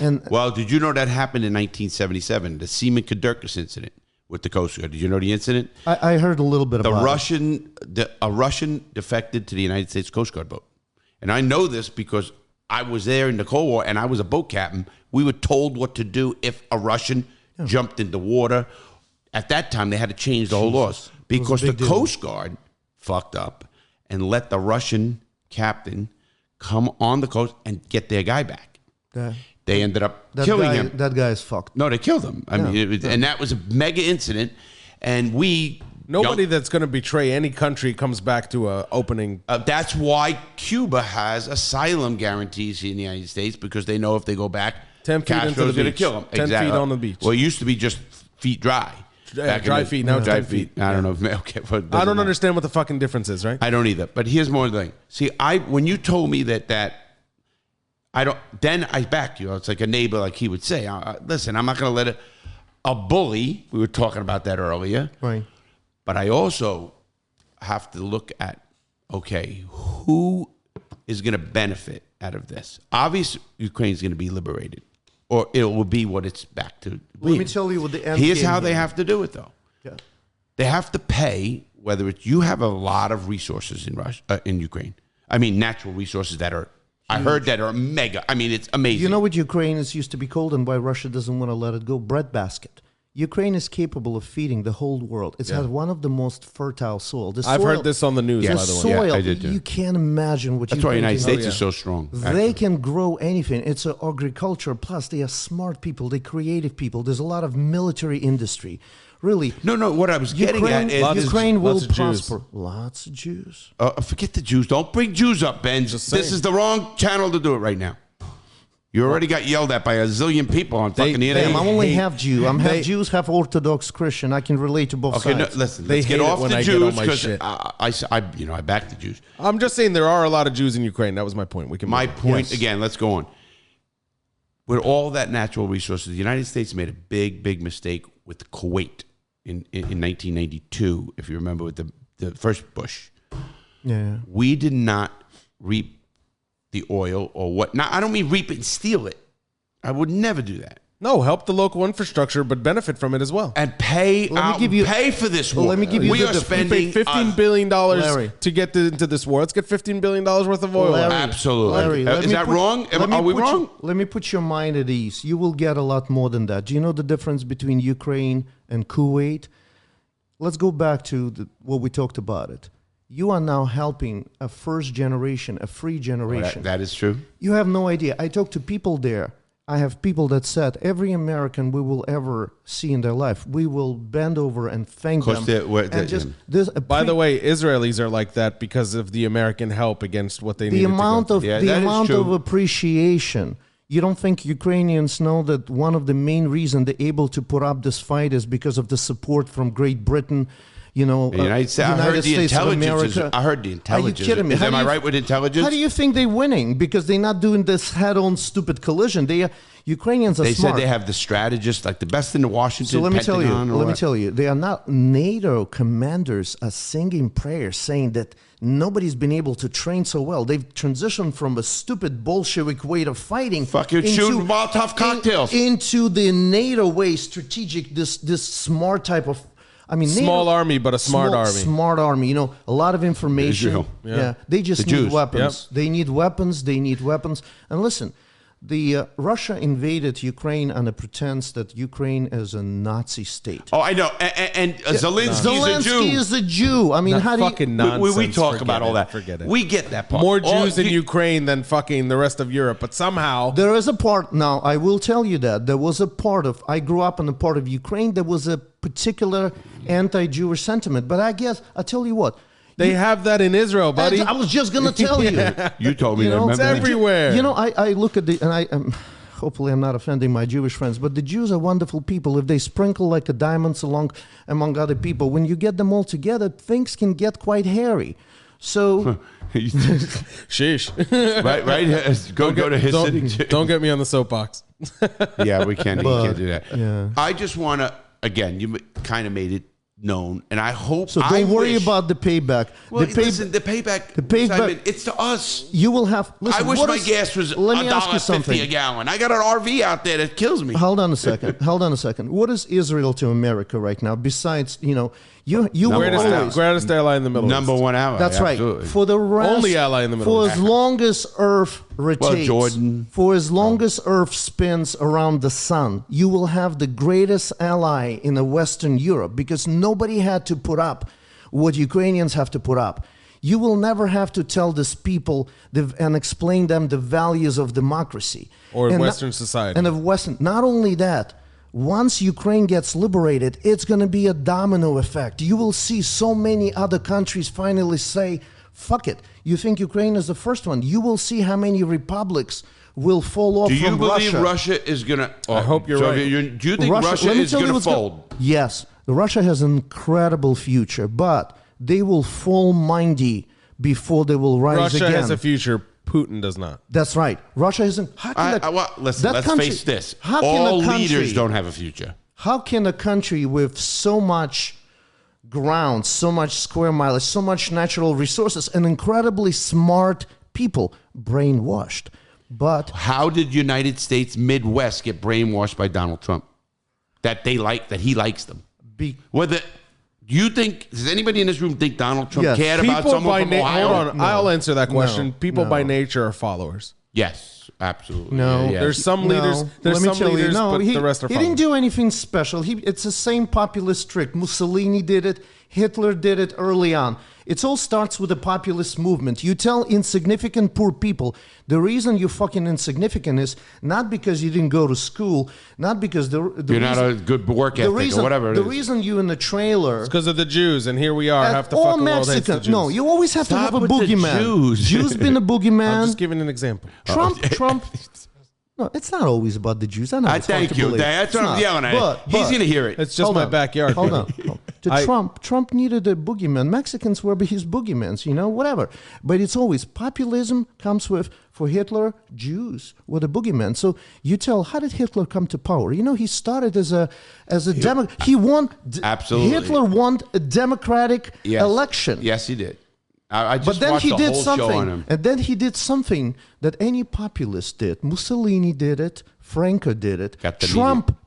And well, did you know that happened in 1977, the Seaman Kadyrkis incident with the Coast Guard? Did you know the incident? I heard a little bit about it. A Russian defected to the United States Coast Guard boat. And I know this because I was there in the Cold War and I was a boat captain. We were told what to do if a Russian jumped in the water. At that time, they had to change the whole laws because the Coast Guard fucked up and let the Russian captain come on the coast and get their guy back. They ended up killing him. That guy is fucked. No, they killed him. I mean, and that was a mega incident. And nobody that's going to betray any country comes back to a opening. That's why Cuba has asylum guarantees in the United States because they know if they go back, 10 feet Castro's into the going to beach. kill them. 10 feet on the beach. Well, it used to be just feet dry. Dry feet, now dry 10 feet. I don't know. Okay, I don't understand what the fucking difference is, right? I don't either. But here's more the thing. See, when you told me that I don't, then I backed you. It's like a neighbor, like he would say, listen, I'm not going to let a bully, we were talking about that earlier. Right. But I also have to look at, okay, who is going to benefit out of this? Obviously, Ukraine's going to be liberated. Or it will be what it's back to. Let me tell you what the end Here's game how they is. have to do it, though. Yeah. They have to pay, whether it's, you have a lot of resources in Ukraine. I mean, natural resources that are, I heard that are mega. I mean, it's amazing. You know what Ukraine is used to be called and why Russia doesn't want to let it go? Breadbasket. Ukraine is capable of feeding the whole world. It has one of the most fertile soil. The I've soil, heard this on the news, the by the way. soil, Yeah, I did too. you can't imagine what That's why the United States can. is so strong. They can grow anything. It's an agriculture. Plus, they are smart people. They're creative people. There's a lot of military industry. Really. No. What I was getting at is Ukraine will lots of Jews. prosper. Lots of Jews. Forget the Jews. Don't bring Jews up, Ben. Just saying. This is the wrong channel to do it right now. You already got yelled at by a zillion people on fucking the internet. I'm only half Jew. I'm half Jews, half Orthodox Christian. I can relate to both Okay, sides. no, listen. They Let's get hate it off when the I get on Jews my because shit. I back the Jews. I'm just saying there are a lot of Jews in Ukraine. That was my point. We can. My move on. point again. Let's go on. With all that natural resources, the United States made a big mistake with Kuwait in 1992. If you remember, with the first Bush, we did not reap the oil or what. Now, I don't mean reap it and steal it. I would never do that. No, help the local infrastructure, but benefit from it as well. And pay pay for this war. Let me give you we the are difference. spending We paid $15 billion Larry. to get into this war. Let's get $15 billion worth of oil. Larry, Absolutely. let Is me that put- wrong? let me Are we put wrong? you- let me put your mind at ease. You will get a lot more than that. Do you know the difference between Ukraine and Kuwait? Let's go back to what we talked about it. You are now helping a first generation, a free generation. That is true. You have no idea. I talk to people there. I have people that said every American we will ever see in their life, we will bend over and thank them. By the way, Israelis are like that because of the American help against what they the needed amount to go of through. the amount of appreciation. You don't think Ukrainians know that one of the main reasons they're able to put up this fight is because of the support from Great Britain? You know, The United States. I heard the States of intelligence. America. I heard the intelligence. Are you kidding me? Am I right with intelligence? How do you think they're winning? Because they're not doing this head-on stupid collision. Ukrainians are They smart. said they have the strategists, like the best in the Washington. So let me tell you. Pentagon, or Let me what? tell you. They are not NATO commanders are singing prayers, saying that nobody's been able to train so well. They've transitioned from a stupid Bolshevik way of fighting, Fucking shooting Molotov cocktails, into the NATO way, strategic. This smart type of. I mean, Small army, but a smart army. Smart army. You know, a lot of information. Israel. Yeah. They just The need Jews. weapons. They need weapons. They need weapons. And listen, Russia invaded Ukraine on the pretense that Ukraine is a Nazi state. Oh, I know. And Zelensky is a Jew. I mean, Not how do you... fucking nonsense. we talk Forget about all it. that. Forget it. We get that part. More Jews in you. Ukraine than fucking the rest of Europe, but somehow There is a part, now I will tell you that, there was a part of, I grew up in a part of Ukraine, there was a particular anti-Jewish sentiment. But I guess, I'll tell you what. they have that in Israel, buddy. I was just going to tell you. You told me You that. know, Remember it's that? everywhere. You know, I look at and hopefully I'm not offending my Jewish friends, but the Jews are wonderful people. If they sprinkle like a diamonds among other people, when you get them all together, things can get quite hairy. So, Sheesh. right. Go to his sitting. Don't get me on the soapbox. Yeah, we can't. You can't do that. yeah. I just want to. Again, you kind of made it known, and I hope. So don't worry about the payback. Well, the listen, the payback. Simon, it's to us. You will have. Listen, I wish what my is- gas was Let me ask you $1.50 something. a gallon. I got an RV out there that kills me. Hold on a second. What is Israel to America right now? Besides, you will always. Greatest ally in the Middle Number East. one ally. That's absolutely. right. For the rest, Only ally in the Middle For East. as long as Earth rotates, Jordan. for as long as Earth spins around the sun, you will have the greatest ally in the Western Europe because nobody had to put up what Ukrainians have to put up. You will never have to tell these people and explain them the values of democracy Or And Western society. And of Western. Not only that. Once Ukraine gets liberated, it's going to be a domino effect. You will see so many other countries finally say, fuck it. You think Ukraine is the first one. You will see how many republics will fall off Do you from believe Russia. Russia is going to... I hope you're right. Do you think Russia let me is tell you going to what's go- fold? Yes. Russia has an incredible future, but they will fall mindy before they will rise Russia again. has a future. Putin does not. That's right. Russia isn't... How can Listen, let's face this. How can All a country, leaders don't have a future. How can a country with so much ground, so much square mileage, so much natural resources, and incredibly smart people brainwashed? But How did United States Midwest get brainwashed by Donald Trump? That he likes them. Whether you think, does anybody in this room think Donald Trump Yes. cared about someone from Ohio? Hold on, I'll answer that question. No. People No. by nature are followers. Yes, absolutely. No. Yeah, yeah. There's some leaders. There's let me some tell leaders, you, no, but he, the rest are. he didn't do anything special. It's the same populist trick. Mussolini did it. Hitler did it early on. It all starts with a populist movement. You tell insignificant poor people the reason you're fucking insignificant is not because you didn't go to school, not because the You're reason, not a good work ethic or whatever it the is. reason you in the trailer. because of the Jews, and here we are. Half the all fucking world hates the Mexicans. Jews. No, you always have Stop to have a with the boogeyman. Jews. been a I'm boogeyman. just giving an example. Trump. No, it's not always about the Jews. I know. I it's hard thank to you. believe. That's what It's I'm not. yelling at. But- He's but- going to hear it. It's just Hold my on. backyard. Hold on. Trump needed a boogeyman. Mexicans were his boogeymans, whatever. But it's always populism comes with, for Hitler, Jews were the boogeyman. So you tell, how did Hitler come to power? He started as a Democrat. He won. Absolutely. Hitler won a democratic Yes. election. Yes, he did. I just But then watched he the did whole show on something, him. and then he did something that any populist did. Mussolini did it. Franco did it. Got the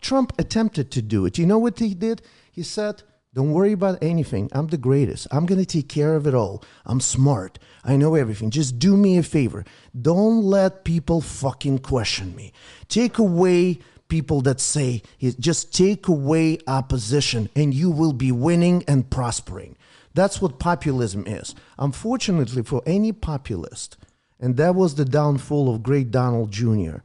Trump attempted to do it. You know what he did? He said, "Don't worry about anything. I'm the greatest. I'm going to take care of it all. I'm smart. I know everything. Just do me a favor. Don't let people fucking question me. Take away people that say, just take away opposition, and you will be winning and prospering." That's what populism is. Unfortunately for any populist, and that was the downfall of great Donald Jr.,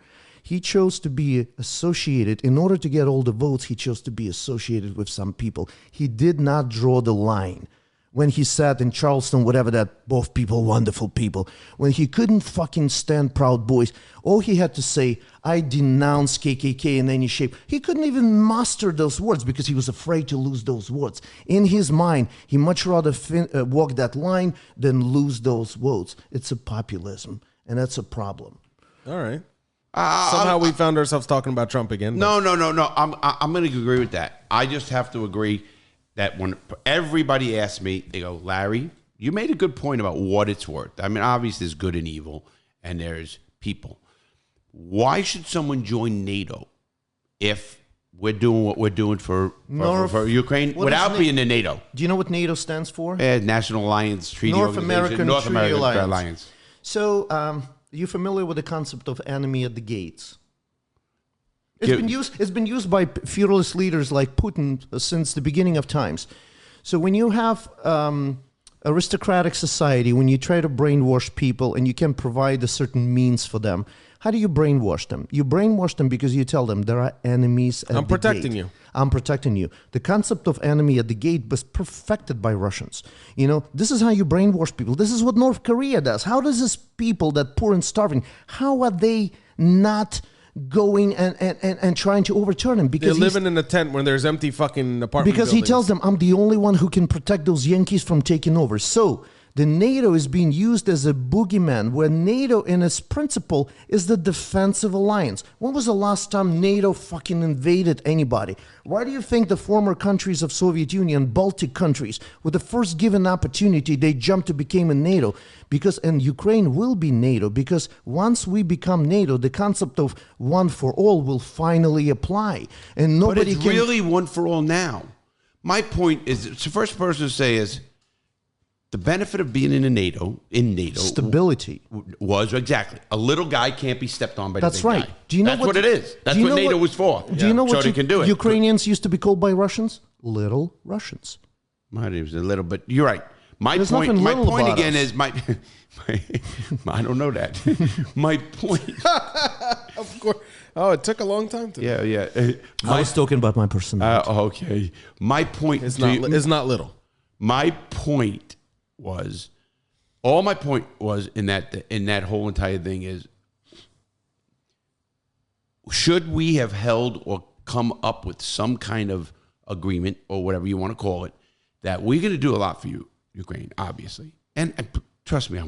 he chose to be associated, in order to get all the votes, he chose to be associated with some people. He did not draw the line. When he sat in Charleston, whatever that, both people, wonderful people, when he couldn't fucking stand Proud Boys, all he had to say, I denounce KKK in any shape. He couldn't even muster those words because he was afraid to lose those words. In his mind, he much rather walk that line than lose those votes. It's a populism, and that's a problem. All right. Somehow we found ourselves talking about Trump again. No. I'm going to agree with that. I just have to agree that when everybody asks me, they go, Larry, you made a good point about what it's worth. I mean, obviously there's good and evil, and there's people. Why should someone join NATO if we're doing what we're doing for Ukraine without being in NATO? Do you know what NATO stands for? National Alliance Treaty North Organization. American Treaty Alliance. Alliance. So, you familiar with the concept of enemy at the gates? It's been used by fearless leaders like Putin since the beginning of times. So when you have aristocratic society, when you try to brainwash people and you can provide a certain means for them, how do you brainwash them? You brainwash them because you tell them there are enemies at the gate. I'm protecting you. I'm protecting you. The concept of enemy at the gate was perfected by Russians. This is how you brainwash people. This is what North Korea does. How does this people that poor and starving, how are they not going and trying to overturn him? They're living in a tent when there's empty fucking apartment because buildings. he tells them, I'm the only one who can protect those Yankees from taking over. So the NATO is being used as a boogeyman, where NATO in its principle is the defensive alliance. When was the last time NATO fucking invaded anybody? Why do you think the former countries of Soviet Union, Baltic countries, with the first given opportunity, they jumped to become a NATO? And Ukraine will be NATO, because once we become NATO, the concept of one for all will finally apply. And nobody But it's really one for all now. My point is, the first person to say is, the benefit of being in NATO stability was exactly a little guy can't be stepped on by That's the big right. guy. Do you know That's what what it is. That's what NATO was for. Do you know so what they can do it? Ukrainians used to be called by Russians? Little Russians. My name's a little, but you're right. There's My nothing little point about again us. is I don't know that. My point. Of course. Oh, it took a long time to. Yeah. I was talking about my personality. Okay. My point It's not little. My point was, all my point was in that whole entire thing is, should we have held or come up with some kind of agreement or whatever you want to call it, that we're going to do a lot for you, Ukraine, obviously, and trust me,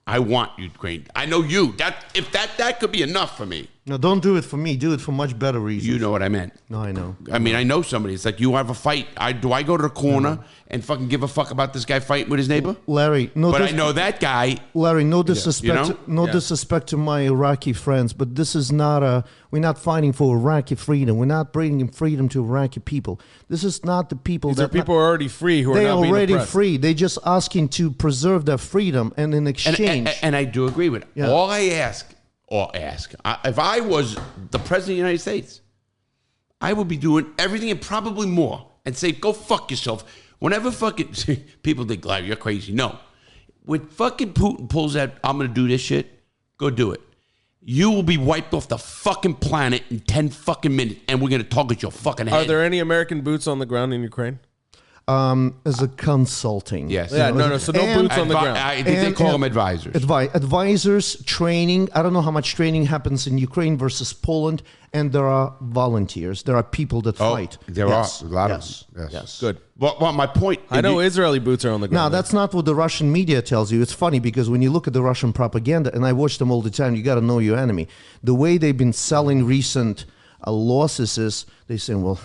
I want Ukraine. I know you. If that could be enough for me. No, don't do it for me. Do it for much better reasons. You know what I meant. No, I know. I mean, I know somebody. It's like, you have a fight. Do I go to the corner and fucking give a fuck about this guy fighting with his neighbor? Larry, I know that guy. Larry, no disrespect, disrespect to my Iraqi friends, but this is not we're not fighting for Iraqi freedom. We're not bringing freedom to Iraqi people. This is not the people These are people who are already free who are they're not being already oppressed. free. They're just asking to preserve their freedom, and in exchange. And I do agree with it. Yeah. All I ask, or ask. If I was the president of the United States, I would be doing everything and probably more and say, go fuck yourself. Whenever fucking people think, like, you're crazy. No. When fucking Putin pulls that, I'm going to do this shit, go do it. You will be wiped off the fucking planet in 10 fucking minutes, and we're going to target your fucking head. Are there any American boots on the ground in Ukraine? As a consulting. Yes. Yeah, no. So no boots on the ground. I think they call them advisors. Advisors, training. I don't know how much training happens in Ukraine versus Poland. And there are volunteers. There are people that fight. There are a lot of them. Yes. Good. Well, my point... I know Israeli boots are on the ground. Now, that's not what the Russian media tells you. It's funny because when you look at the Russian propaganda, and I watch them all the time, you got to know your enemy. The way they've been selling recent losses is they say, well...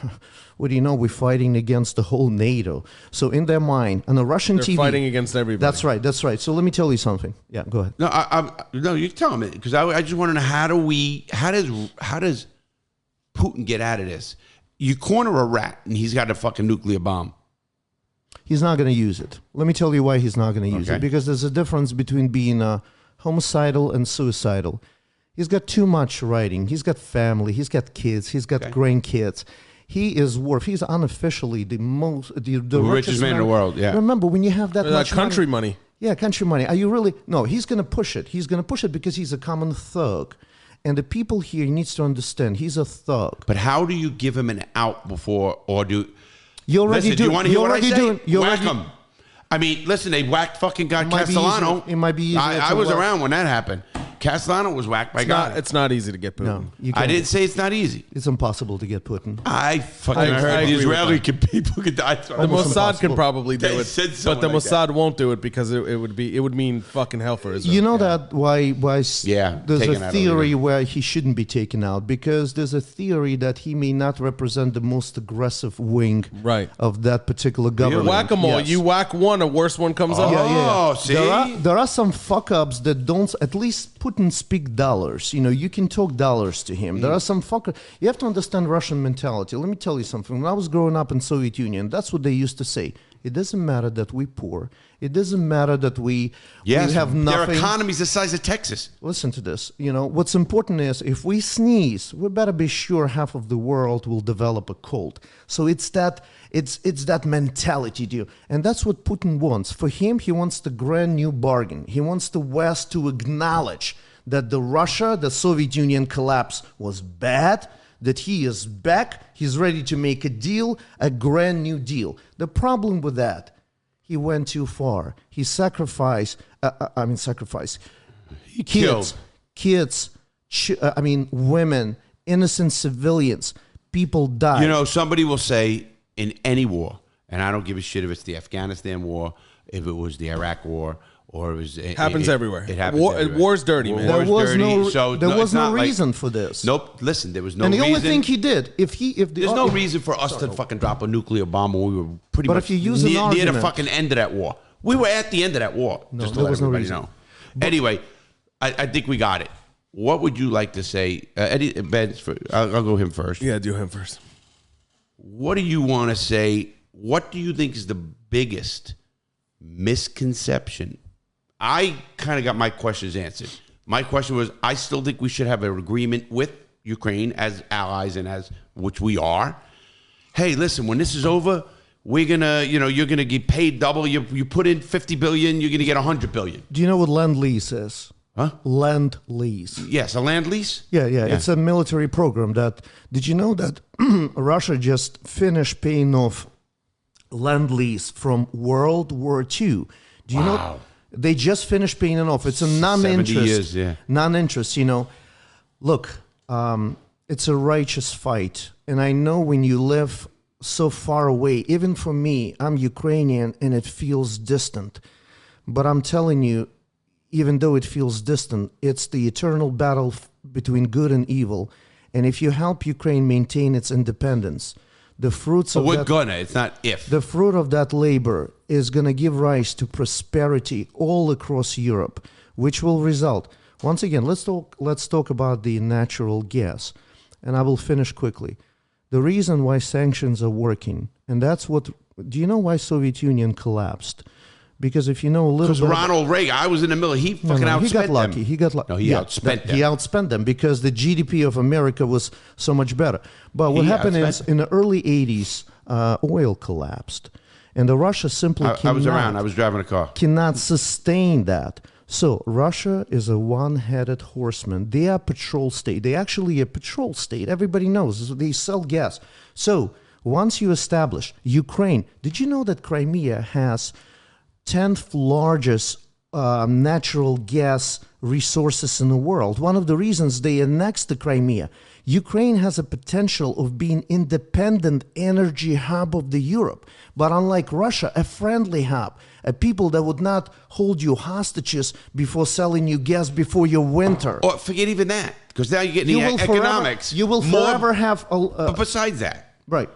What do you know? We're fighting against the whole NATO. So in their mind, on a Russian They're TV, fighting against everybody. That's right. So let me tell you something. Yeah, go ahead. No, you tell me, because I just want to know how does Putin get out of this? You corner a rat and he's got a fucking nuclear bomb. He's not going to use it. Let me tell you why he's not going to use it. Because there's a difference between being homicidal and suicidal. He's got too much writing. He's got family. He's got kids. He's got grandkids. He is he's unofficially the richest man in the world. Yeah. Remember, when you have that much country money. Yeah, country money. Are you really? No, he's going to push it. He's going to push it because he's a common thug. And the people here needs to understand he's a thug. But how do you give him an out before, or do you already do? You want to hear what I say? You Whack him. I mean, listen, they whacked fucking God Castellano. It might be easier. I was around when that happened. Castellano was whacked by God. It's not easy to get Putin. No, I didn't say it's not easy. It's impossible to get Putin. I heard the Israeli people could die. The Mossad can probably do it, but the like Mossad won't do it because it would mean fucking hell for Israel. You know that why there's a theory where he shouldn't be taken out, because there's a theory that he may not represent the most aggressive wing of that particular government. Whack-a-mole. Yes. You whack one, a worse one comes up. Oh, see? There are some fuck-ups that don't at least Putin speak dollars. You know, you can talk dollars to him. There are some fucker. You have to understand Russian mentality. Let me tell you something. When I was growing up in Soviet Union, that's what they used to say. It doesn't matter that we're poor. It doesn't matter that we have nothing. Their economy's the size of Texas. Listen to this. You know, what's important is if we sneeze, we better be sure half of the world will develop a cold. So it's that mentality, deal. And that's what Putin wants. For him, he wants the grand new bargain. He wants the West to acknowledge that the Soviet Union collapse was bad, that he is back, he's ready to make a deal, a grand new deal. The problem with that, he went too far. He sacrificed. He killed kids. Women, innocent civilians. People died. You know, somebody will say in any war, and I don't give a shit if it's the Afghanistan war, if it was the Iraq war, or it was happens everywhere. It happens everywhere. War's dirty, man. There was no reason for this. Nope. Listen, there was no reason. And the only thing he did, there's no reason for us to fucking drop a nuclear bomb when we were pretty much if you use near the fucking end of that war. We were at the end of that war. Just to let everybody know. Anyway, I think we got it. What would you like to say, Eddie? Benz, I'll go him first. Yeah, do him first. What do you want to say? What do you think is the biggest misconception? I kind of got my questions answered. My question was, I still think we should have an agreement with Ukraine as allies and as which we are. Hey, listen, when this is over, we're gonna, you're gonna get paid double. You put in $50 billion, you're gonna get $100 billion. Do you know what land lease is? Huh? Land lease. Yes, a land lease. Yeah. It's a military program. Did you know that Russia just finished paying off land lease from World War II? Do you know? They just finished paying it off. It's a non-interest. 70 years, yeah. Non-interest, Look, it's a righteous fight. And I know when you live so far away, even for me, I'm Ukrainian and it feels distant. But I'm telling you, even though it feels distant, it's the eternal battle between good and evil. And if you help Ukraine maintain its independence, the fruits of it's not if. The fruit of that labor is going to give rise to prosperity all across Europe, which will result. Once again, let's talk about the natural gas, and I will finish quickly. The reason why sanctions are working, and that's what. Do you know why Soviet Union collapsed? Because if you know a little Because bit... Ronald Reagan, I was in the middle. He fucking outspent he got lucky. them. He got lucky. No, he outspent them. He outspent them because the GDP of America was so much better. But what happened is, in the early 80s, oil collapsed. And Russia simply I was around. I was driving a car. Cannot sustain that. So Russia is a one-headed horseman. They are a petrol state. They actually a petrol state. Everybody knows. They sell gas. So once you establish Ukraine, did you know that Crimea has 10th largest natural gas resources in the world? One of the reasons they annexed the Crimea. Ukraine has a potential of being independent energy hub of the Europe, but unlike Russia, a friendly hub, a people that would not hold you hostages before selling you gas before your winter. Or forget even that, because now you're getting the economics. You will forever have... but besides that, right,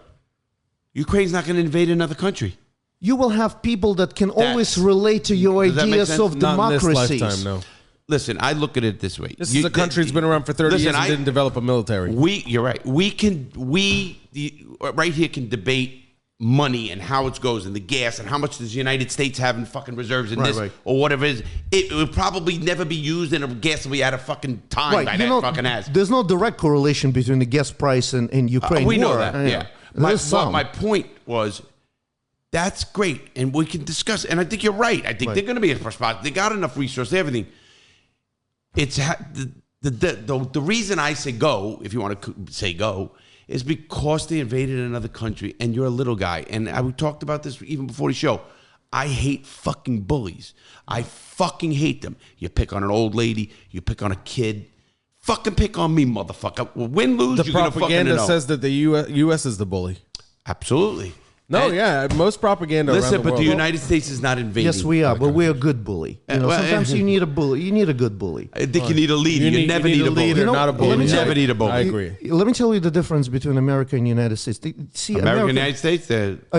Ukraine's not going to invade another country. You will have people that can always relate to your ideas of democracy. Not in this lifetime, no. Listen, I look at it this way. This is a country that's been around for 30 years and didn't develop a military. You're right. Right here can debate money and how it goes and the gas and how much does the United States have in fucking reserves in this or whatever it is. It will probably never be used and the gas will be out of fucking time by that fucking ass. There's no direct correlation between the gas price and Ukraine we war. know that, yeah. My point was, that's great, and we can discuss. And I think you're right. I think they're going to be a spot. They got enough resources, everything. It's the reason I say go, if you want to say go, is because they invaded another country, and you're a little guy. And we talked about this even before the show. I hate fucking bullies. I fucking hate them. You pick on an old lady. You pick on a kid. Fucking pick on me, motherfucker. Win, lose, the you're going to fucking know. The propaganda says that the U.S. is the bully. Absolutely. No, most propaganda around the world. The United States is not invading. Yes, we are, but we're a good bully. Sometimes you need a bully. You need a good bully. I think you need a leader. You never need a bully. Not a bully. You never need a bully. I agree. Let me tell you the difference between America and the United States. United States?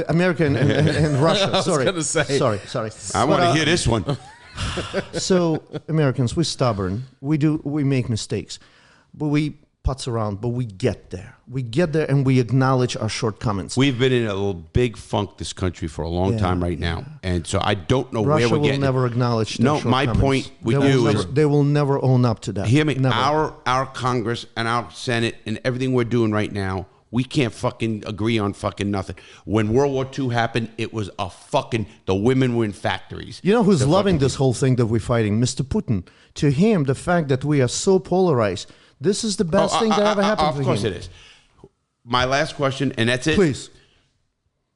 America and Russia. Sorry. I was going to say. Sorry. I want to hear this one. So, Americans, we're stubborn. We make mistakes. But we putz around, but we get there. We get there and we acknowledge our shortcomings. We've been in a little big funk, this country, for a long time right now. And so I don't know Russia where we're getting. Russia will never acknowledge their my point with you is... They will never own up to that. Hear me. Never. Our Congress and our Senate and everything we're doing right now, we can't fucking agree on fucking nothing. When World War II happened, it was a fucking... The women were in factories. You know who's loving this whole thing that we're fighting? Mr. Putin. To him, the fact that we are so polarized... This is the best thing that ever happened to him. Of course it is. My last question, and that's it. Please.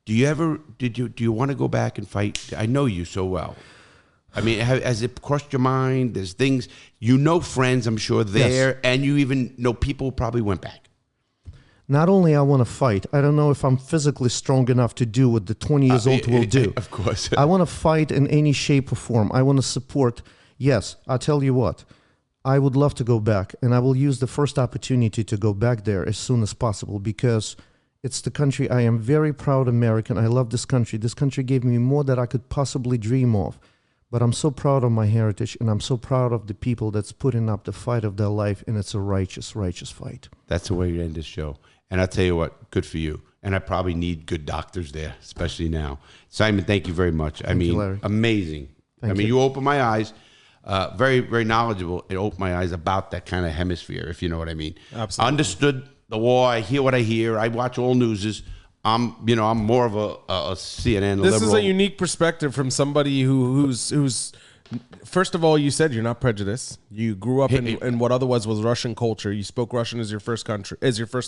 Do you want to go back and fight? I know you so well. I mean, has it crossed your mind? There's things, friends, I'm sure, there, and you even know people who probably went back. Not only I want to fight, I don't know if I'm physically strong enough to do what the 20 years old will do. Of course. I want to fight in any shape or form. I want to support. Yes, I'll tell you what. I would love to go back, and I will use the first opportunity to go back there as soon as possible because it's the country. I am very proud American. I love this country. This country gave me more than I could possibly dream of. But I'm so proud of my heritage, and I'm so proud of the people that's putting up the fight of their life, and it's a righteous, righteous fight. That's the way you end this show. And I'll tell you what, good for you. And I probably need good doctors there, especially now. Simon, thank you very much. Thank you, Larry. Amazing. Thank you. You opened my eyes. Very, very knowledgeable. It opened my eyes about that kind of hemisphere, if you know what I mean. Absolutely. Understood the war. I hear what I hear. I watch all newses. I'm more of a CNN This liberal. is a unique perspective from somebody who's first of all, you said you're not prejudiced. You grew up in what otherwise was Russian culture. You spoke Russian as your first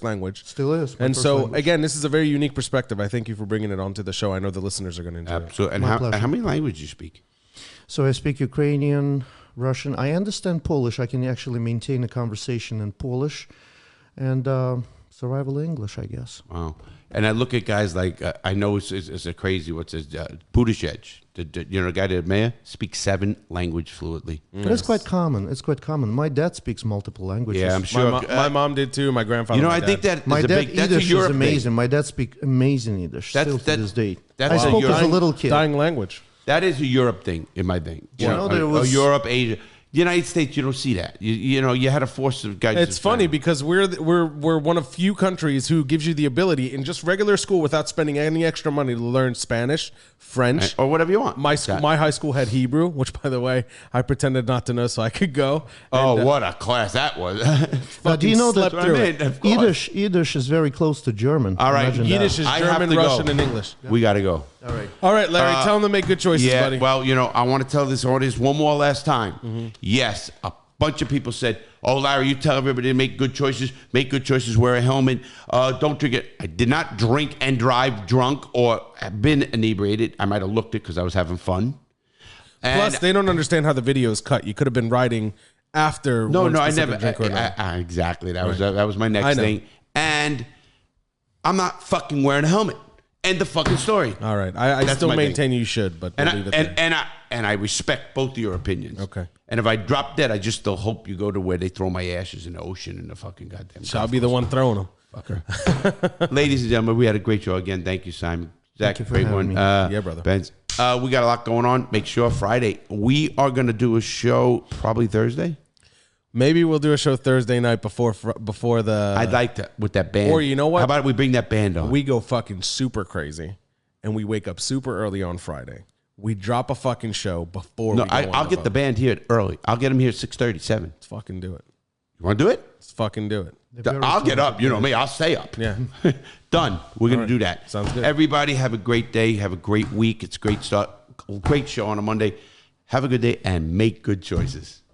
language. Still is. And so, again, this is a very unique perspective. I thank you for bringing it onto the show. I know the listeners are going to enjoy it. Absolutely. And how many languages do you speak? So I speak Ukrainian, Russian. I understand Polish. I can actually maintain a conversation in Polish and survival English, I guess. Wow. And I look at guys like, I know it's a crazy, what's his, Buttigieg, the guy that mayor, speaks 7 languages fluently. But it's quite common. It's quite common. My dad speaks multiple languages. Yeah, I'm sure. My mom did too. My grandfather. I think that my dad Yiddish is amazing. Thing. My dad speaks amazing Yiddish still to this day. I spoke as a little kid. Dying language. That is a Europe thing, in my thing. There was Europe, Asia. The United States, you don't see that. You know, you had a force of guys. It's funny because we're one of few countries who gives you the ability in just regular school without spending any extra money to learn Spanish, French, or whatever you want. My high school had Hebrew, which by the way I pretended not to know so I could go. Oh, what a class that was! Do you know that Yiddish is very close to German? All right, Yiddish is German, Russian, and English. We got to go. All right, Larry, tell them to make good choices, buddy. Well, you know, I want to tell this audience one more last time. Mm-hmm. Yes, a bunch of people said, "Oh, Larry, you tell everybody to make good choices. Make good choices. Wear a helmet. Don't drink it." I did not drink and drive drunk or have been inebriated. I might have looked it because I was having fun. And plus, they don't understand how the video is cut. You could have been riding after. No, I never. Exactly. That was my next thing. And I'm not fucking wearing a helmet. End the fucking story. All right. I still maintain you should, but I respect both of your opinions. Okay. And if I drop dead, I just still hope you go to where they throw my ashes in the ocean in the fucking goddamn. So I'll be the one throwing them. Fucker. Ladies and gentlemen, we had a great show again. Thank you, Simon. Zach, Thank you for great having one. me. Yeah, brother. Benz. We got a lot going on. Make sure Friday. We are going to do a show probably Thursday. Maybe we'll do a show Thursday night before the... I'd like to, with that band. Or you know what? How about we bring that band on? We go fucking super crazy, and we wake up super early on Friday. We drop a fucking show before we go I'll get the band here early. I'll get them here at 6:30, 7. Let's fucking do it. You want to do it? Let's fucking do it. I'll get up. You know me. I'll stay up. Yeah. Done. We're going to do that. Sounds good. Everybody have a great day. Have a great week. It's a great start. Great show on a Monday. Have a good day and make good choices.